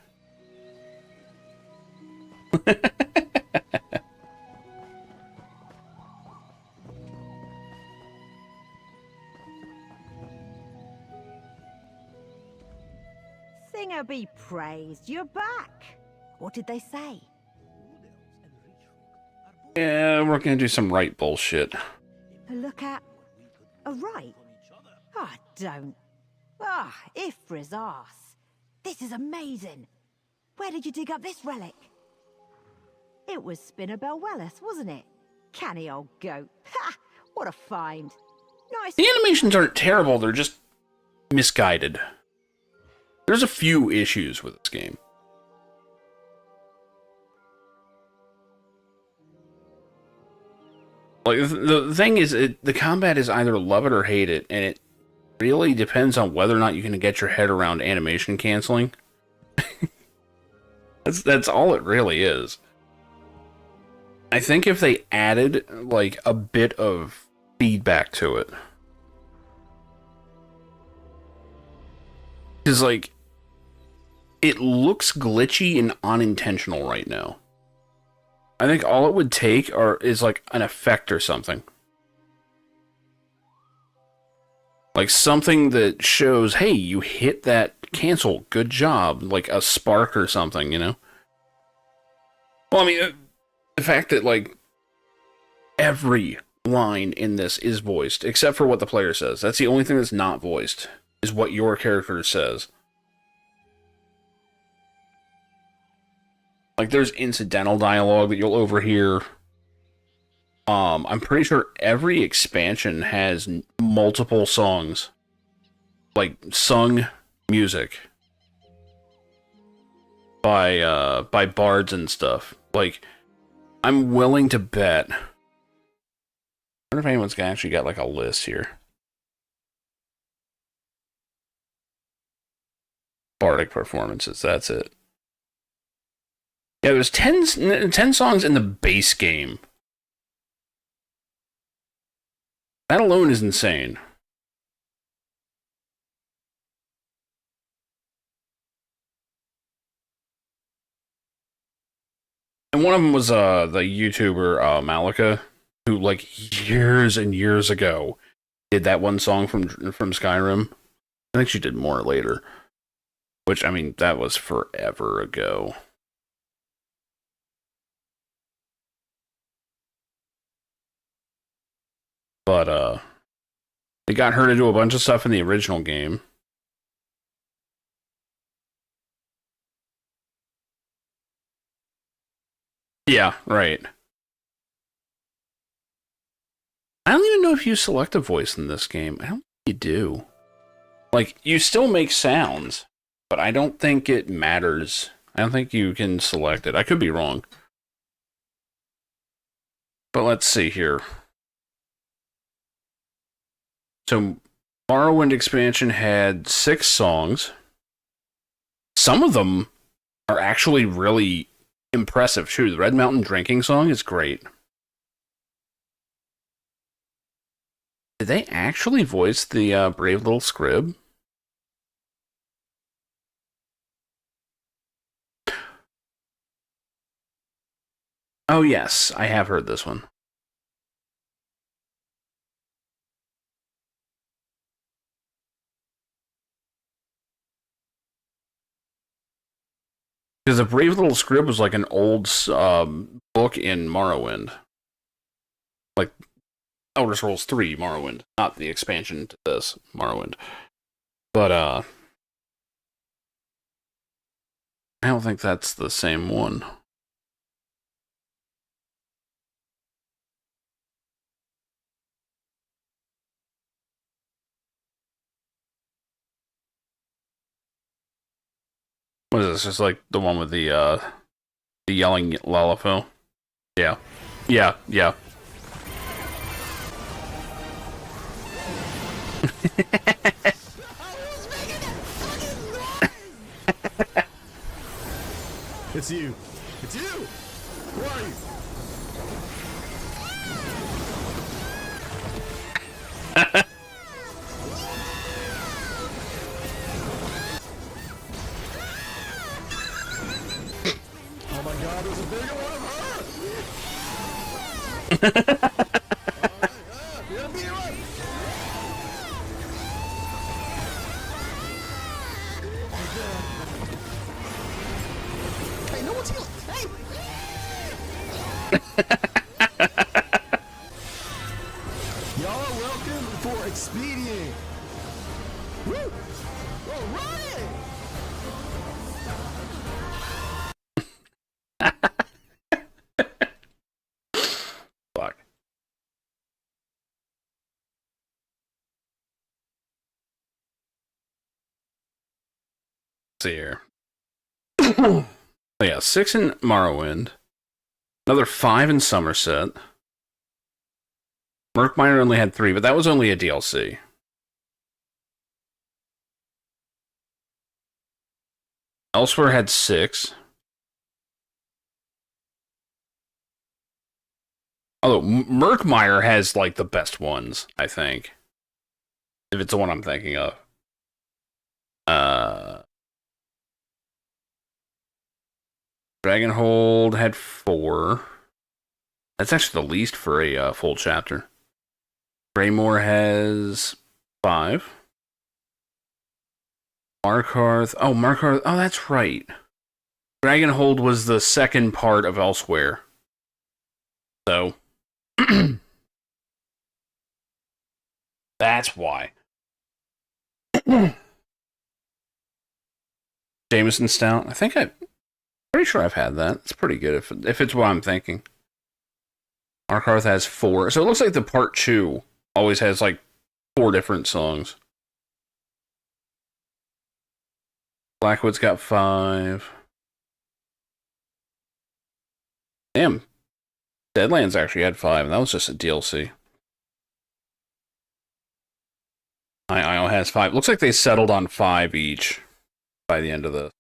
Singer be praised, you're back. What did they say? Yeah, we're gonna do some right bullshit. A look at a right? Ah, don't. Ah, Ifra's arse. This is amazing. Where did you dig up this relic? It was Spinnabel Wellis, wasn't it? Canny old goat. Ha! What a find. Nice. The animations aren't terrible, they're just misguided. There's a few issues with this game. Like, the thing is, the combat is either love it or hate it, and it really depends on whether or not you can get your head around animation canceling. That's all it really is. I think if they added, like, a bit of feedback to it. Because, like, it looks glitchy and unintentional right now. I think all it would take is, like, an effect or something. Like, something that shows, hey, you hit that cancel, good job. Like, a spark or something, you know? Well, I mean, the fact that, like, every line in this is voiced, except for what the player says. That's the only thing that's not voiced, is what your character says. Like, there's incidental dialogue that you'll overhear. I'm pretty sure every expansion has multiple songs. Like, sung music. By bards and stuff. Like, I'm willing to bet. I wonder if anyone's actually got, like, a list here. Bardic performances, that's it. Yeah, there's 10 songs in the base game. That alone is insane. And one of them was the YouTuber Malika, who, like, years and years ago did that one song from Skyrim. I think she did more later. Which, I mean, that was forever ago. But they got her to do a bunch of stuff in the original game. Yeah, right. I don't even know if you select a voice in this game. I don't think you do. Like, you still make sounds, but I don't think it matters. I don't think you can select it. I could be wrong. But let's see here. So, Morrowind expansion had 6 songs. Some of them are actually really impressive, too. The Red Mountain Drinking song is great. Did they actually voice the Brave Little Scrib? Oh, yes. I have heard this one. Because the Brave Little Scrib was like an old book in Morrowind. Like Elder Scrolls 3 Morrowind, not the expansion to this Morrowind. But I don't think that's the same one. What is this? Just like the one with the yelling Lalafell? Yeah. Yeah, yeah. It's you. It's you! Who are you? Oh my god, there's a bigger one of her! Hey, no one's healing! Hey! Y'all are welcome for Expedient! Woo! Alright! Fuck. See here. Oh, yeah, 6 in Morrowind. Another 5 in Somerset. Murkmire only had 3, but that was only a DLC. Elsewhere had 6. Although Murkmire has like the best ones, I think. If it's the one I'm thinking of. Dragonhold had 4. That's actually the least for a full chapter. Greymore has 5. Markarth. Oh, Markarth. Oh, that's right. Dragonhold was the second part of Elsewhere. So. That's why. Jameson Stout. Pretty sure I've had that. It's pretty good if it's what I'm thinking. Markarth has 4. So it looks like the part 2 always has like 4 different songs. Blackwood's got 5. Damn. Deadlands actually had 5, and that was just a DLC. IO has 5. Looks like they settled on 5 each by the end of the...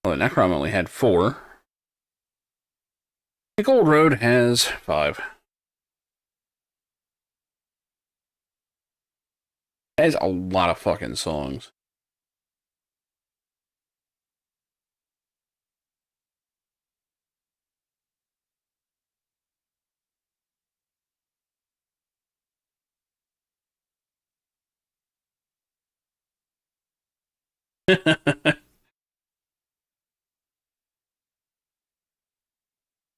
Well, the Necrom only had 4. The Gold Road has 5. That is a lot of fucking songs.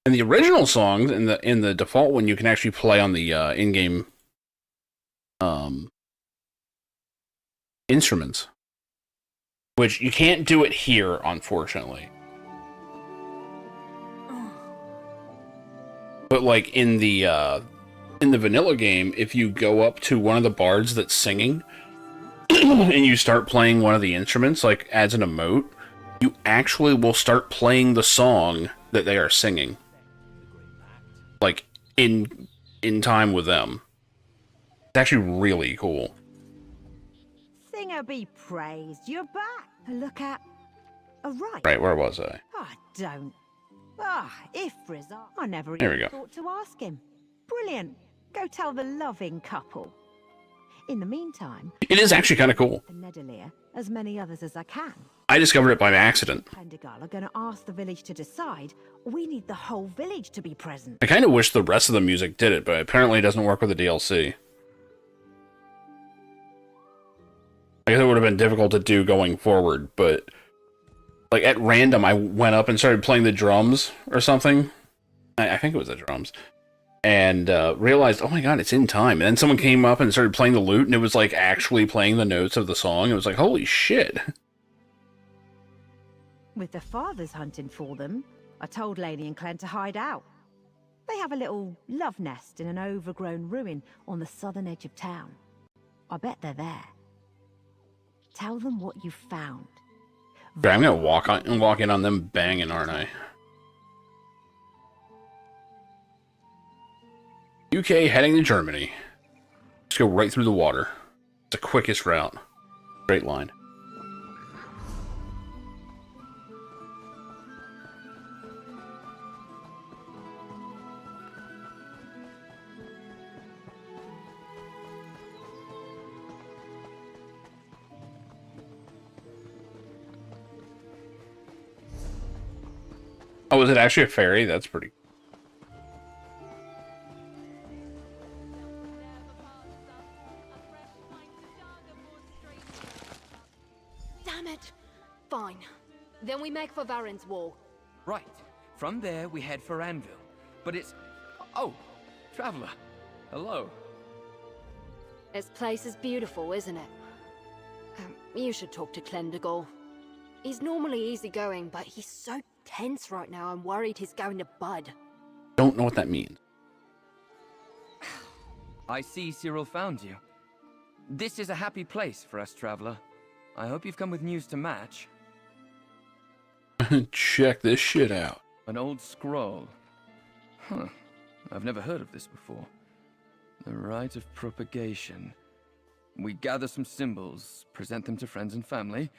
And the original songs in the default one, you can actually play on the in-game instruments, which you can't do it here, unfortunately. But like in the vanilla game, if you go up to one of the bards that's singing and you start playing one of the instruments, like as an emote, you actually will start playing the song that they are singing. Like in time with them. It's actually really cool. Singer be praised, you're back. Look at... Oh, right. Right, where was I? Don't. If Rizal... I never There we even go. thought to ask him. Brilliant. Go tell the loving couple. In the meantime... It is actually kind of cool. ...for Nedalier, as many others as I can. I discovered it by accident. Pendergast are going to ask the village to decide. We need the whole village to be present. I kind of wish the rest of the music did it, but apparently it doesn't work with the DLC. I guess it would have been difficult to do going forward, but like at random, I went up and started playing the drums or something. I think it was the drums, and realized, oh my god, it's in time. And then someone came up and started playing the lute, and it was like actually playing the notes of the song. It was like, holy shit. With the fathers hunting for them, I told Lainey and Clem to hide out. They have a little love nest in an overgrown ruin on the southern edge of town. I bet they're there. Tell them what you found. I'm gonna walk in on them banging, aren't I? UK heading to Germany. Just go right through the water. It's the quickest route. Straight line. Oh, is it actually a ferry? That's pretty... Damn it! Fine. Then we make for Varen's Wall. Right. From there, we head for Anvil. But it's... Oh, Traveler. Hello. This place is beautiful, isn't it? You should talk to Clendergall. He's normally easygoing, but he's so tense right now. I'm worried he's going to bud. Don't know what that means. I see Cyril found you. This is a happy place for us, Traveler. I hope you've come with news to match. Check this shit out. An old scroll. Huh. I've never heard of this before. The rite of propagation. We gather some symbols, present them to friends and family,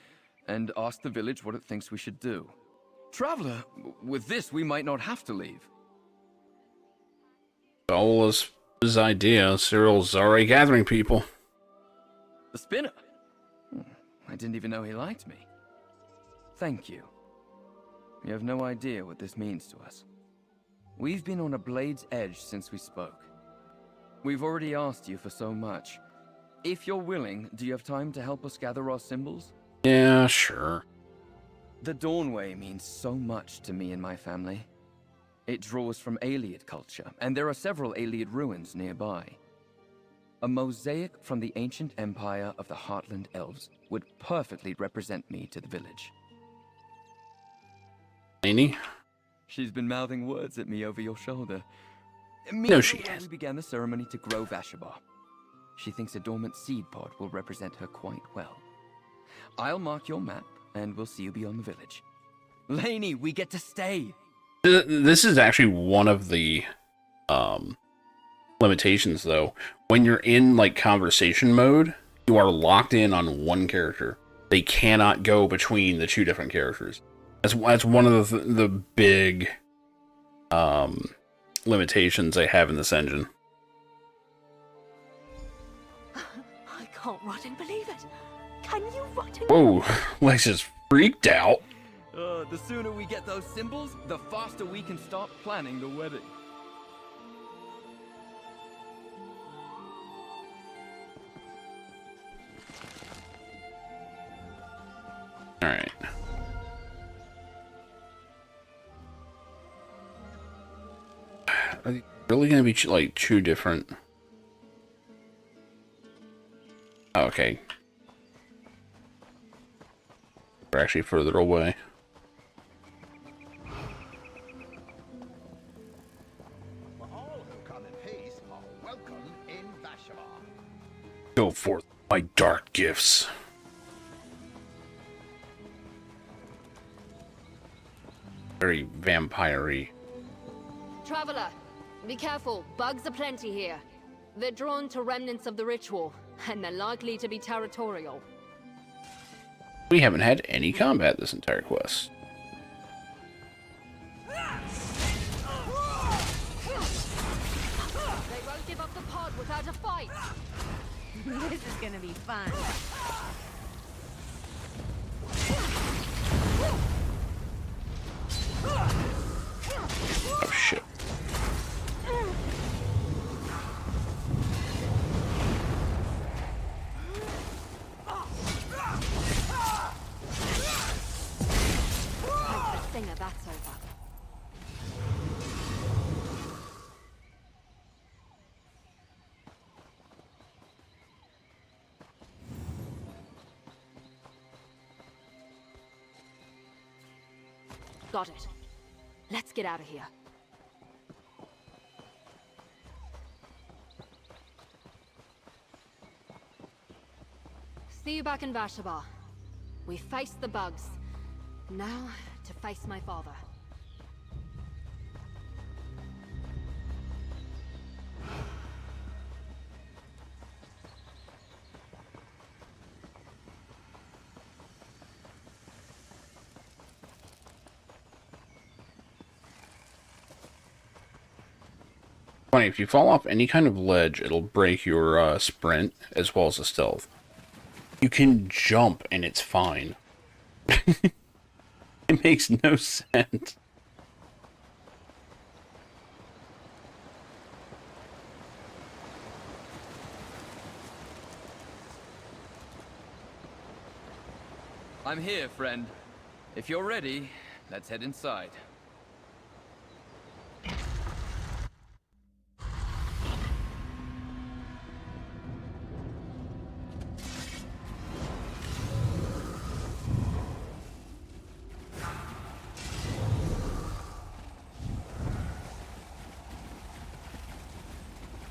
and ask the village what it thinks we should do. Traveler, with this we might not have to leave. All his idea. Cyril's already gathering people. The spinner? I didn't even know he liked me. Thank you. You have no idea what this means to us. We've been on a blade's edge since we spoke. We've already asked you for so much. If you're willing, do you have time to help us gather our symbols? Yeah, sure. The Dawnway means so much to me and my family. It draws from Ayleid culture, and there are several Ayleid ruins nearby. A mosaic from the ancient empire of the Heartland Elves would perfectly represent me to the village. Lainey? She's been mouthing words at me over your shoulder. No, she has. We began the ceremony to grow Vashabar. She thinks a dormant seed pod will represent her quite well. I'll mark your map, and we'll see you beyond the village. Lainey, we get to stay! This is actually one of the limitations, though. When you're in, like, conversation mode, you are locked in on one character. They cannot go between the two different characters. That's one of the big limitations I have in this engine. I can't rot and believe it. Can you rot and... Whoa, Lex is freaked out. The sooner we get those symbols, the faster we can start planning the wedding. Alright. Are they really going to be, like, two different... Oh, okay. We're actually further away. Go forth, my dark gifts. Very vampire-y. Traveler, be careful. Bugs aplenty here. They're drawn to remnants of the ritual, and they're likely to be territorial. We haven't had any combat this entire quest. They won't give up the pod without a fight. This is gonna be fun. Oh shit. Hope the singer that's over. Got it. Let's get out of here. See you back in Vashabar. We faced the bugs. Now, to face my father. Funny, if you fall off any kind of ledge, it'll break your sprint as well as the stealth. You can jump and it's fine. It makes no sense. I'm here, friend. If you're ready, let's head inside.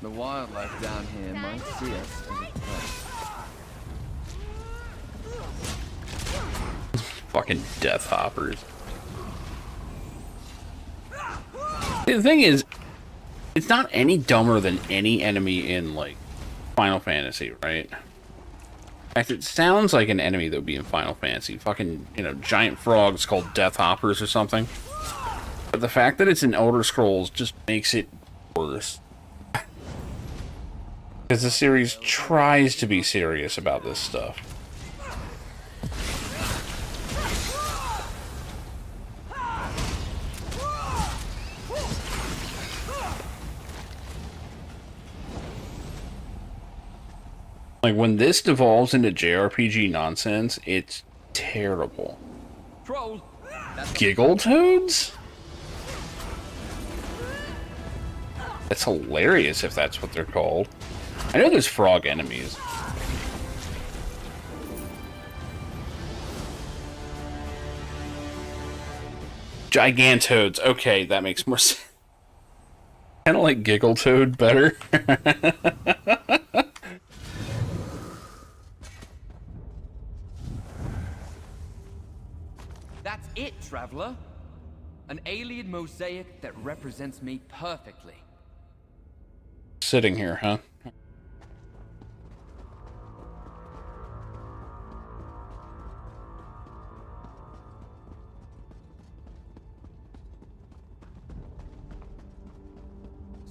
The wildlife down here might see us as a threat. Fucking death hoppers. The thing is, it's not any dumber than any enemy in, like, Final Fantasy, right? In fact, it sounds like an enemy that would be in Final Fantasy. Fucking, you know, giant frogs called death hoppers or something. But the fact that it's in Elder Scrolls just makes it worse. Because the series tries to be serious about this stuff. Like, when this devolves into JRPG nonsense, it's terrible. Troll. Giggle toads? That's hilarious if that's what they're called. I know there's frog enemies. Gigantoads. Okay, that makes more sense. Kind of like Giggle Toad better. That's it, traveler. An alien mosaic that represents me perfectly. Sitting here, huh?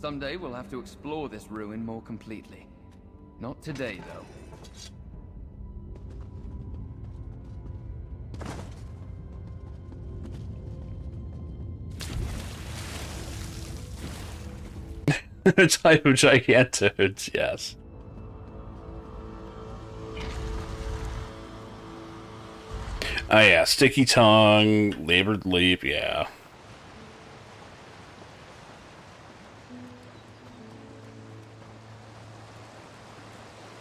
Someday we'll have to explore this ruin more completely. Not today, though. Type of Gigantoads, yes. Oh yeah, Sticky Tongue, Labored Leap, yeah.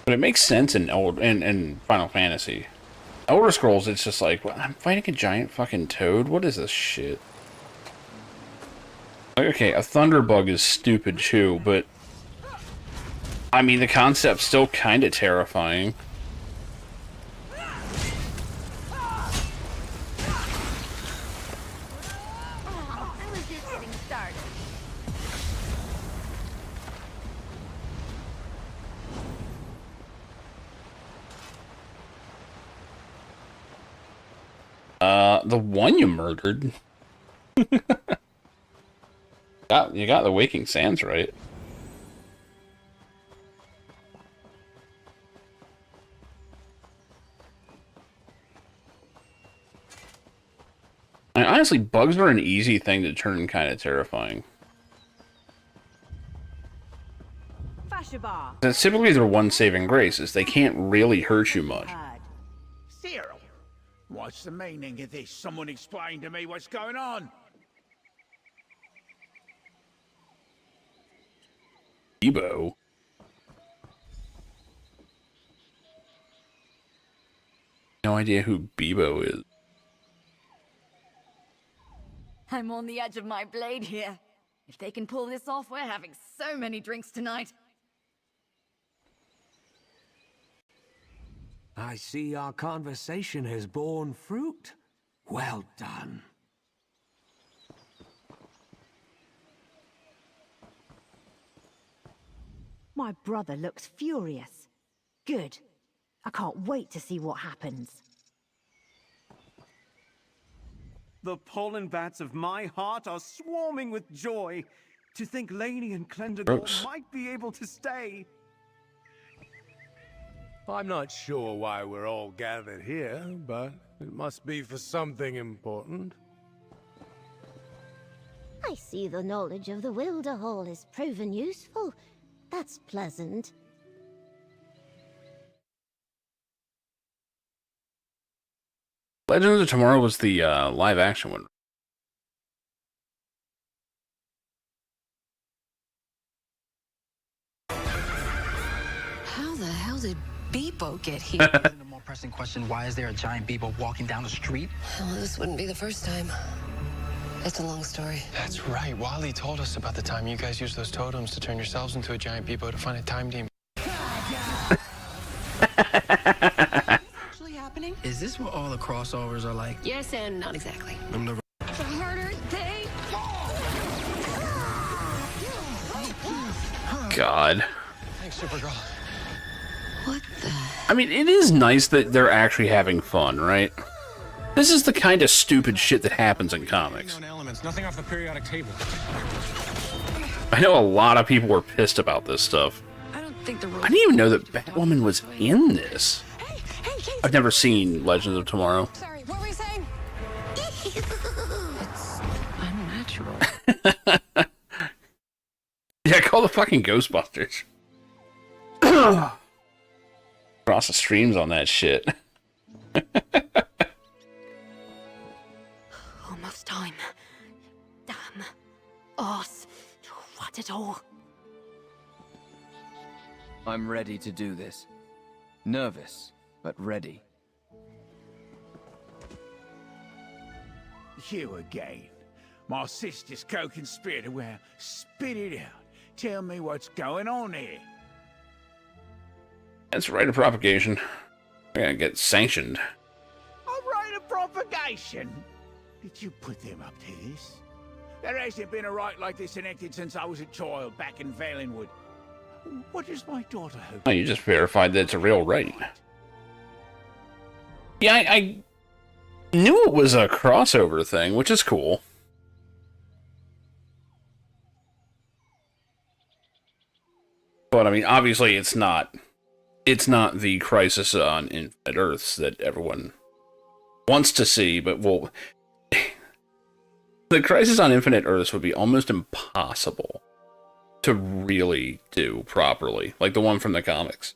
But it makes sense in Final Fantasy. Elder Scrolls, it's just like, well, I'm fighting a giant fucking toad? What is this shit? Okay, a thunderbug is stupid too, but I mean, the concept's still kind of terrifying. The one you murdered. You got the Waking Sands right. And honestly, bugs are an easy thing to turn kind of terrifying. That's typically their one saving grace, is they can't really hurt you much. Cyril, what's the meaning of this? Someone explain to me what's going on. Bebo. No idea who Bebo is. I'm on the edge of my blade here. If they can pull this off, we're having so many drinks tonight. I see our conversation has borne fruit. Well done. My brother looks furious. Good. I can't wait to see what happens. The pollen bats of my heart are swarming with joy. To think Lainey and Clendergore might be able to stay. I'm not sure why we're all gathered here, but it must be for something important. I see the knowledge of the Wilderhall has proven useful. That's pleasant. Legends of Tomorrow was the live action one. How the hell did Bebo get here? Isn't a more pressing question, why is there a giant Bebo walking down the street? Well, this wouldn't be the first time. It's a long story. That's right. Wally told us about the time you guys used those totems to turn yourselves into a giant Bebo to find a time demon. Actually happening? Is this what all the crossovers are like? Yes, and not exactly. The harder they God. Thanks, Supergirl. What the? I mean, it is nice that they're actually having fun, right? This is the kind of stupid shit that happens in comics. Elements, nothing off the periodic table. I know a lot of people were pissed about this stuff. I don't think the I didn't even know that Batwoman was in this. I've never seen Legends of Tomorrow. Sorry, what were you saying? It's unnatural. Yeah, call the fucking Ghostbusters. Cross the streams on that shit. Almost time. Damn. Arse. What at all? I'm ready to do this. Nervous, but ready. You again. My sister's co-conspirator. Well, spit it out. Tell me what's going on here. That's right of propagation. We're gonna get sanctioned. A right of propagation? Did you put them up to this? There hasn't been a rite like this enacted since I was a child back in Valenwood. What does my daughter hope? Oh, you just verified that it's a real right. Yeah, I knew it was a crossover thing, which is cool. But I mean, obviously, it's not the Crisis on Infinite Earths that everyone wants to see. But well, the Crisis on Infinite Earths would be almost impossible to really do properly, like the one from the comics.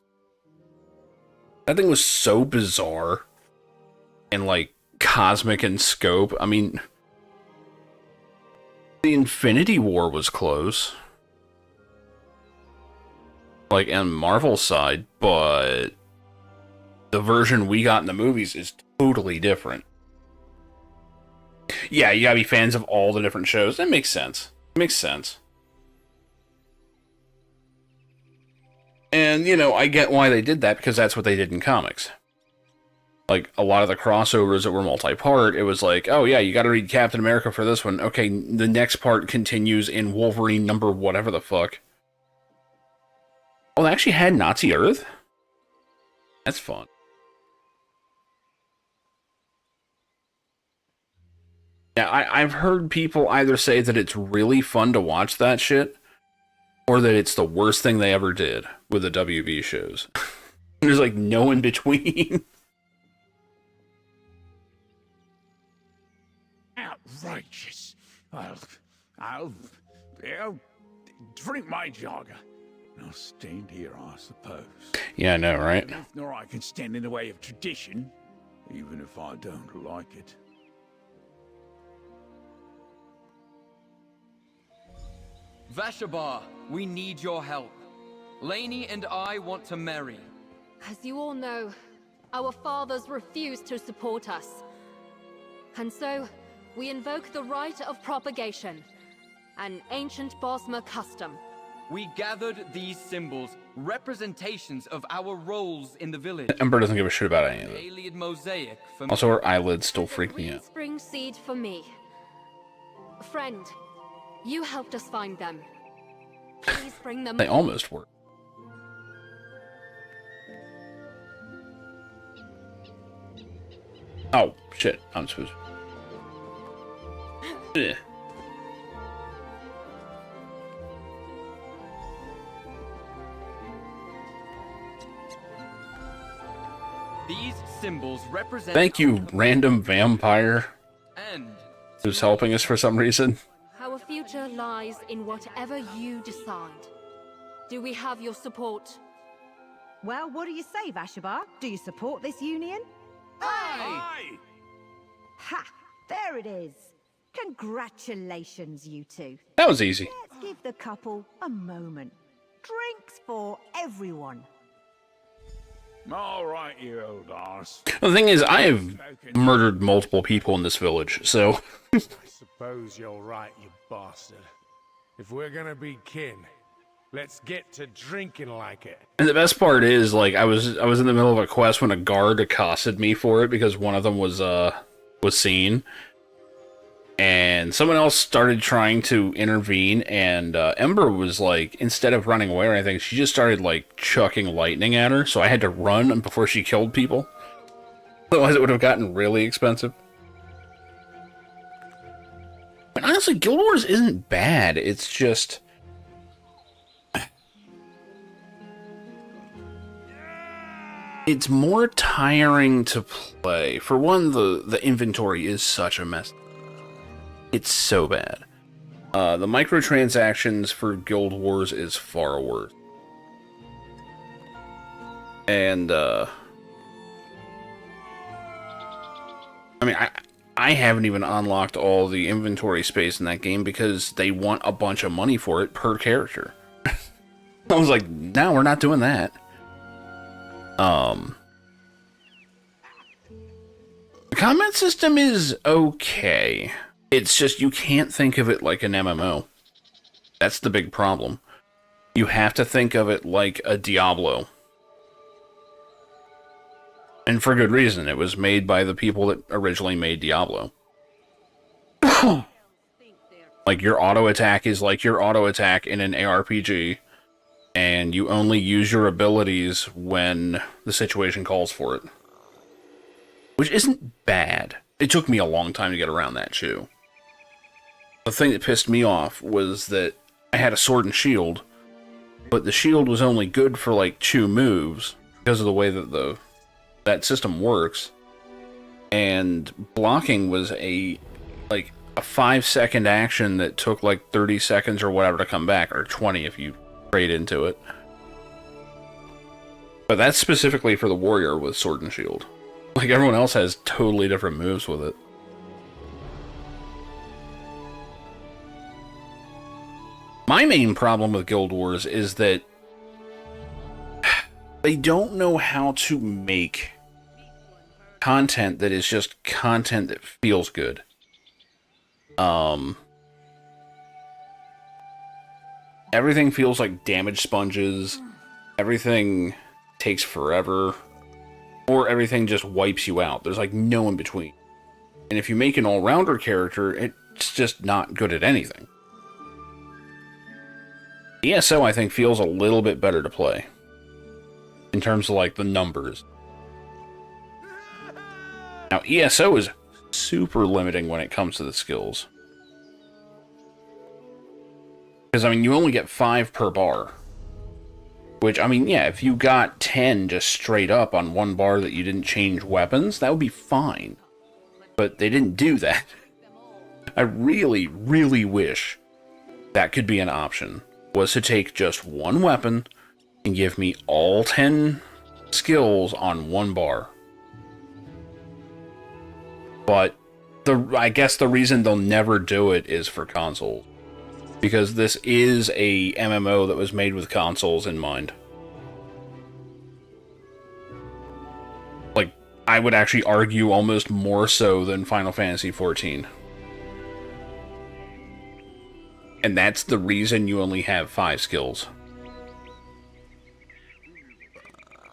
That thing was so bizarre and like cosmic in scope. I mean, the Infinity War was close, like on Marvel's side, but the version we got in the movies is totally different. Yeah, you gotta be fans of all the different shows. That makes sense. Makes sense. And, you know, I get why they did that, because that's what they did in comics. Like, a lot of the crossovers that were multi-part, it was like, oh yeah, you gotta read Captain America for this one. Okay, the next part continues in Wolverine number whatever the fuck. Oh, they actually had Nazi Earth? That's fun. Yeah, I've heard people either say that it's really fun to watch that shit, or that it's the worst thing they ever did with the WB shows. There's like no in between. Outrageous. I'll drink my jogger. I'll stand here, I suppose. Yeah, I know, right? Nor I can stand in the way of tradition, even if I don't like it. Vashabar, we need your help. Lainey and I want to marry. As you all know, our fathers refused to support us. And so, we invoke the rite of propagation, an ancient Bosmer custom. We gathered these symbols, representations of our roles in the village. Ember doesn't give a shit about any of it. Alien mosaic for Also, her eyelids still freak me out. Spring seed for me. Friend, you helped us find them. Please bring them. They almost work. Oh, shit. I'm supposed to... Ugh. These symbols represent... Thank you, random vampire, And who's helping us for some reason. Our future lies in whatever you decide. Do we have your support? Well, what do you say, Vashabar? Do you support this union? Aye! Ha! There it is. Congratulations, you two. That was easy. Let's give the couple a moment. Drinks for everyone. All right, you old arse. The thing is, I have murdered multiple people in this village, so... I suppose you're right, you bastard. If we're gonna be kin, let's get to drinking like it. And the best part is, like, I was in the middle of a quest when a guard accosted me for it because one of them was seen. And someone else started trying to intervene, and Ember was like, instead of running away or anything, she just started like chucking lightning at her, so I had to run before she killed people. Otherwise it would have gotten really expensive. But honestly, Guild Wars isn't bad, it's just... It's more tiring to play. For one, the inventory is such a mess. It's so bad. The microtransactions for Guild Wars is far worse. And, I mean, I haven't even unlocked all the inventory space in that game because they want a bunch of money for it per character. I was like, no, we're not doing that. The combat system is okay. It's just you can't think of it like an MMO. That's the big problem. You have to think of it like a Diablo. And for good reason. It was made by the people that originally made Diablo. Like, your auto attack is like your auto attack in an ARPG. And you only use your abilities when the situation calls for it. Which isn't bad. It took me a long time to get around that, too. The thing that pissed me off was that I had a sword and shield, but the shield was only good for, like, 2 moves, because of the way that that system works. And blocking was a 5-second action that took, like, 30 seconds or whatever to come back, or 20 if you trade into it. But that's specifically for the warrior with sword and shield. Like, everyone else has totally different moves with it. My main problem with Guild Wars is that they don't know how to make content that is just content that feels good. Everything feels like damage sponges. Everything takes forever. Or everything just wipes you out. There's like no in between. And if you make an all-rounder character, it's just not good at anything. ESO, I think, feels a little bit better to play. In terms of, like, the numbers. Now, ESO is super limiting when it comes to the skills. Because, I mean, you only get 5 per bar. Which, I mean, yeah, if you got 10 just straight up on one bar that you didn't change weapons, that would be fine. But they didn't do that. I really, really wish that could be an option. Was to take just one weapon and give me all 10 skills on one bar. But I guess the reason they'll never do it is for consoles. Because this is a MMO that was made with consoles in mind. Like, I would actually argue almost more so than Final Fantasy XIV. And that's the reason you only have 5 skills.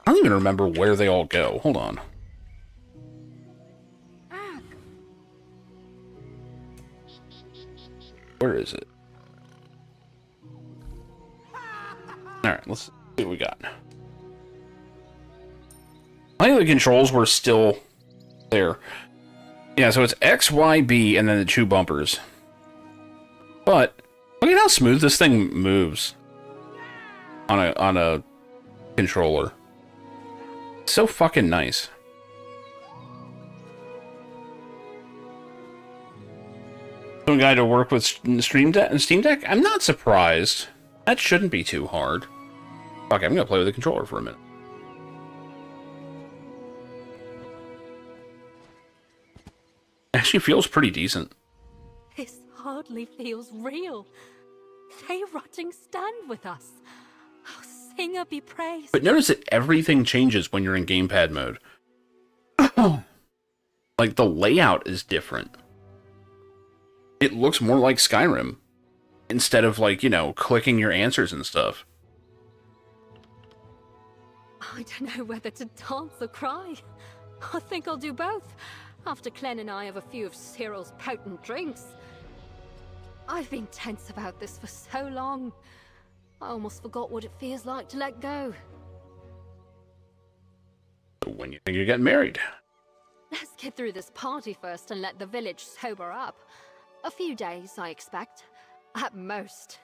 I don't even remember where they all go. Hold on. Where is it? Alright, let's see what we got. I think the controls were still there. Yeah, so it's X, Y, B, and then the 2 bumpers. But look at how smooth this thing moves on a controller. So fucking nice. Some guy to work with Steam Deck? I'm not surprised. That shouldn't be too hard. Fuck, I'm gonna play with the controller for a minute. Actually feels pretty decent. This hardly feels real. They rotting stand with us. Oh, Singer be praised. But notice that everything changes when you're in gamepad mode. Like, the layout is different. It looks more like Skyrim. Instead of, like, you know, clicking your answers and stuff. I don't know whether to dance or cry. I think I'll do both, after Clem and I have a few of Cyril's potent drinks. I've been tense about this for so long. I almost forgot what it feels like to let go. When you think you're getting married? Let's get through this party first and let the village sober up. A few days, I expect. At most.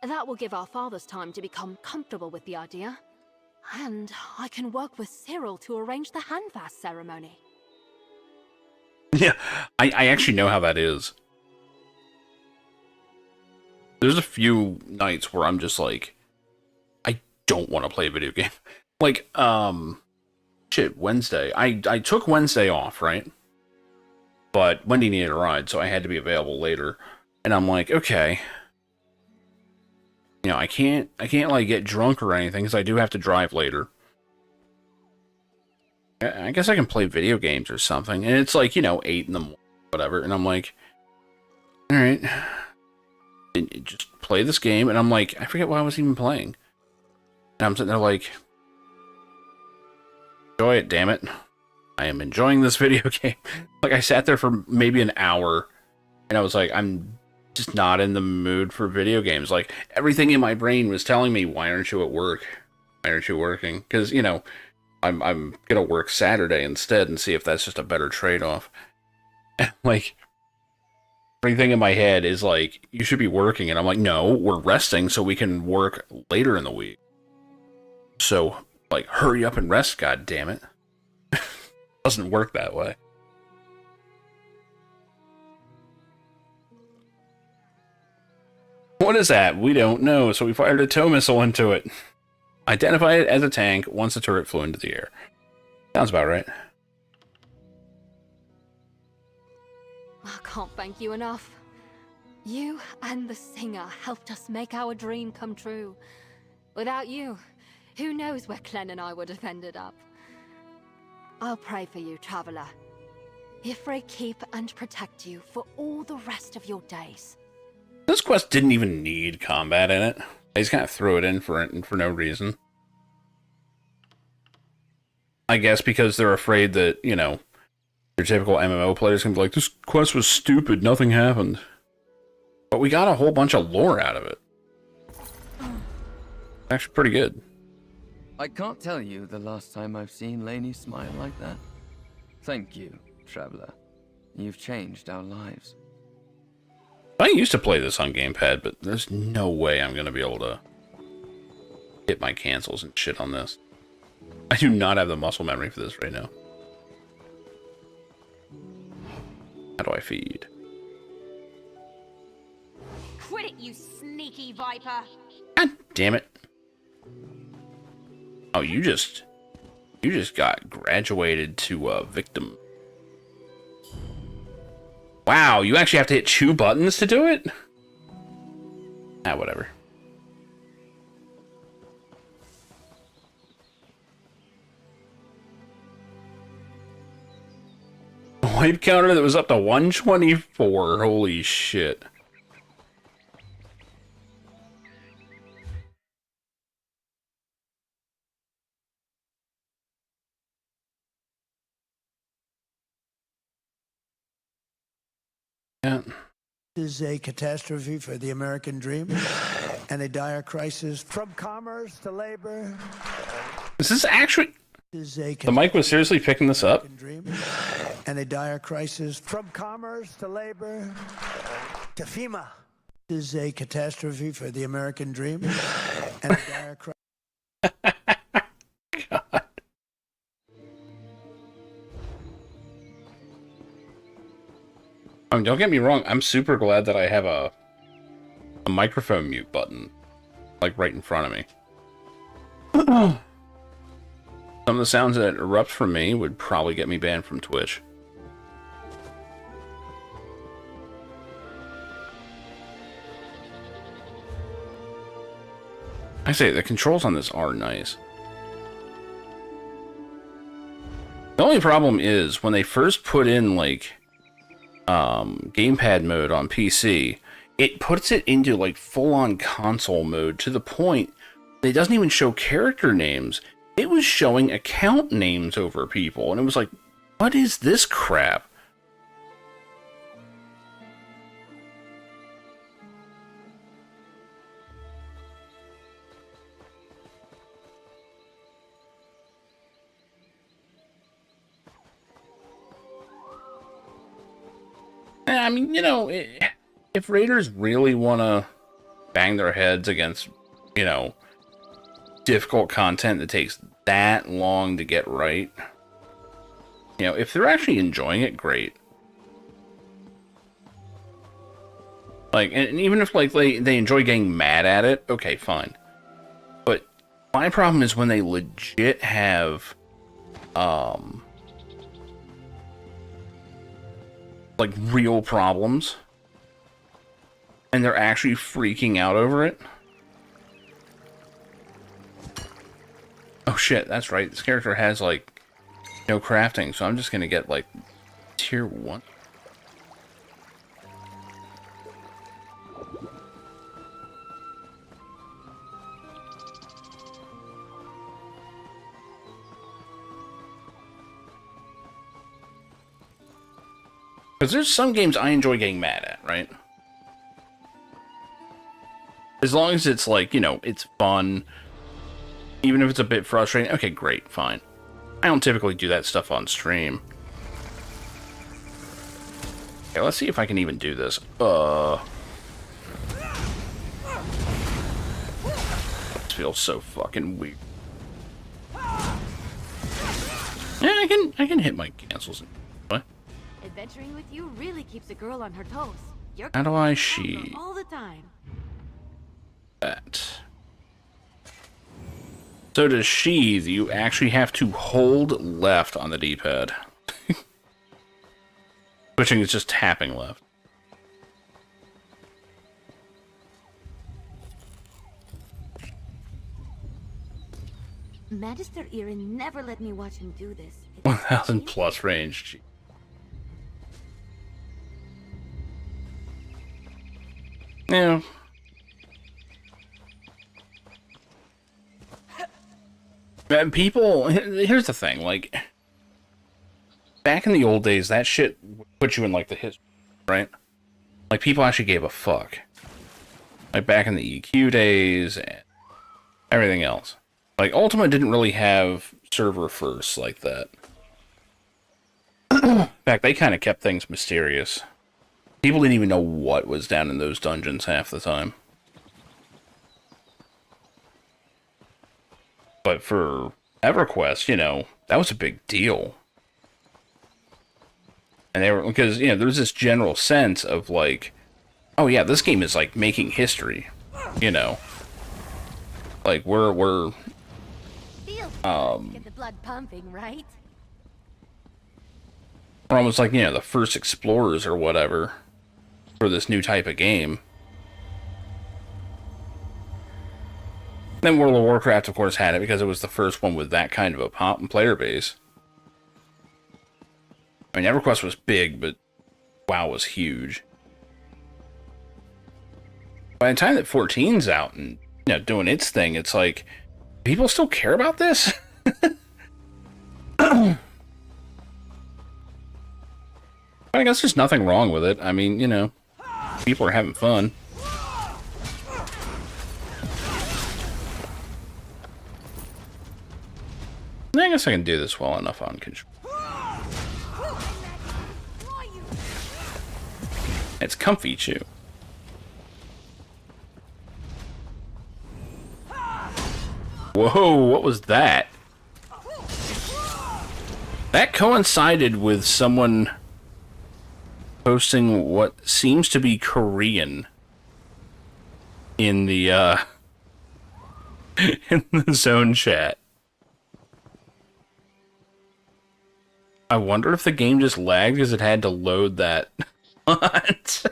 That will give our fathers time to become comfortable with the idea. And I can work with Cyril to arrange the handfast ceremony. Yeah, I actually know how that is. There's a few nights where I'm just like, I don't want to play a video game. Like, shit, Wednesday. I took Wednesday off, right? But Wendy needed a ride, so I had to be available later. And I'm like, okay. You know, I can't like get drunk or anything, because I do have to drive later. I guess I can play video games or something. And it's like, you know, 8 in the morning, whatever. And I'm like, alright. Just play this game. And I'm like, I forget what I was even playing. And I'm sitting there like, enjoy it, damn it. I am enjoying this video game. Like, I sat there for maybe an hour. And I was like, I'm just not in the mood for video games. Like, everything in my brain was telling me, why aren't you at work? Why aren't you working? Because, you know, I'm gonna work Saturday instead and see if that's just a better trade-off. Like, everything in my head is like, you should be working, and I'm like, no, we're resting so we can work later in the week. So, like, hurry up and rest, god damn it. Doesn't work that way. What is that? We don't know, so we fired a tow missile into it. Identify it as a tank once the turret flew into the air. Sounds about right. I can't thank you enough. You and the singer helped us make our dream come true. Without you, who knows where Clem and I would have ended up. I'll pray for you, Traveler. Ifray keep and protect you for all the rest of your days. This quest didn't even need combat in it. They just kind of threw it in for no reason. I guess because they're afraid that, you know, your typical MMO players can be like, this quest was stupid, nothing happened. But we got a whole bunch of lore out of it. Actually pretty good. I can't tell you the last time I've seen Lainey smile like that. Thank you, Traveler. You've changed our lives. I used to play this on gamepad, but there's no way I'm going to be able to hit my cancels and shit on this. I do not have the muscle memory for this right now. How do I feed? Quit it, you sneaky viper! God damn it. Oh, you just got graduated to victim. Wow, you actually have to hit 2 buttons to do it? Ah, whatever. A wipe counter that was up to 124. Holy shit. Yeah. This is a catastrophe for the American dream and a dire crisis from commerce to labor. Is this actually... This is the mic was seriously picking this up? Dream and a dire crisis from commerce to labor to FEMA. This is a catastrophe for the American dream and a dire crisis. I mean, don't get me wrong, I'm super glad that I have a microphone mute button, like, right in front of me. Some of the sounds that erupt from me would probably get me banned from Twitch. I say, the controls on this are nice. The only problem is, when they first put in, like, gamepad mode on PC, it puts it into like full-on console mode to the point that it doesn't even show character names. It was showing account names over people, and it was like, what is this crap? I mean, you know, if raiders really want to bang their heads against, you know, difficult content that takes that long to get right, you know, if they're actually enjoying it, great. Like, and even if, like, they enjoy getting mad at it, okay, fine. But my problem is when they legit have, like, real problems, and they're actually freaking out over it. Oh shit, that's right. This character has, like, no crafting, so I'm just gonna get, like, tier 1. Because there's some games I enjoy getting mad at, right? As long as it's, like, you know, it's fun. Even if it's a bit frustrating. Okay, great, fine. I don't typically do that stuff on stream. Okay, let's see if I can even do this. This feels so fucking weird. Yeah, I can hit my cancels. What? Adventuring with you really keeps a girl on her toes. You're How do I she all the time. that? So to sheathe, you actually have to hold left on the D-pad. Switching is just tapping left. Magister Irin never let me watch him do this. 1000 plus range. Yeah. And people, here's the thing, like, back in the old days, that shit put you in, like, the history, right? Like, people actually gave a fuck. Like, back in the EQ days and everything else. Like, Ultima didn't really have server first like that. In fact, they kind of kept things mysterious. People didn't even know what was down in those dungeons half the time. But for EverQuest, you know, that was a big deal. And they were, because, you know, there was this general sense of, like, oh yeah, this game is, like, making history, you know. Like, we're Get the blood pumping, right? we're almost like, you know, the first explorers or whatever for this new type of game. Then World of Warcraft, of course, had it because it was the first one with that kind of a player base. I mean, EverQuest was big, but WoW was huge. By the time that 14's out and, you know, doing its thing, it's like, people still care about this? I guess there's nothing wrong with it. I mean, you know, people are having fun. I guess I can do this well enough on control. It's comfy, too. Whoa, what was that? That coincided with someone posting what seems to be Korean in the in the zone chat. I wonder if the game just lagged because it had to load that. What?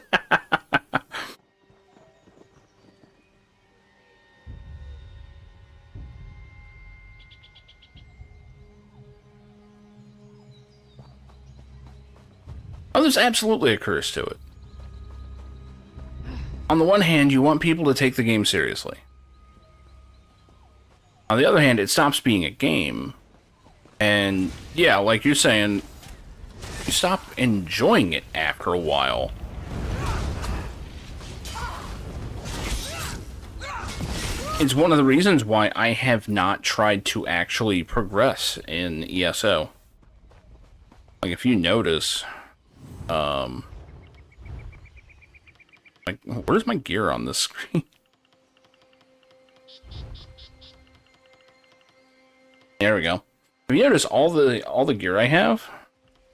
Oh, there's absolutely a curse to it. On the one hand, you want people to take the game seriously. On the other hand, it stops being a game. And, yeah, like you're saying, you stop enjoying it after a while. It's one of the reasons why I have not tried to actually progress in ESO. Like, if you notice... like, where's my gear on this screen? There we go. Have you noticed all the gear I have?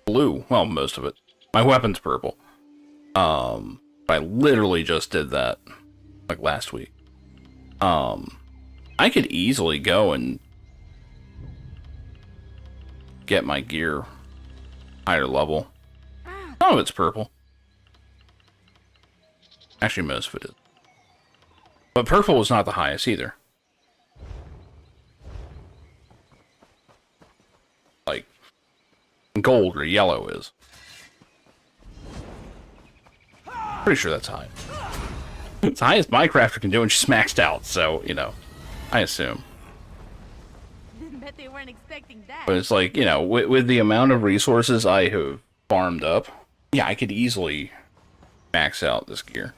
Blue. Well, most of it. My weapon's purple. I literally just did that like last week. I could easily go and get my gear higher level. Some of it's purple. Actually, most of it is. But purple was not the highest either. Like, gold or yellow is. Pretty sure that's high. It's the highest my crafter can do, and she's maxed out, so, you know, I assume. Bet they weren't expecting that. But it's like, you know, with the amount of resources I have farmed up, yeah, I could easily max out this gear.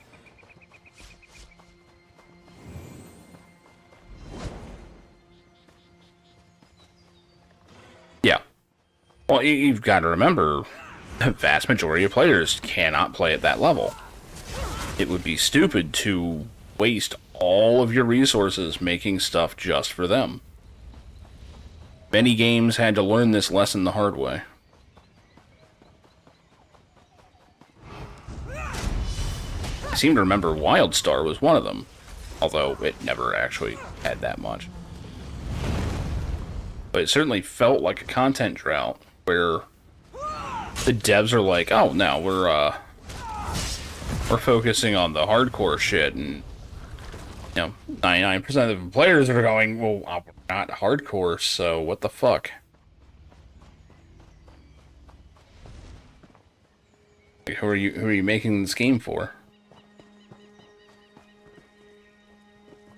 Yeah. Well, you've got to remember, the vast majority of players cannot play at that level. It would be stupid to waste all of your resources making stuff just for them. Many games had to learn this lesson the hard way. I seem to remember Wildstar was one of them, although it never actually had that much. But it certainly felt like a content drought, where the devs are like, oh, no, we're focusing on the hardcore shit, and, you know, 99% of the players are going, well, we're not hardcore, so what the fuck? Like, who are you making this game for?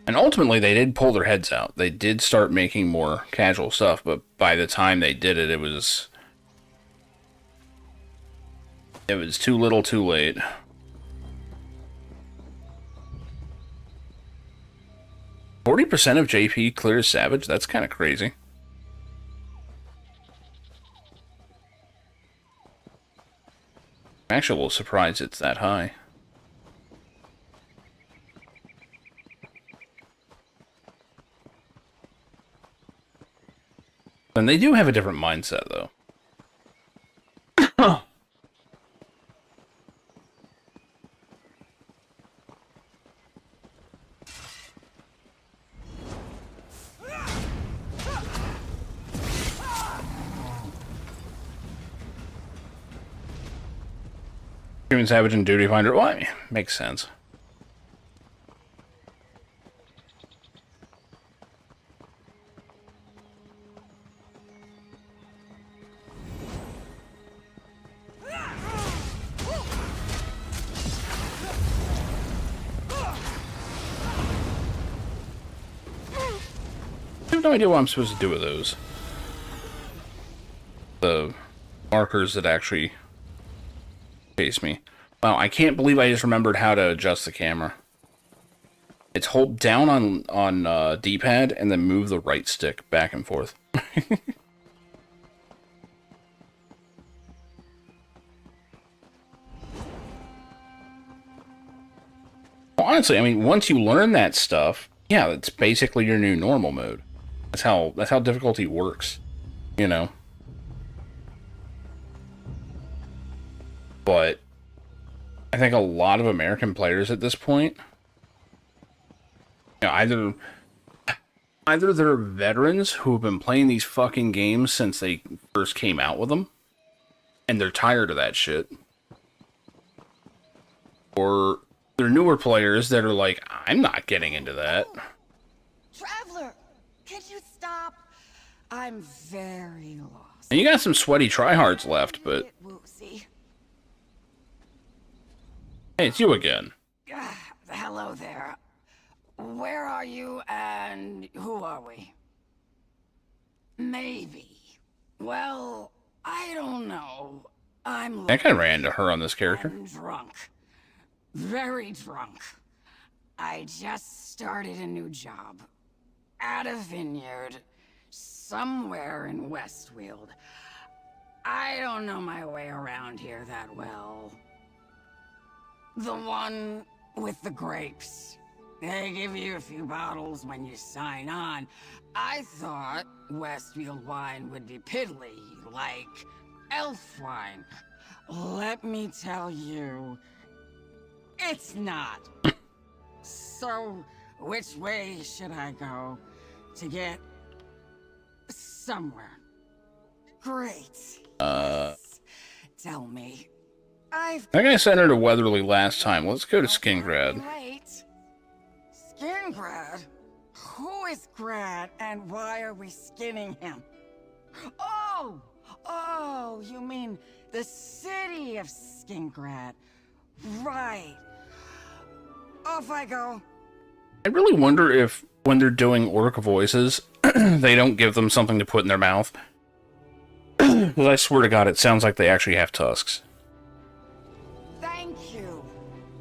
And ultimately, they did pull their heads out. They did start making more casual stuff, but by the time they did it, it was too little, too late. %40 of JP clears Savage? That's kind of crazy. I'm actually a little surprised it's that high. And they do have a different mindset, though. Human Savage and Duty Finder. Well, I mean, makes sense. I have no idea what I'm supposed to do with those. The markers that actually chase me. Wow, I can't believe I just remembered how to adjust the camera. It's hold down on D-pad and then move the right stick back and forth. Well, honestly, I mean, once you learn that stuff, yeah, it's basically your new normal mode. That's how difficulty works, you know. But I think a lot of American players at this point, you know, either they're veterans who have been playing these fucking games since they first came out with them, and they're tired of that shit, or they're newer players that are like, I'm not getting into that. Traveler, could you stop? I'm very lost. And you got some sweaty tryhards left, but hey, it's you again. Hello there. Where are you and who are we? Maybe. Well, I don't know. I'm I kind of ran into her on this character. drunk. Very drunk. I just started a new job. At a vineyard. Somewhere in Westfield. I don't know my way around here that well. The one with the grapes. They give you a few bottles when you sign on. I thought Westfield wine would be piddly, like elf wine. Let me tell you, it's not. So, which way should I go to get somewhere? Great. Tell me. I think I sent her to Weatherly last time. Let's go to Skingrad. Wait. Skingrad? Who is Grad and why are we skinning him? Oh, you mean the city of Skingrad. Right. Off I go. I really wonder if, when they're doing orc voices, they don't give them something to put in their mouth. Because I swear to God, it sounds like they actually have tusks. Thank you.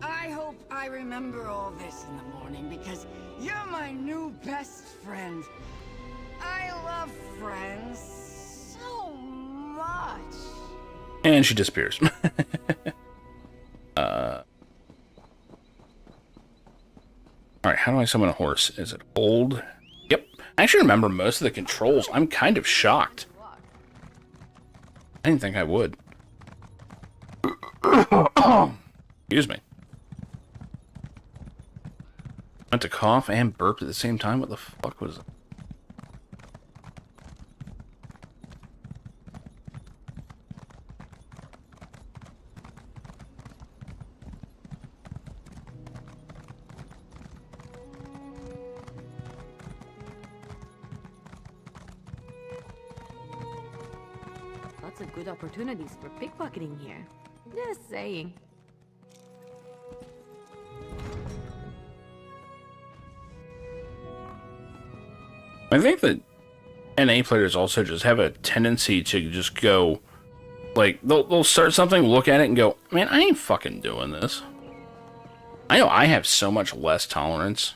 I hope I remember all this in the morning because you're my new best friend. I love friends so much. And she disappears. Alright, how do I summon a horse? Is it old? Yep. I actually remember most of the controls. I'm kind of shocked. I didn't think I would. Excuse me. Went to cough and burp at the same time? What the fuck was it? Lots of good opportunities for pickpocketing here. Just saying. I think that NA players also just have a tendency to just go, like, they'll start something, look at it, and go, man, I ain't fucking doing this. I know I have so much less tolerance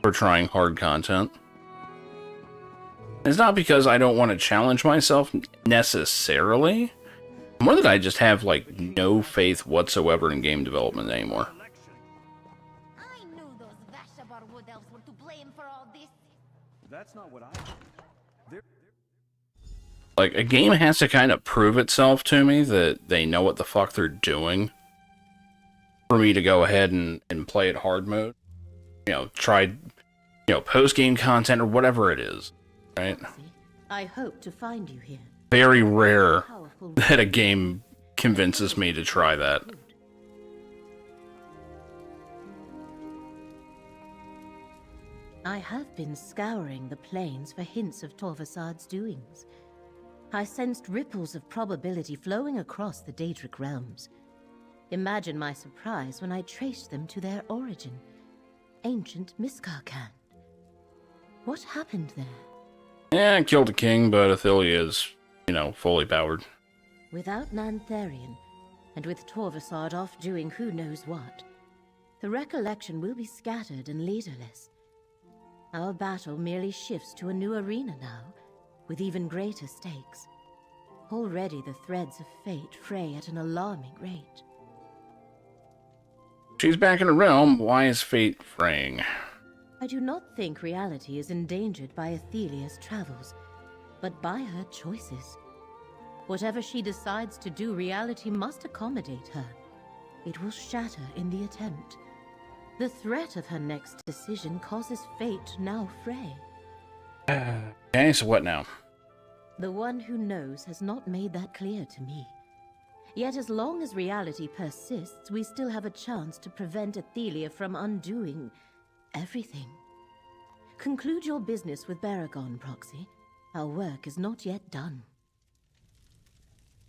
for trying hard content. It's not because I don't want to challenge myself necessarily. More that I just have, like, no faith whatsoever in game development anymore. That's not what Like, a game has to kind of prove itself to me that they know what the fuck they're doing for me to go ahead and play it hard mode. You know, try, post-game content or whatever it is, right? I hope to find you here. Very rare that a game convinces me to try that. I have been scouring the plains for hints of Torvasad's doings. I sensed ripples of probability flowing across the Daedric realms. Imagine my surprise when I traced them to their origin, ancient Miskarkan. What happened there? Yeah, I killed the king, but Athelia is, fully powered. Without Nantharian, and with Torvasad off doing who knows what, the recollection will be scattered and leaderless. Our battle merely shifts to a new arena now, with even greater stakes. Already the threads of fate fray at an alarming rate. She's back in the realm. Why is fate fraying? I do not think reality is endangered by Athelia's travels, but by her choices. Whatever she decides to do, reality must accommodate her. It will shatter in the attempt. The threat of her next decision causes fate to now fray. Okay, so what now? The one who knows has not made that clear to me. Yet as long as reality persists, we still have a chance to prevent Athelia from undoing everything. Conclude your business with Baragon, Proxy. Our work is not yet done.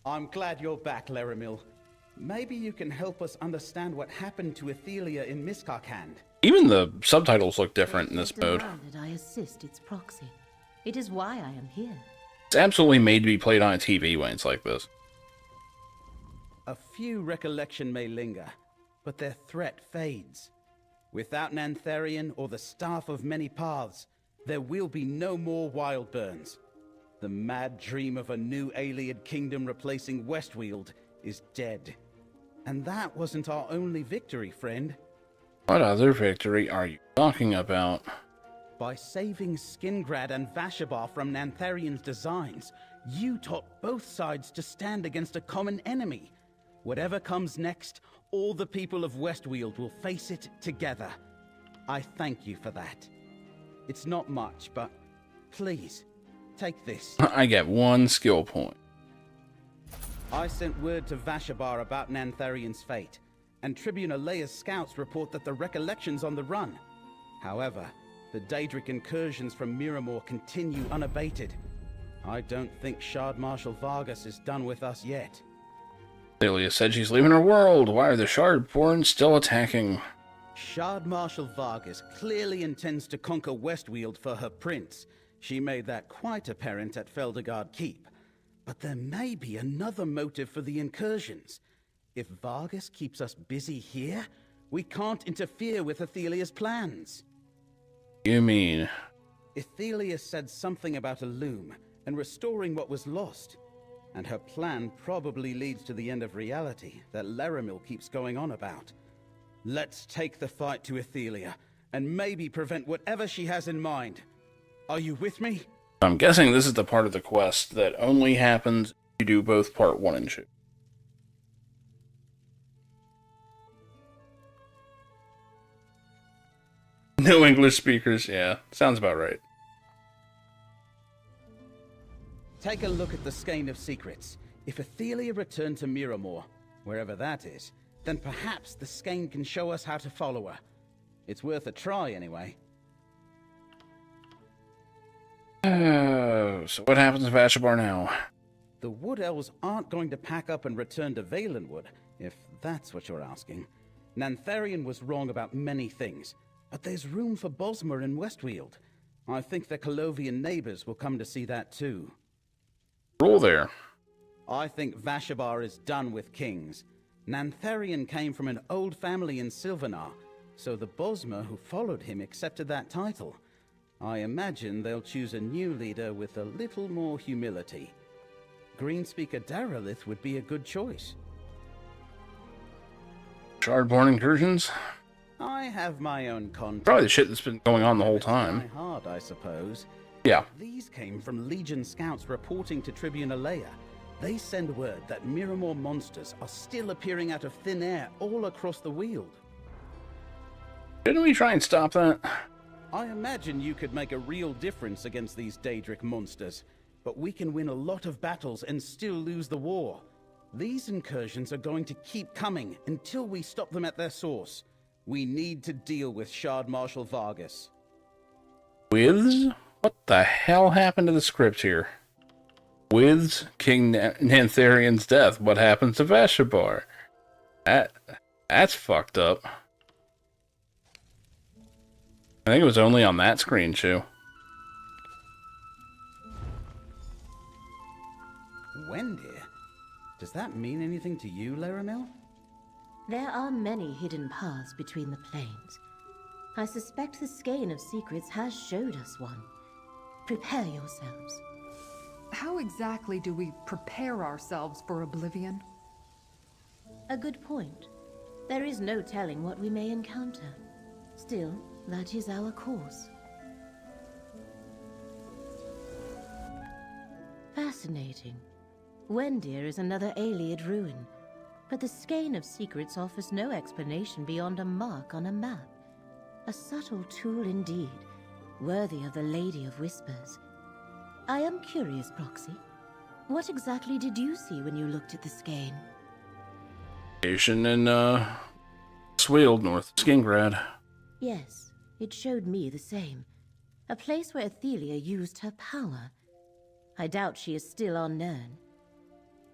I'm glad you're back, Laramil. Maybe you can help us understand what happened to Athelia in Miskarkand. Even the subtitles look different in this mode. I assist its proxy. It is why I am here. It's absolutely made to be played on a TV when it's like this. A few recollection may linger, but their threat fades. Without Nantharian or the Staff of Many Paths, there will be no more Wildburns. The mad dream of a new Ayleid kingdom replacing Westweald is dead. And that wasn't our only victory, friend. What other victory are you talking about? By saving Skingrad and Vashabar from Nantharian's designs, you taught both sides to stand against a common enemy. Whatever comes next, all the people of Westweald will face it together. I thank you for that. It's not much, but please, take this. I get 1 skill point. I sent word to Vashabar about Nantharian's fate, and Tribune Alea's scouts report that the Recollection's on the run. However, the Daedric incursions from Miramor continue unabated. I don't think Shard Marshal Vargas is done with us yet. Celia said she's leaving her world. Why are the Shardborn still attacking? Shard Marshal Vargas clearly intends to conquer Westweald for her prince. She made that quite apparent at Feldergard Keep. But there may be another motive for the incursions. If Vargas keeps us busy here, we can't interfere with Athelia's plans. You mean? Athelia said something about a loom and restoring what was lost. And her plan probably leads to the end of reality that Laramil keeps going on about. Let's take the fight to Athelia and maybe prevent whatever she has in mind. Are you with me? I'm guessing this is the part of the quest that only happens if you do both part 1 and 2. No English speakers, yeah. Sounds about right. Take a look at the Skein of Secrets. If Athelia returned to Miramor, wherever that is, then perhaps the Skein can show us how to follow her. It's worth a try, anyway. Oh, so what happens to Vashabar now? The Wood Elves aren't going to pack up and return to Valenwood, if that's what you're asking. Nantharian was wrong about many things, but there's room for Bosmer in Westweald. I think the Colovian neighbors will come to see that too. Roll there. I think Vashabar is done with kings. Nantharian came from an old family in Silvanar, so the Bosmer who followed him accepted that title. I imagine they'll choose a new leader with a little more humility. Greenspeaker Daralith would be a good choice. Shardborn incursions? I have my own context. Probably the shit that's been going on the whole time. Hard, I suppose. Yeah. These came from Legion scouts reporting to Tribune Alea. They send word that Miramor monsters are still appearing out of thin air all across the Weald. Didn't we try and stop that? I imagine you could make a real difference against these Daedric monsters, but we can win a lot of battles and still lose the war. These incursions are going to keep coming until we stop them at their source. We need to deal with Shard Marshal Vargas. With? What the hell happened to the script here? With King Nantharian's death, what happens to Vashabar? That's fucked up. I think it was only on that screen, too. Wendir? Does that mean anything to you, Laramil? There are many hidden paths between the planes. I suspect the Skein of Secrets has showed us one. Prepare yourselves. How exactly do we prepare ourselves for oblivion? A good point. There is no telling what we may encounter. Still, that is our course. Fascinating. Wendir is another Ayleid ruin, but the Skein of Secrets offers no explanation beyond a mark on a map. A subtle tool indeed, worthy of the Lady of Whispers. I am curious, Proxy. What exactly did you see when you looked at the Skein? Station in, Sweald, north of Skingrad. Yes, it showed me the same. A place where Athelia used her power. I doubt she is still on Nirn.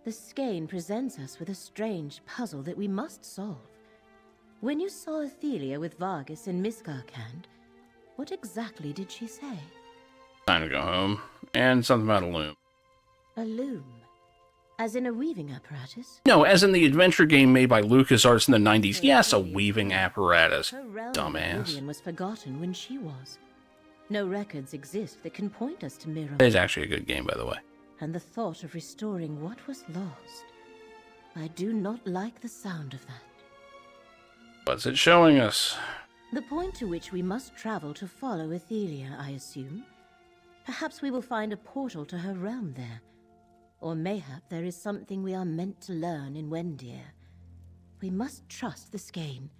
The Skein presents us with a strange puzzle that we must solve. When you saw Athelia with Vargas in Miskarkand, what exactly did she say? Time to go home. And something about a loom. A loom? As in a weaving apparatus? No, as in the adventure game made by LucasArts in the 90s. Yes, a weaving apparatus. Her realm Dumbass. of Oblivion was forgotten when she was. No records exist that can point us to Miramor. It's actually a good game, by the way. And the thought of restoring what was lost. I do not like the sound of that. What's it showing us? The point to which we must travel to follow Athelia, I assume. Perhaps we will find a portal to her realm there. Or mayhap there is something we are meant to learn in Wendir. We must trust the skein.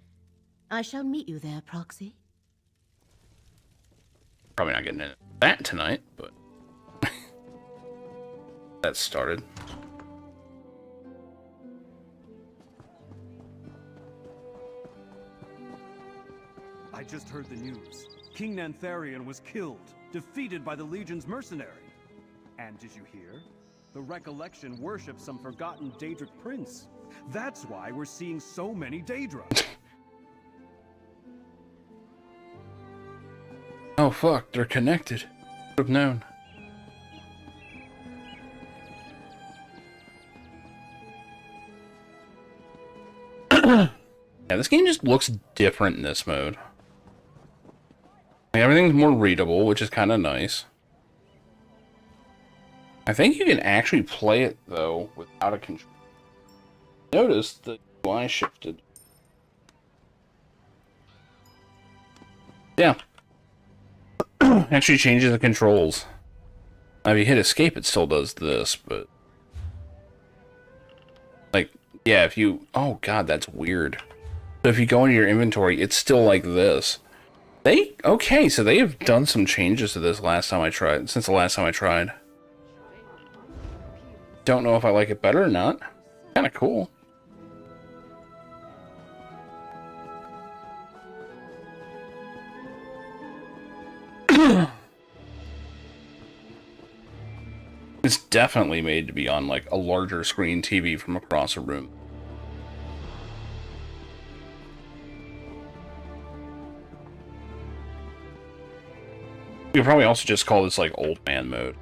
I shall meet you there, Proxy. Probably not getting into that tonight, but that started. I just heard the news. King Nantharion was killed, defeated by the Legion's mercenary. And did you hear? The Recollection worships some forgotten Daedric prince. That's why we're seeing so many Daedra. Oh fuck, they're connected. Should have known. Yeah, this game just looks different in this mode. Like, everything's more readable, which is kind of nice. I think you can actually play it, though, without a control. Notice the UI shifted. Yeah. Actually changes the controls. Now, if you hit escape, it still does this, but... Like, yeah, if you... Oh, God, that's weird. So if you go into your inventory, it's still like this. Okay, so they have done some changes to this since the last time I tried. Don't know if I like it better or not. Kind of cool. It's definitely made to be on like a larger screen TV from across a room. You could probably also just call this like old man mode.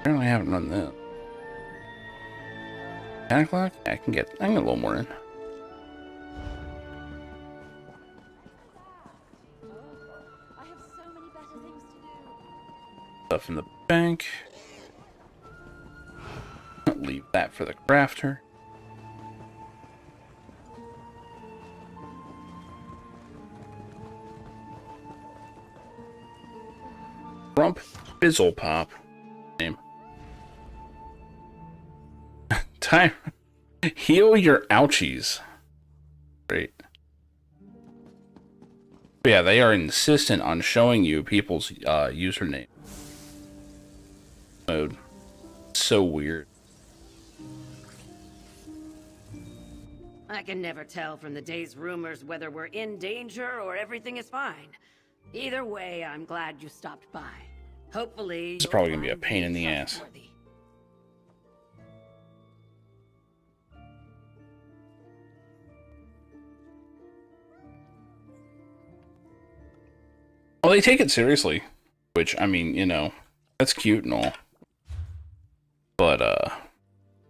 Apparently I haven't run that. 10 o'clock? Yeah, I can get a little more in. Stuff in the bank. Leave that for the crafter. Rump Bizzle Pop. Name. Time. Heal your ouchies. Great. But yeah, they are insistent on showing you people's username. Mode. So weird. I can never tell from the day's rumors whether we're in danger or everything is fine. Either way, I'm glad you stopped by. Hopefully, It's probably gonna be a pain in the ass. Well, they take it seriously, which, I mean, you know, that's cute and all. But,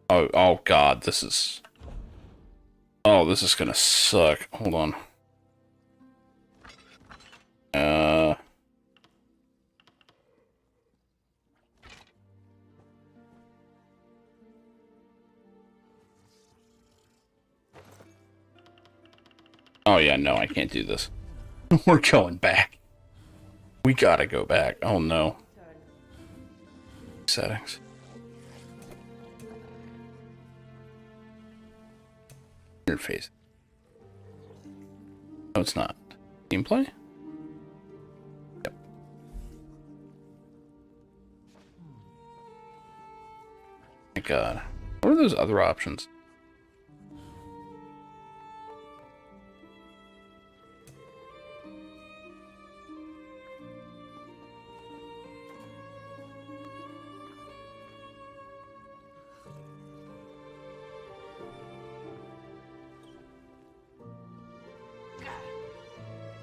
oh god, this is gonna suck. Hold on. Oh yeah, no, I can't do this. We're going back. We gotta go back. Oh no. Settings. Interface. No, it's not. Gameplay? Yep. My god. What are those other options?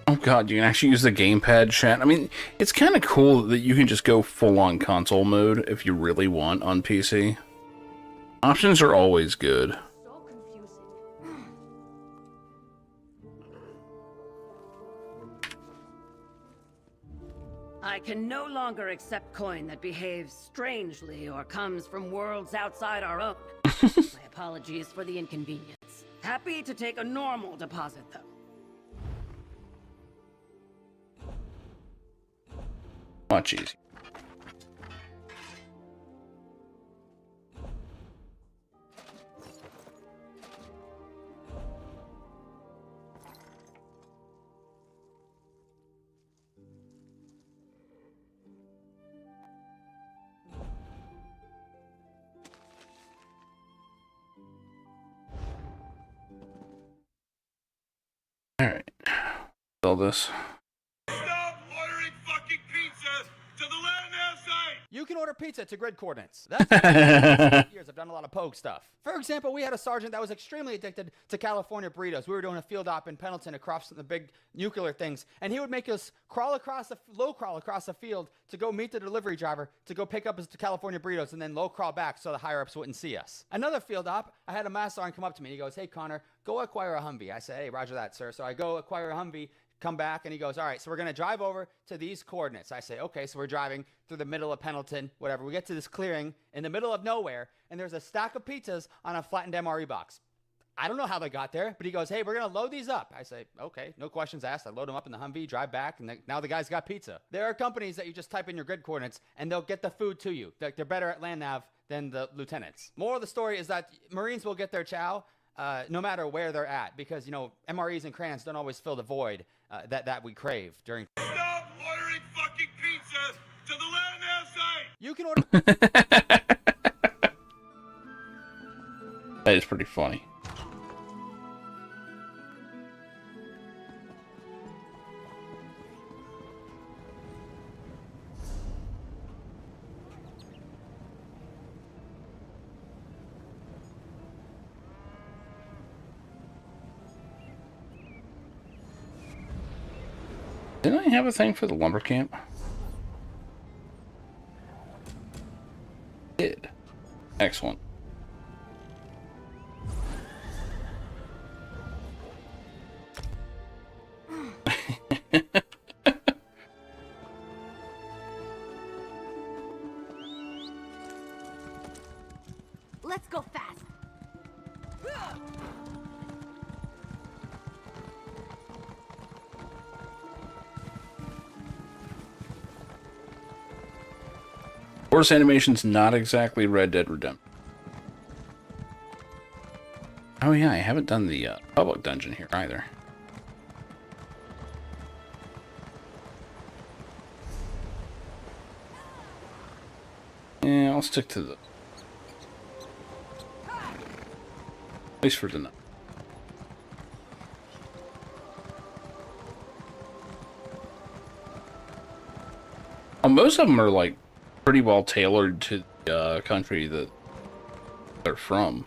Oh god, you can actually use the gamepad chat. I mean, it's kind of cool that you can just go full-on console mode if you really want on PC. Options are always good. I can no longer accept coin that behaves strangely or comes from worlds outside our own. My apologies for the inconvenience. Happy to take a normal deposit, though. Much easier. Alright. Sell this. You can order pizza to grid coordinates. That's years I've done a lot of poke stuff. For example, we had a sergeant that was extremely addicted to California burritos. We were doing a field op in Pendleton across the big nuclear things, and he would make us low crawl across the field to go meet the delivery driver to go pick up his California burritos, and then low crawl back so the higher ups wouldn't see us. Another field op, I had a mass sergeant come up to me. He goes, "Hey Connor, go acquire a Humvee." I said, "Hey, roger that, sir." So I go acquire a Humvee. Come back, and he goes, "All right, so we're going to drive over to these coordinates." I say, "Okay," so we're driving through the middle of Pendleton, whatever. We get to this clearing in the middle of nowhere, and there's a stack of pizzas on a flattened MRE box. I don't know how they got there, but he goes, "Hey, we're going to load these up." I say, "Okay, no questions asked." I load them up in the Humvee, drive back, and now the guy's got pizza. There are companies that you just type in your grid coordinates, and they'll get the food to you. They're better at land nav than the lieutenants. Moral of the story is that Marines will get their chow no matter where they're at, because, you know, MREs and crayons don't always fill the void that we crave during. Stop ordering fucking pizza to the land outside! You can order. That is pretty funny. Didn't I have a thing for the lumber camp? Did. Excellent. Let's go fast. Horse animation's not exactly Red Dead Redemption. Oh yeah, I haven't done the public dungeon here either. Yeah, I'll stick to the... At least for tonight. Well, most of them are like pretty well tailored to the country that they're from.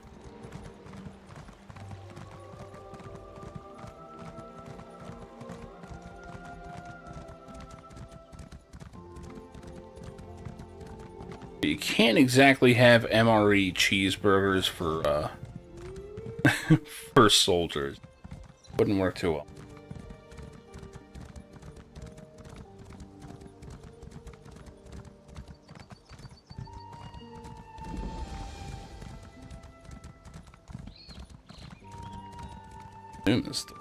You can't exactly have MRE cheeseburgers for for soldiers. Wouldn't work too well. Doing this stuff.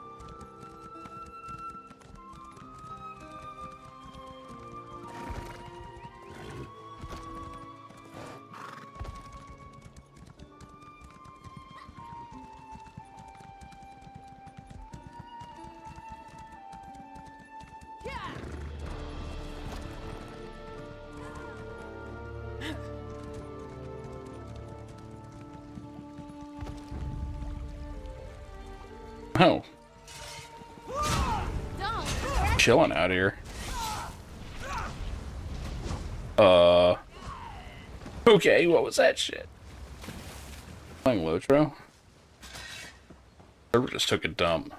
Oh. Chilling out here. Okay, what was that shit? Playing Lotro? Server just took a dump.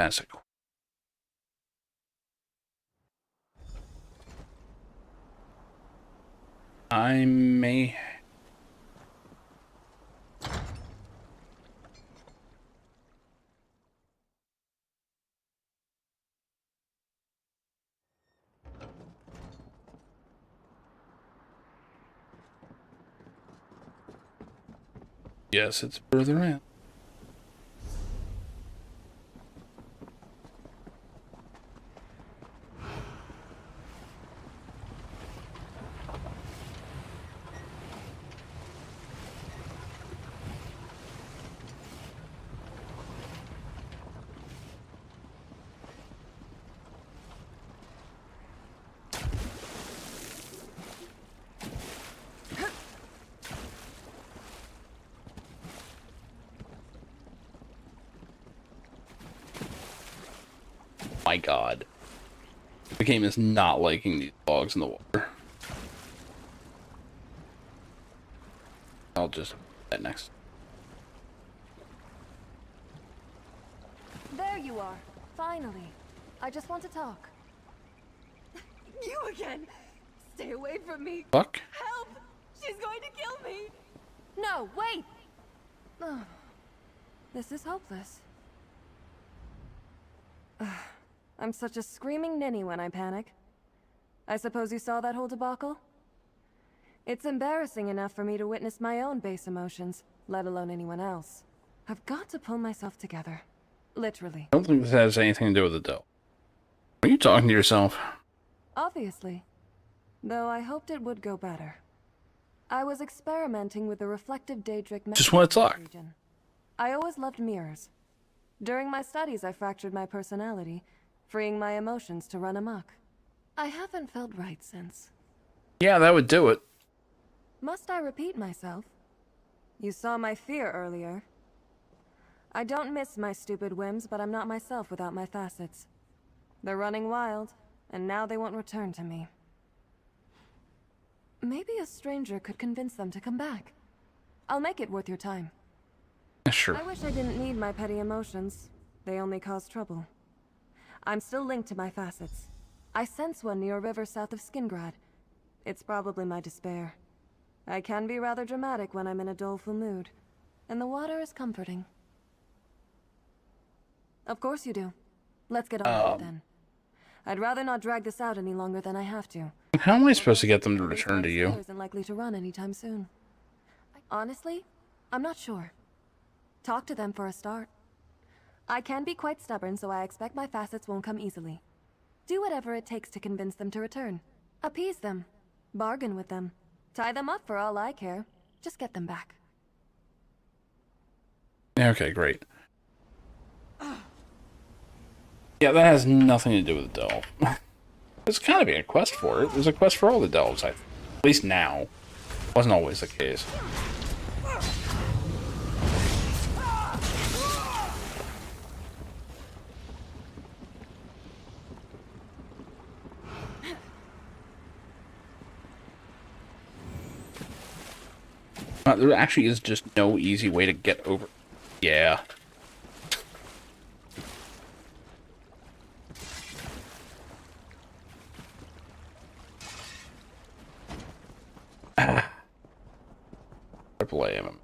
Fantastic. I may... Yes, it's further in. My god. The game is not liking these logs in the water. I'll just put that next. There you are. Finally. I just want to talk. You again! Stay away from me! Fuck? Help! She's going to kill me! No, wait! Oh, this is hopeless. I'm such a screaming ninny when I panic. I suppose you saw that whole debacle? It's embarrassing enough for me to witness my own base emotions, let alone anyone else. I've got to pull myself together. Literally. I don't think this has anything to do with the dough. Are you talking to yourself? Obviously. Though I hoped it would go better. I was experimenting with the reflective Daedric Just want to talk. region. I always loved mirrors. During my studies, I fractured my personality, freeing my emotions to run amok. I haven't felt right since. Yeah, that would do it. Must I repeat myself? You saw my fear earlier. I don't miss my stupid whims, but I'm not myself without my facets. They're running wild, and now they won't return to me. Maybe a stranger could convince them to come back. I'll make it worth your time. Sure. I wish I didn't need my petty emotions. They only cause trouble. I'm still linked to my facets. I sense one near a river south of Skingrad. It's probably my despair. I can be rather dramatic when I'm in a doleful mood, and the water is comforting. Of course you do. Let's get on with it then. I'd rather not drag this out any longer than I have to. How am I supposed to get them to return to you? Isn't likely to run anytime soon. Honestly, I'm not sure. Talk to them for a start. I can be quite stubborn, so I expect my facets won't come easily. Do whatever it takes to convince them to return. Appease them. Bargain with them. Tie them up for all I care. Just get them back. Okay, great. Yeah, that has nothing to do with the delve. There's gotta be a quest for it. There's a quest for all the delves, at least now. Wasn't always the case. There actually is just no easy way to get over. Yeah. Triple aim him.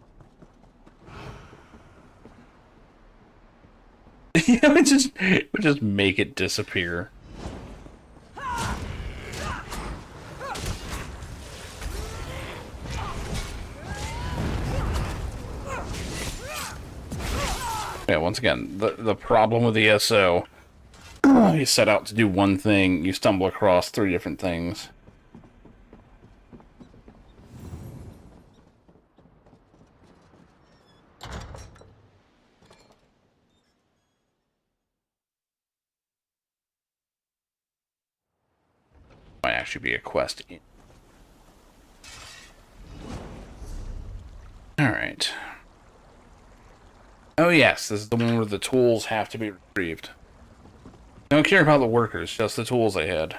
Yeah, we just make it disappear. Yeah, once again, the problem with the ESO, you set out to do one thing, you stumble across 3 different things. Might actually be a quest. Alright. Oh yes, this is the one where the tools have to be retrieved. I don't care about the workers, just the tools they had.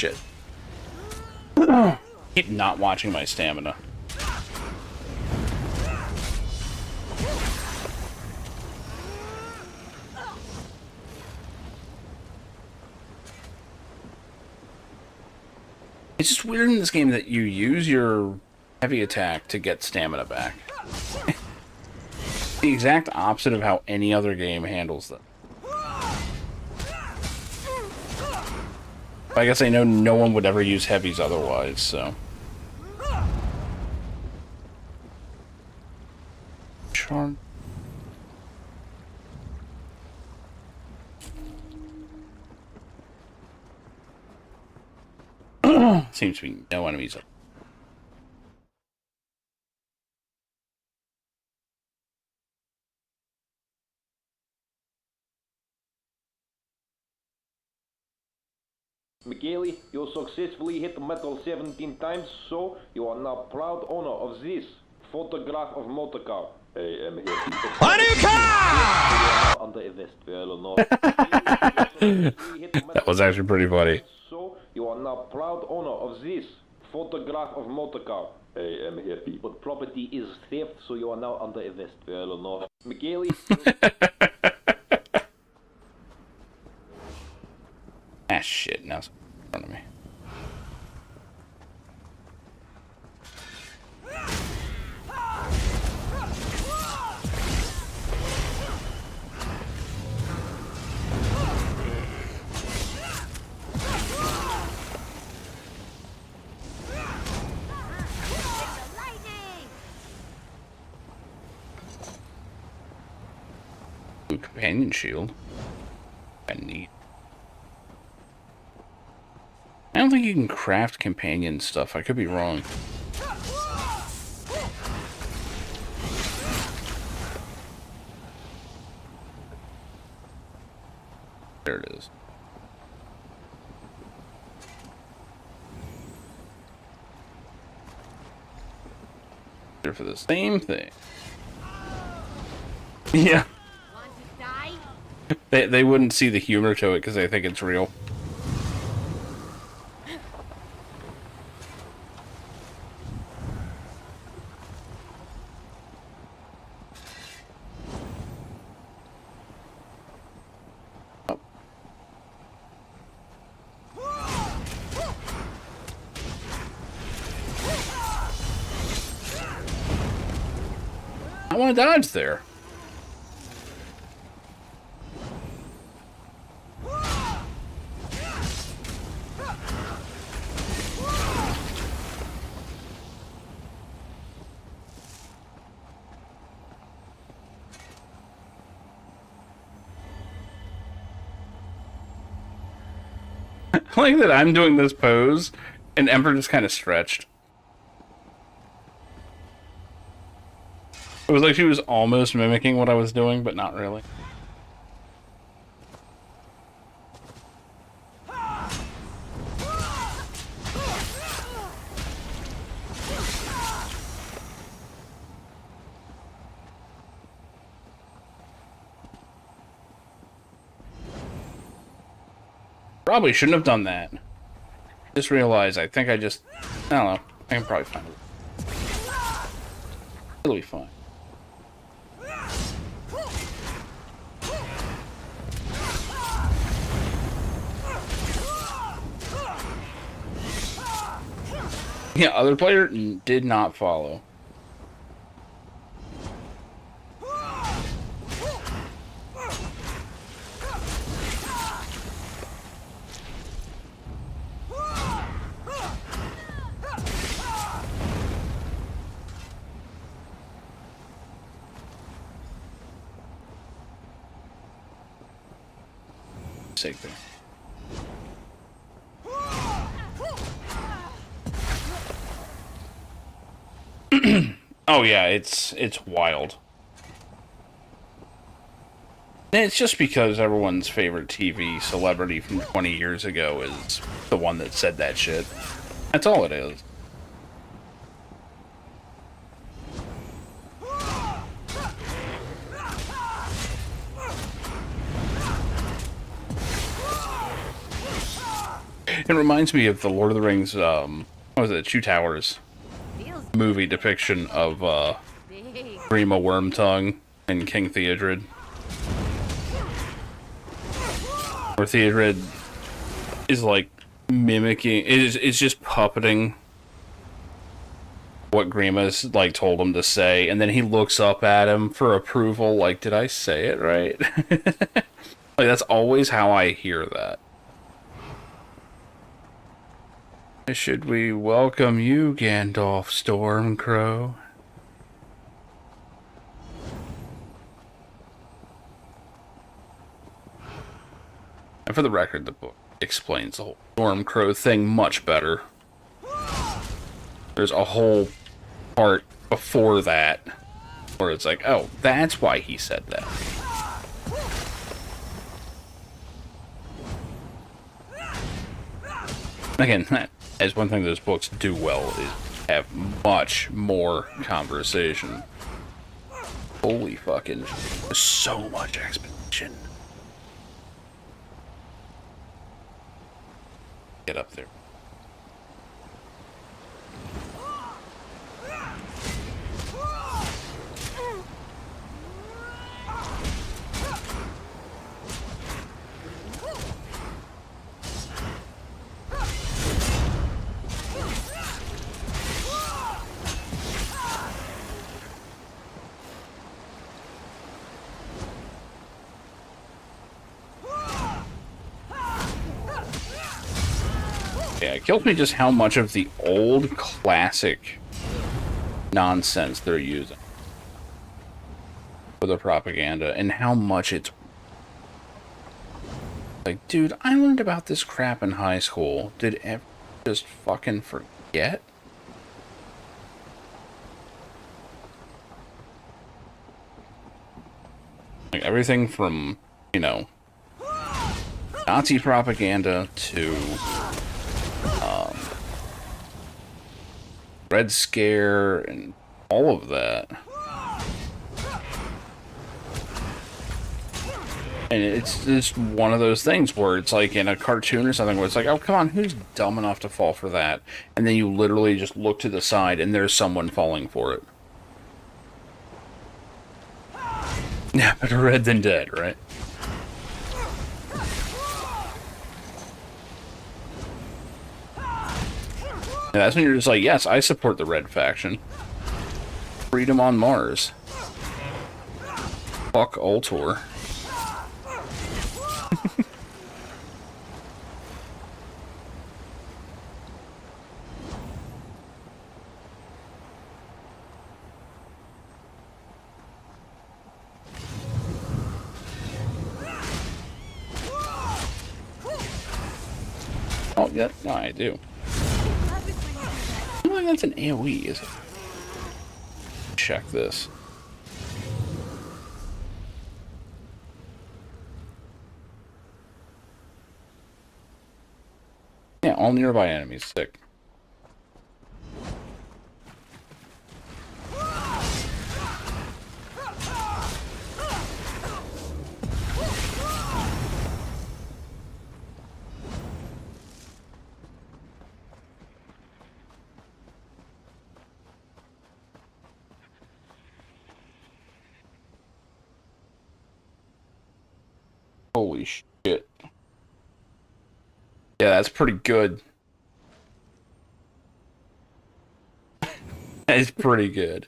Shit. Keep not watching my stamina. It's just weird in this game that you use your heavy attack to get stamina back. The exact opposite of how any other game handles them. I guess I know no one would ever use heavies otherwise, so... Charge. Seems to be no enemies up. Michele, you successfully hit the metal 17 times, so you are now proud owner of this photograph of motorcar. I am here. A new car! Under arrest, well, That was actually pretty funny. So you are now proud owner of this photograph of motorcar. I am happy. But property is theft, so you are now under arrest. Well, no. Michele. Ah, shit, now it's in front of me. Ooh, companion shield. Kinda neat. I don't think you can craft companion stuff. I could be wrong. There it is. They're for the same thing. Yeah. They wouldn't see the humor to it because they think it's real. I want to dodge there. I like that I'm doing this pose, and Ember just kind of stretched. It was like she was almost mimicking what I was doing, but not really. Probably shouldn't have done that. Just realized, I think I don't know. I can probably find it. It'll be fine. Yeah, other player did not follow. Sake there. Oh yeah, it's wild. And it's just because everyone's favorite TV celebrity from 20 years ago is the one that said that shit. That's all it is. It reminds me of the Lord of the Rings, what was it, Two Towers movie depiction of Grima Wormtongue and King Theodred. Where Theodred is like mimicking, it's just puppeting what Grima's like told him to say, and then he looks up at him for approval, like, did I say it right? Like, that's always how I hear that. Should we welcome you, Gandalf Stormcrow? And for the record, the book explains the whole Stormcrow thing much better. There's a whole part before that where it's like, oh, that's why he said that. Again, that is one thing those books do well, is have much more conversation. Holy fucking, there's so much exposition. Get up there. Yeah, it kills me just how much of the old classic nonsense they're using for the propaganda, and how much it's like, dude, I learned about this crap in high school. Did everyone just fucking forget? Like, everything from, you know, Nazi propaganda to Red Scare and all of that. And it's just one of those things where it's like in a cartoon or something where it's like, oh, come on, who's dumb enough to fall for that? And then you literally just look to the side and there's someone falling for it. Yeah, better red than dead, right? Yeah, that's when you're just like, yes, I support the red faction. Freedom on Mars. Fuck Ultor. Oh, yeah, no, I do. I don't think that's an AoE, is it? Check this. Yeah, all nearby enemies. Sick. Holy shit. Yeah, that's pretty good. That is pretty good.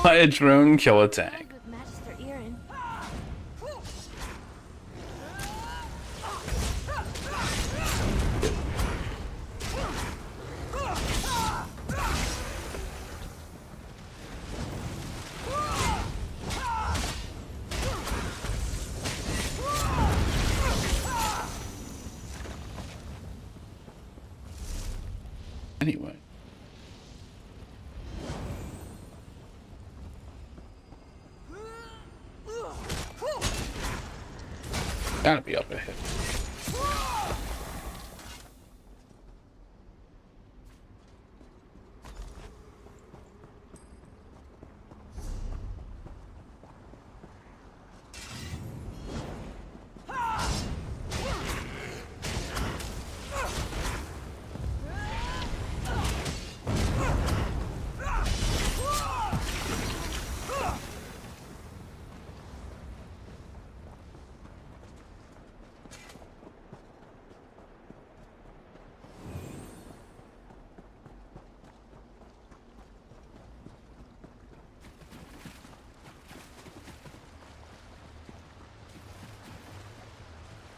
By a drone, kill a tank. Magister Erin. Anyway. Gotta be up ahead.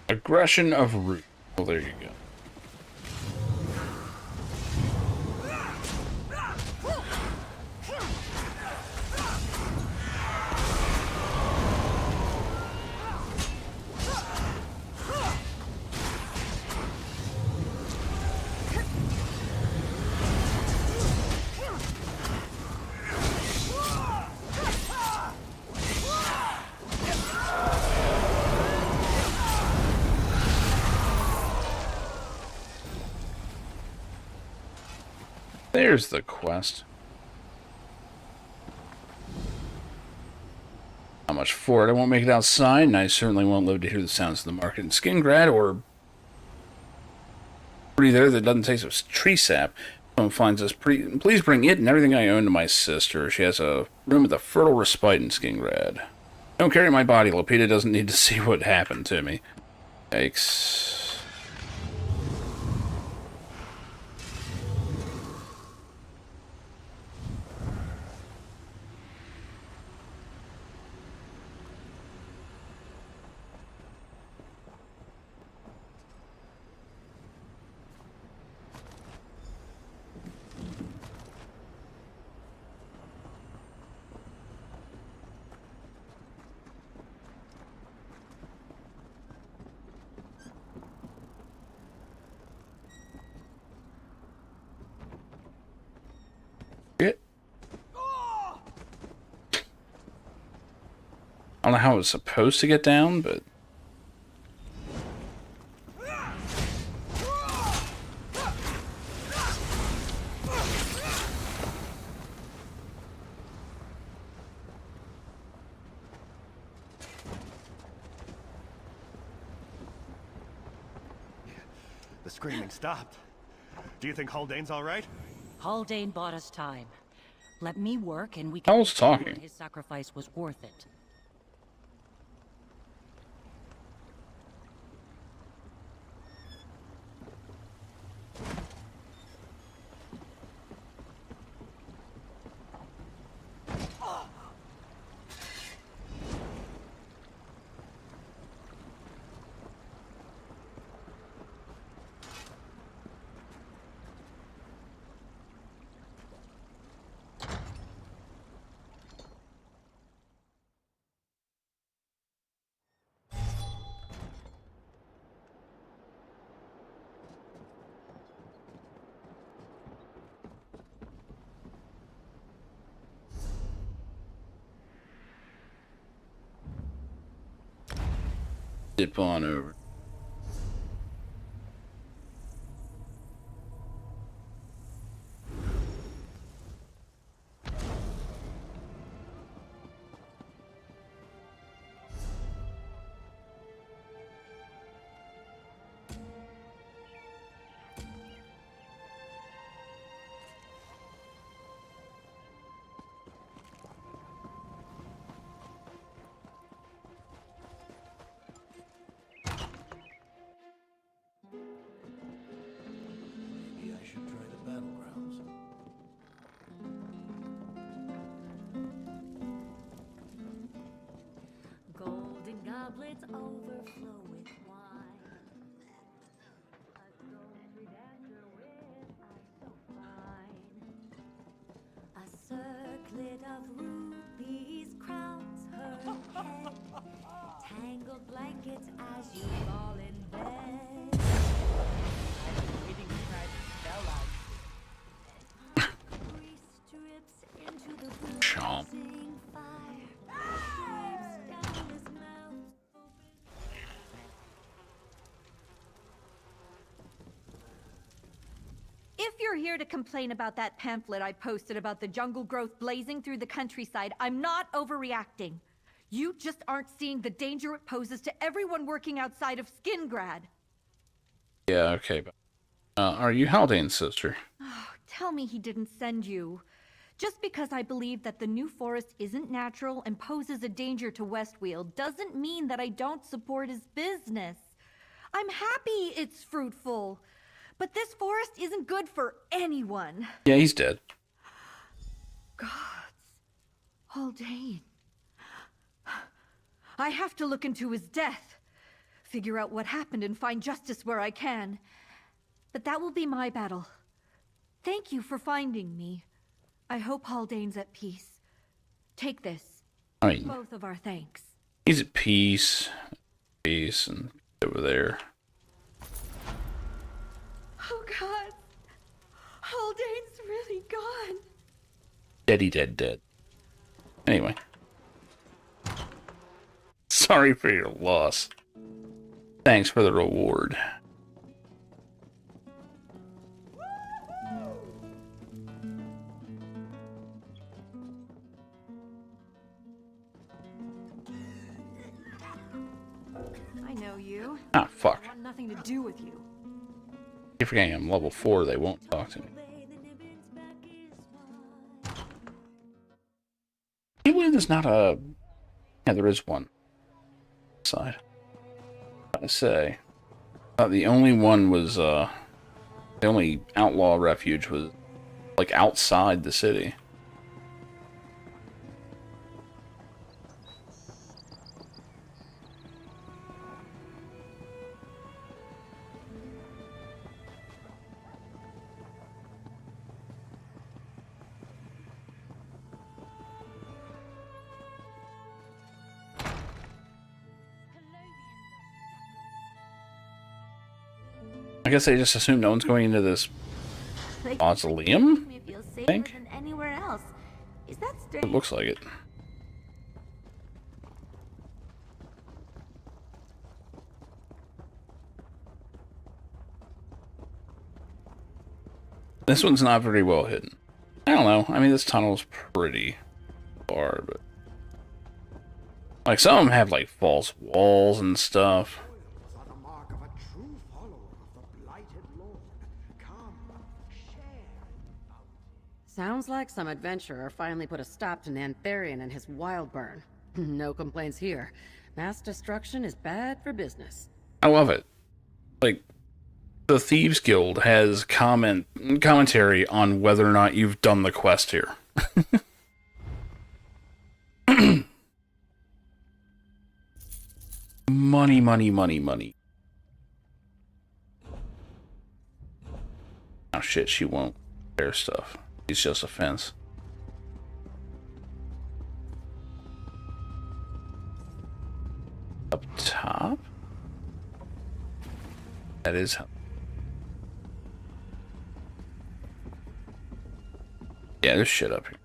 Aggression of root. Well, there you go. There's the quest. How much for it? I won't make it outside, and I certainly won't live to hear the sounds of the market in Skingrad or there that doesn't taste of tree sap. If someone finds us, please bring it and everything I own to my sister. She has a room at the Fertile Respite in Skingrad. Don't carry my body. Lapita doesn't need to see what happened to me. Yikes. I don't know how it was supposed to get down, but... The screaming stopped. Do you think Haldane's all right? Haldane bought us time. Let me work and we I can was talking. his sacrifice was worth it. Dip on over. of rubies crowns her head. Tangled blankets as you fall in bed. Grease drips into the Chomp. blazing fire. Drips down his mouth. If you're here to complain about that pamphlet I posted about the jungle growth blazing through the countryside, I'm not overreacting. You just aren't seeing the danger it poses to everyone working outside of Skingrad. Yeah, okay. But, are you Haldane's sister? Oh, tell me he didn't send you. Just because I believe that the new forest isn't natural and poses a danger to Westwheel doesn't mean that I don't support his business. I'm happy it's fruitful. But this forest isn't good for anyone. Yeah, he's dead. Gods. Haldane. I have to look into his death. Figure out what happened and find justice where I can. But that will be my battle. Thank you for finding me. I hope Haldane's at peace. Take this. I mean, both of our thanks. He's at peace. Peace and over there. Oh God. Haldane's really gone. Dead. Anyway. Sorry for your loss. Thanks for the reward. I know you. Ah, fuck. I want nothing to do with you. You're forgetting I'm level 4, they won't talk to me. Can you believe there's not a... Yeah, there is one. Side. I say. The only one was, the only outlaw refuge was, like, outside the city. I guess they just assume no one's going into this mausoleum? Me feel I safer think than anywhere else. Is that strange? it looks like it. This one's not very well hidden. I don't know. I mean, this tunnel's pretty far, but like some of them have like false walls and stuff. Sounds like some adventurer finally put a stop to Nantharian and his wild burn. No complaints here. Mass destruction is bad for business. I love it. Like, the Thieves Guild has commentary on whether or not you've done the quest here. Money. Oh shit, she won't repair stuff. He's just a fence. Up top? That is... Yeah, there's shit up here.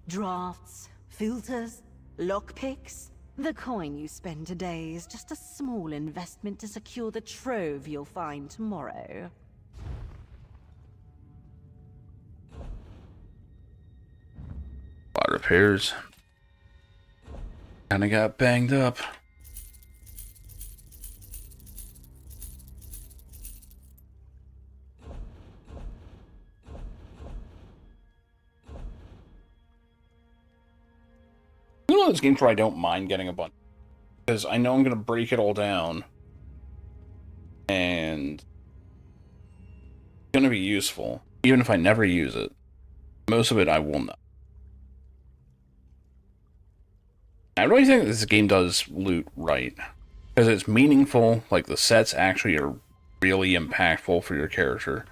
Drafts, filters, lockpicks. The coin you spend today is just a small investment to secure the trove you'll find tomorrow. Lot of repairs. Kinda got banged up. You know, those games where I don't mind getting a bunch, because I know I'm gonna break it all down, and it's gonna be useful, even if I never use it. Most of it I will not. I really think this game does loot right, because it's meaningful. Like the sets actually are really impactful for your character.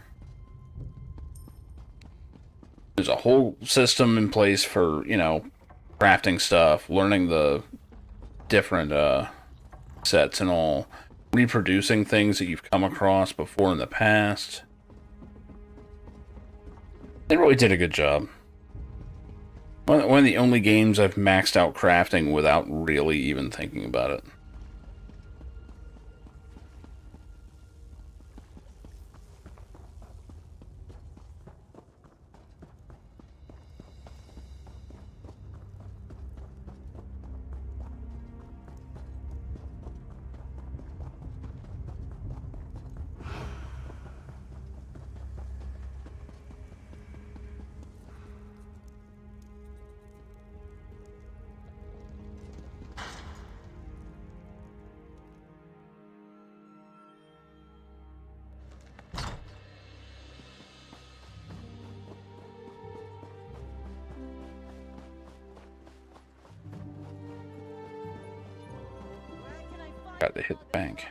There's a whole system in place for, you know, crafting stuff, learning the different sets and all, reproducing things that you've come across before in the past. They really did a good job. One of the only games I've maxed out crafting without really even thinking about it. Got to hit the bank.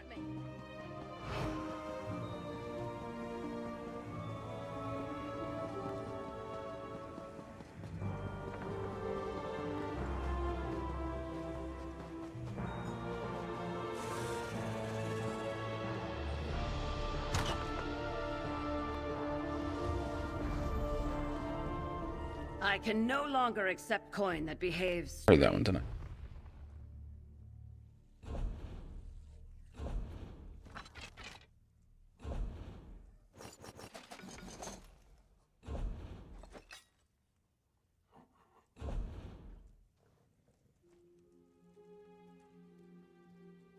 I can no longer accept coin that behaves. Heard that one, didn't I?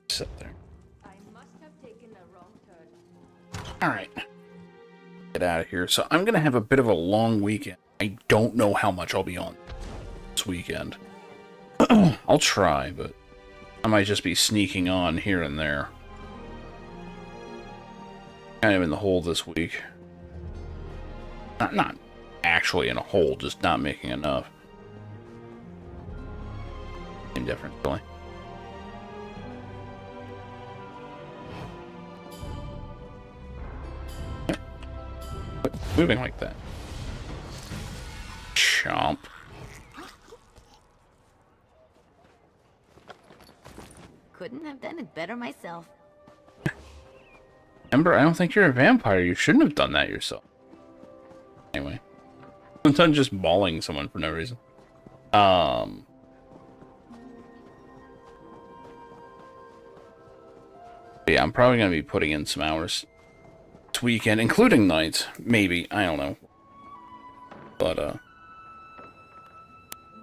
Sit there. I must have taken a wrong turn. Alright. Get out of here. So I'm going to have a bit of a long weekend. I don't know how much I'll be on this weekend. I'll try, but I might just be sneaking on here and there. Kind of in the hole this week. Not actually in a hole, just not making enough. Same difference, really. Quit moving like that. Chomp. Couldn't have done it better myself. Ember, I don't think you're a vampire. You shouldn't have done that yourself. Anyway. Sometimes just mauling someone for no reason. But yeah, I'm probably going to be putting in some hours this weekend, including nights. Maybe. I don't know. But,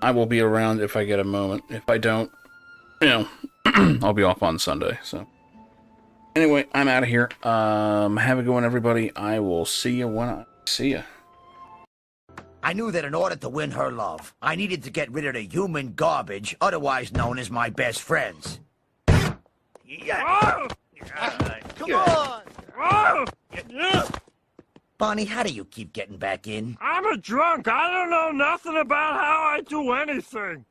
I will be around if I get a moment. If I don't, you know, I'll be off on Sunday, so. Anyway, I'm out of here. Have a good one, everybody. I will see you when I see you. I knew that in order to win her love, I needed to get rid of the human garbage, otherwise known as my best friends. Come on! Bonnie, how do you keep getting back in? I'm a drunk. I don't know nothing about how I do anything.